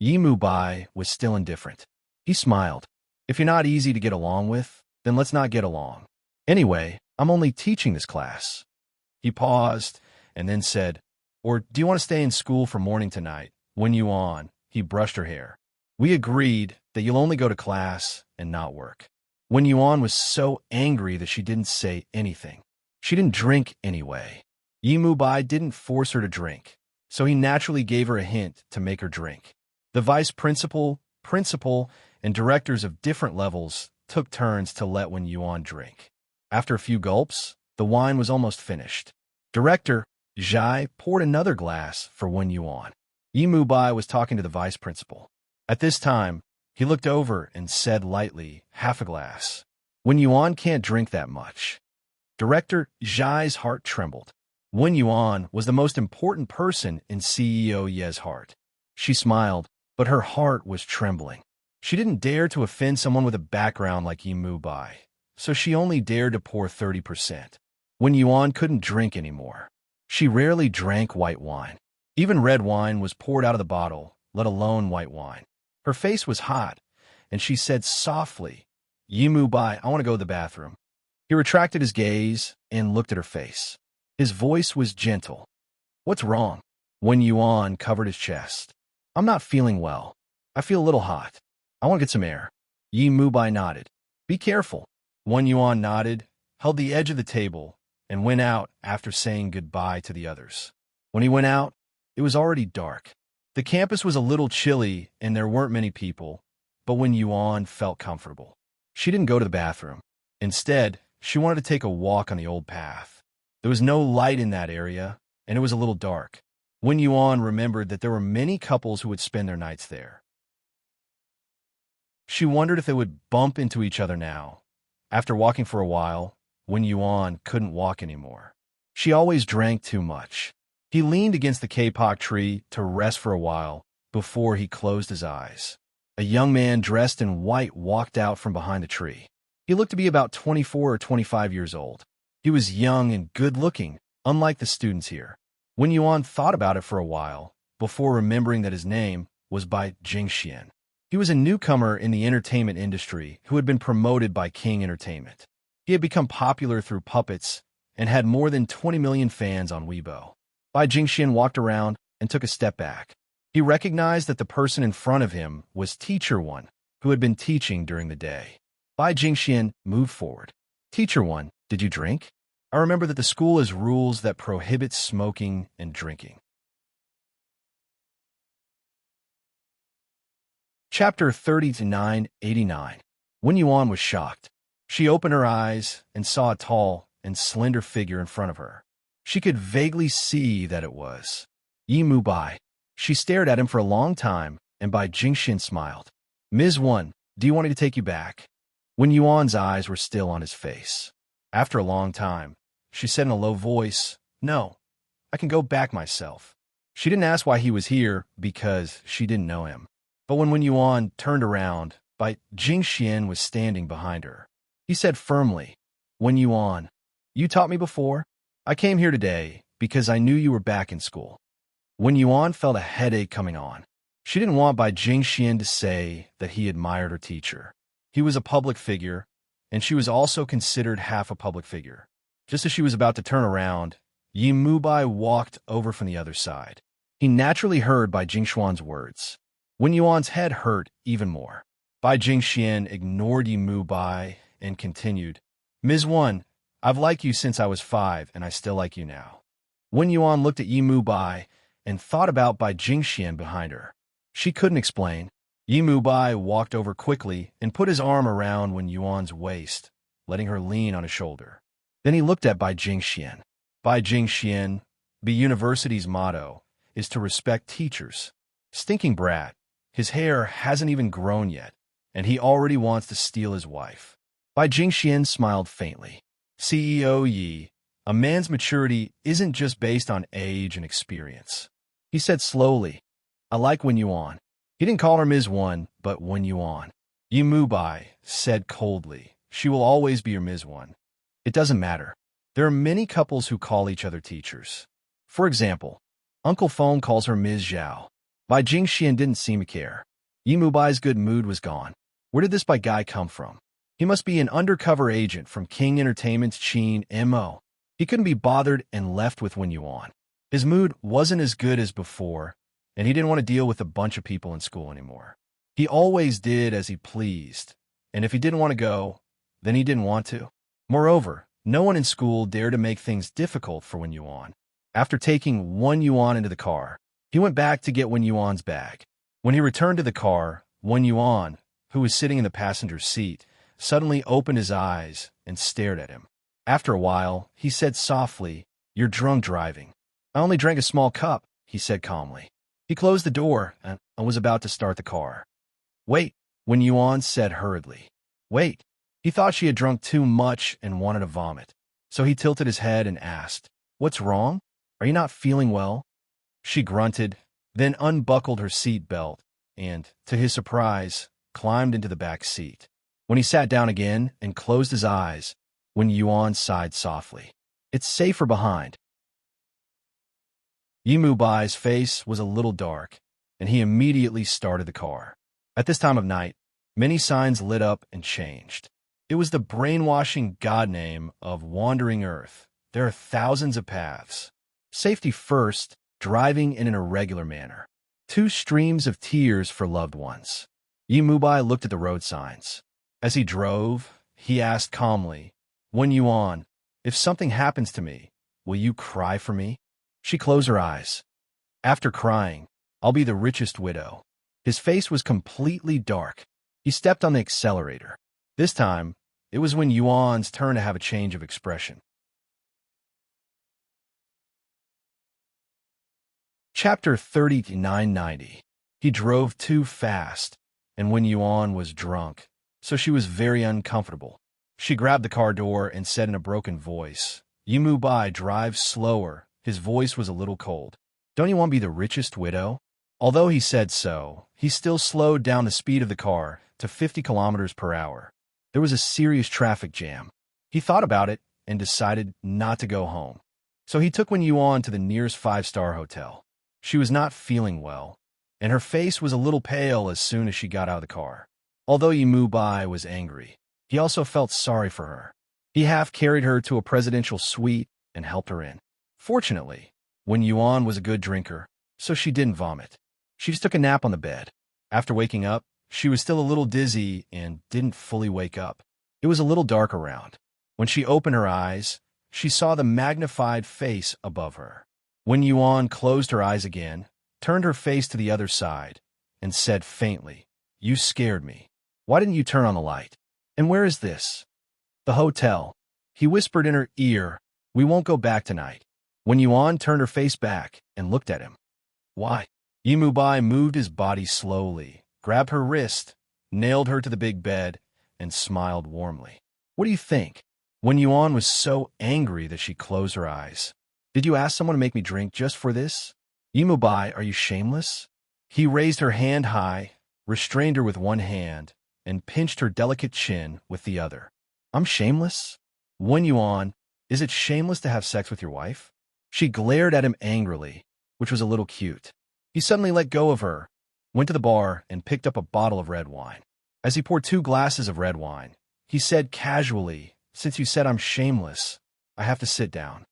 Yi Mubai was still indifferent. He smiled. "If you're not easy to get along with, then let's not get along. Anyway, I'm only teaching this class." He paused and then said, "Or do you want to stay in school for morning tonight?" Wen Yuan, he brushed her hair. "We agreed that you'll only go to class and not work." Wen Yuan was so angry that she didn't say anything. She didn't drink anyway. Yi Mubai didn't force her to drink, so he naturally gave her a hint to make her drink. The vice principal, and directors of different levels took turns to let Wen Yuan drink. After a few gulps, the wine was almost finished. Director Zhai poured another glass for Wen Yuan. Yi Mubai was talking to the vice principal. At this time, he looked over and said lightly, "Half a glass." Wen Yuan can't drink that much. Director Zhai's heart trembled. Wen Yuan was the most important person in CEO Ye's heart. She smiled, but her heart was trembling. She didn't dare to offend someone with a background like Yi Mubai, so she only dared to pour 30%. Wen Yuan couldn't drink anymore. She rarely drank white wine. Even red wine was poured out of the bottle, let alone white wine. Her face was hot, and she said softly, "Yi Mubai, I want to go to the bathroom." He retracted his gaze and looked at her face. His voice was gentle. "What's wrong?" Wen Yuan covered his chest. "I'm not feeling well. I feel a little hot. I want to get some air." Yi Mubai nodded. "Be careful." Wen Yuan nodded, held the edge of the table, and went out after saying goodbye to the others. When he went out, it was already dark. The campus was a little chilly and there weren't many people, but Wen Yuan felt comfortable. She didn't go to the bathroom. Instead, she wanted to take a walk on the old path. There was no light in that area, and it was a little dark. Wen Yuan remembered that there were many couples who would spend their nights there. She wondered if they would bump into each other now. After walking for a while, Wen Yuan couldn't walk anymore. She always drank too much. He leaned against the kapok tree to rest for a while before he closed his eyes. A young man dressed in white walked out from behind the tree. He looked to be about 24 or 25 years old. He was young and good-looking, unlike the students here. Wen Yuan thought about it for a while, before remembering that his name was by Jingxian. He was a newcomer in the entertainment industry who had been promoted by King Entertainment. He had become popular through puppets and had more than 20 million fans on Weibo. Bai Jingxian walked around and took a step back. He recognized that the person in front of him was Teacher One, who had been teaching during the day. Bai Jingxian moved forward. Teacher One, did you drink? I remember that the school has rules that prohibit smoking and drinking. Chapter 30-989. Wen Yuan was shocked. She opened her eyes and saw a tall and slender figure in front of her. She could vaguely see that it was Yi Mu Bai. She stared at him for a long time, and Bai Jingxian smiled. Ms. Wan, do you want me to take you back? Wen Yuan's eyes were still on his face. After a long time, she said in a low voice, No, I can go back myself. She didn't ask why he was here because she didn't know him. But when Wen Yuan turned around, Bai Jingxian was standing behind her. He said firmly, Wen Yuan, you taught me before? I came here today because I knew you were back in school. Wen Yuan felt a headache coming on. She didn't want Bai Jingxian to say that he admired her teacher. He was a public figure, and she was also considered half a public figure. Just as she was about to turn around, Yi Mu Bai walked over from the other side. He naturally heard Bai Jingxian's words. Wen Yuan's head hurt even more. Bai Jingxian ignored Yi Mu Bai and continued, Ms. Wan, I've liked you since I was 5, and I still like you now. Wen Yuan looked at Yi Mu Bai and thought about Bai Jingxian behind her. She couldn't explain. Yi Mu Bai walked over quickly and put his arm around Wen Yuan's waist, letting her lean on his shoulder. Then he looked at Bai Jingxian. Bai Jingxian, the university's motto, is to respect teachers. Stinking brat. His hair hasn't even grown yet, and he already wants to steal his wife. Bai Jingxian smiled faintly. CEO Yi, a man's maturity isn't just based on age and experience. He said slowly, I like Wen Yuan. He didn't call her Ms. Wan, but Wen Yuan. Yi Mu Bai said coldly, she will always be your Ms. Wan. It doesn't matter. There are many couples who call each other teachers. For example, Uncle Feng calls her Ms. Zhao. Bai Jingxian didn't seem to care. Yi Mu Bai's good mood was gone. Where did this Bai guy come from? He must be an undercover agent from King Entertainment's Qin Mo. He couldn't be bothered and left with Wen Yuan. His mood wasn't as good as before, and he didn't want to deal with a bunch of people in school anymore. He always did as he pleased, and if he didn't want to go, then he didn't want to. Moreover, no one in school dared to make things difficult for Wen Yuan. After taking Wen Yuan into the car, he went back to get Wen Yuan's bag. When he returned to the car, Wen Yuan, who was sitting in the passenger seat, suddenly opened his eyes and stared at him. After a while, he said softly, You're drunk driving. I only drank a small cup, he said calmly. He closed the door and was about to start the car. Wait, Wen Yuan said hurriedly. Wait. He thought she had drunk too much and wanted to vomit. So he tilted his head and asked, What's wrong? Are you not feeling well? She grunted, then unbuckled her seat belt and, to his surprise, climbed into the back seat. When he sat down again and closed his eyes, Wen Yuan sighed softly. It's safer behind. Yi Mu Bai's face was a little dark, and he immediately started the car. At this time of night, many signs lit up and changed. It was the brainwashing god name of Wandering Earth. There are thousands of paths. Safety first, driving in an irregular manner. 2 streams of tears for loved ones. Yi Mu Bai looked at the road signs. As he drove, he asked calmly, Wen Yuan, if something happens to me, will you cry for me? She closed her eyes. After crying, I'll be the richest widow. His face was completely dark. He stepped on the accelerator. This time, it was Wen Yuan's turn to have a change of expression. Chapter 30-990. He drove too fast, and Wen Yuan was drunk, so she was very uncomfortable. She grabbed the car door and said in a broken voice, Yi Mu Bai, drive slower. His voice was a little cold. Don't you want to be the richest widow? Although he said so, he still slowed down the speed of the car to 50 kilometers per hour. There was a serious traffic jam. He thought about it and decided not to go home. So he took Wen Yuan to the nearest 5-star hotel. She was not feeling well, and her face was a little pale as soon as she got out of the car. Although Yi Mu Bai was angry, he also felt sorry for her. He half carried her to a presidential suite and helped her in. Fortunately, Wen Yuan was a good drinker, so she didn't vomit. She just took a nap on the bed. After waking up, she was still a little dizzy and didn't fully wake up. It was a little dark around. When she opened her eyes, she saw the magnified face above her. Wen Yuan closed her eyes again, turned her face to the other side, and said faintly, "You scared me. Why didn't you turn on the light? And where is this?" "The hotel." He whispered in her ear, "We won't go back tonight." Wen Yuan turned her face back and looked at him. "Why?" Yimu Bai moved his body slowly, grabbed her wrist, nailed her to the big bed, and smiled warmly. "What do you think?" Wen Yuan was so angry that she closed her eyes. "Did you ask someone to make me drink just for this? Yimu Bai, are you shameless?" He raised her hand high, restrained her with one hand, and pinched her delicate chin with the other. "I'm shameless? Wen Yuan, is it shameless to have sex with your wife?" She glared at him angrily, which was a little cute. He suddenly let go of her, went to the bar, and picked up a bottle of red wine. As he poured 2 glasses of red wine, he said casually, "Since you said I'm shameless, I have to sit down."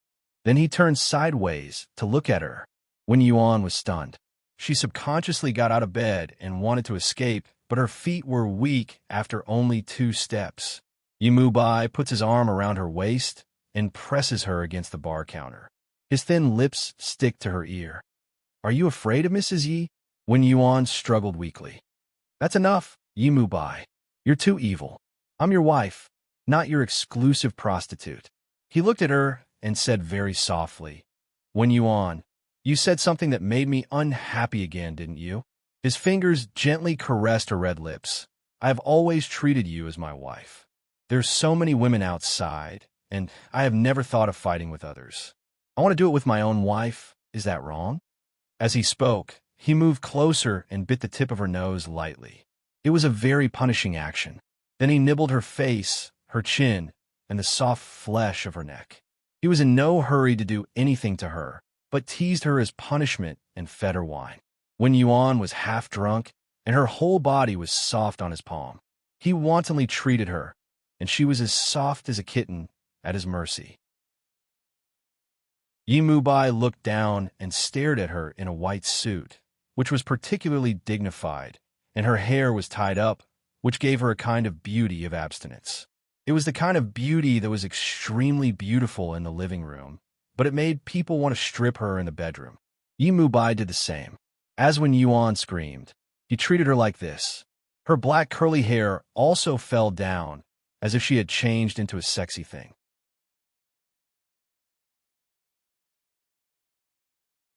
Then he turned sideways to look at her. Wen Yuan was stunned. She subconsciously got out of bed and wanted to escape, but her feet were weak after only 2 steps. Yimu Bai puts his arm around her waist and presses her against the bar counter. His thin lips stick to her ear. "Are you afraid of Mrs. Yi?" Wen Yuan struggled weakly. "That's enough, Yimu Bai. You're too evil. I'm your wife, not your exclusive prostitute." He looked at her and said very softly, "Wen Yuan, you said something that made me unhappy again, didn't you?" His fingers gently caressed her red lips. "I have always treated you as my wife. There's so many women outside, and I have never thought of fighting with others. I want to do it with my own wife. Is that wrong?" As he spoke, he moved closer and bit the tip of her nose lightly. It was a very punishing action. Then he nibbled her face, her chin, and the soft flesh of her neck. He was in no hurry to do anything to her, but teased her as punishment and fed her wine. Wen Yuan was half drunk, and her whole body was soft on his palm. He wantonly treated her, and she was as soft as a kitten at his mercy. Yimu Bai looked down and stared at her in a white suit, which was particularly dignified, and her hair was tied up, which gave her a kind of beauty of abstinence. It was the kind of beauty that was extremely beautiful in the living room, but it made people want to strip her in the bedroom. Yimu Bai did the same. As when Yuan screamed, he treated her like this. Her black curly hair also fell down, as if she had changed into a sexy thing.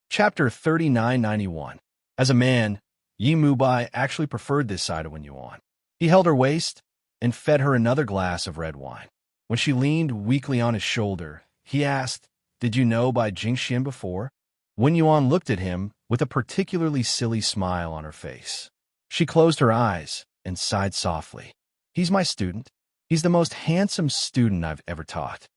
Chapter 3991. As a man, Yimu Bai actually preferred this side of Wen Yuan. He held her waist and fed her another glass of red wine. When she leaned weakly on his shoulder, he asked, "Did you know Bai Jingxian before?" Wen Yuan looked at him with a particularly silly smile on her face. She closed her eyes and sighed softly. "He's my student. He's the most handsome student I've ever taught."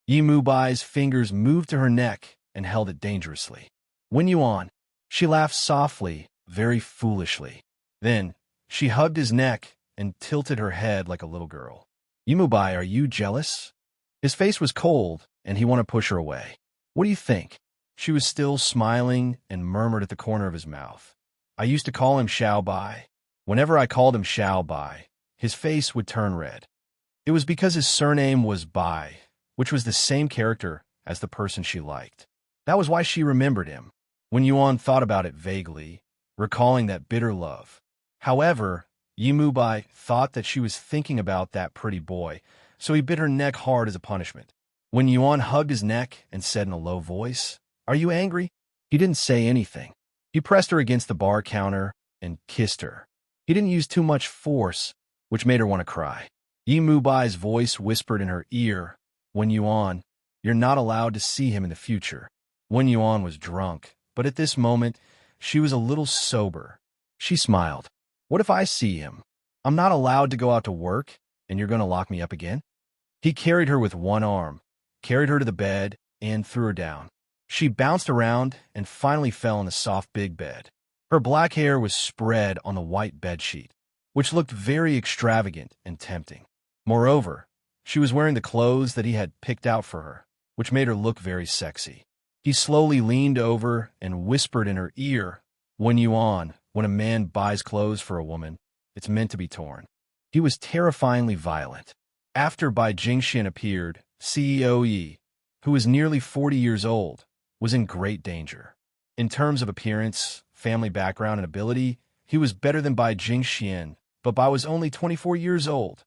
Yimu Bai's fingers moved to her neck and held it dangerously. "Wen Yuan," she laughed softly, very foolishly. Then she hugged his neck and tilted her head like a little girl. "Yimu Bai, are you jealous?" His face was cold, and he wanted to push her away. "What do you think?" She was still smiling and murmured at the corner of his mouth, "I used to call him Xiao Bai. Whenever I called him Xiao Bai, his face would turn red. It was because his surname was Bai, which was the same character as the person she liked. That was why she remembered him." When Yuan thought about it vaguely, recalling that bitter love. However, Yimu Bai thought that she was thinking about that pretty boy, so he bit her neck hard as a punishment. When Yuan hugged his neck and said in a low voice, "Are you angry?" He didn't say anything. He pressed her against the bar counter and kissed her. He didn't use too much force, which made her want to cry. Yimu Bai's voice whispered in her ear, "When Yuan, you're not allowed to see him in the future." When Yuan was drunk, but at this moment, she was a little sober. She smiled. "What if I see him? I'm not allowed to go out to work, and you're going to lock me up again?" He carried her with one arm, carried her to the bed, and threw her down. She bounced around and finally fell on the soft big bed. Her black hair was spread on the white bedsheet, which looked very extravagant and tempting. Moreover, She was wearing the clothes that he had picked out for her, which made her look very sexy. He slowly leaned over and whispered in her ear, "When when a man buys clothes for a woman, it's meant to be torn." He was terrifyingly violent. After Bai Jingxian appeared, CEO Yi, who was nearly 40 years old, was in great danger. In terms of appearance, family background, and ability, he was better than Bai Jingxian, but Bai was only 24 years old.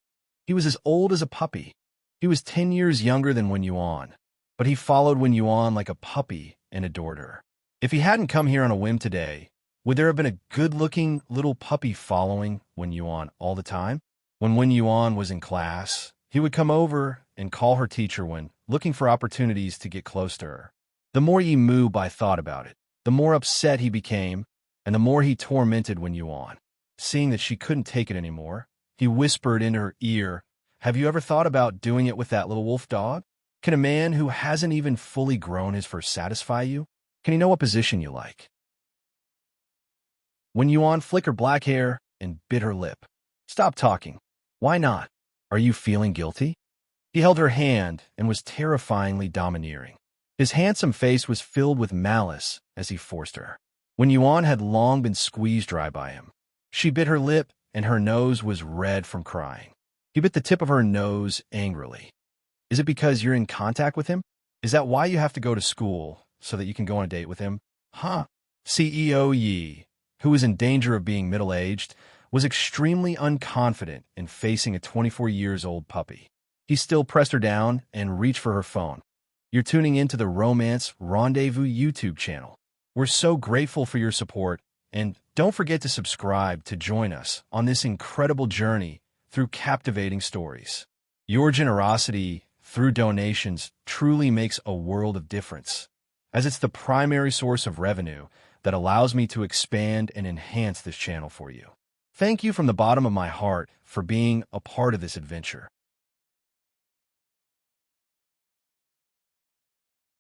He was as old as a puppy. He was 10 years younger than Wen Yuan, but he followed Wen Yuan like a puppy and adored her. If he hadn't come here on a whim today, would there have been a good-looking little puppy following Wen Yuan all the time? When Wen Yuan was in class, he would come over and call her teacher Wen, looking for opportunities to get close to her. The more Yi Mu Bai thought about it, the more upset he became, and the more he tormented Wen Yuan. Seeing that she couldn't take it anymore, he whispered into her ear, "Have you ever thought about doing it with that little wolf dog? Can a man who hasn't even fully grown his fur satisfy you? Can he know what position you like?" Wen Yuan flickered black hair and bit her lip. "Stop talking. Why not? Are you feeling guilty?" He held her hand and was terrifyingly domineering. His handsome face was filled with malice as he forced her. Wen Yuan had long been squeezed dry by him. She bit her lip, and her nose was red from crying. He bit the tip of her nose angrily. "Is it because you're in contact with him? Is that why you have to go to school, so that you can go on a date with him? Huh?" CEO Yi, who was in danger of being middle-aged, was extremely unconfident in facing a 24-years-old puppy. He still pressed her down and reached for her phone. "You're tuning into the Romance Rendezvous YouTube channel. We're so grateful for your support, and don't forget to subscribe to join us on this incredible journey through captivating stories. Your generosity through donations truly makes a world of difference, as it's the primary source of revenue that allows me to expand and enhance this channel for you. Thank you from the bottom of my heart for being a part of this adventure.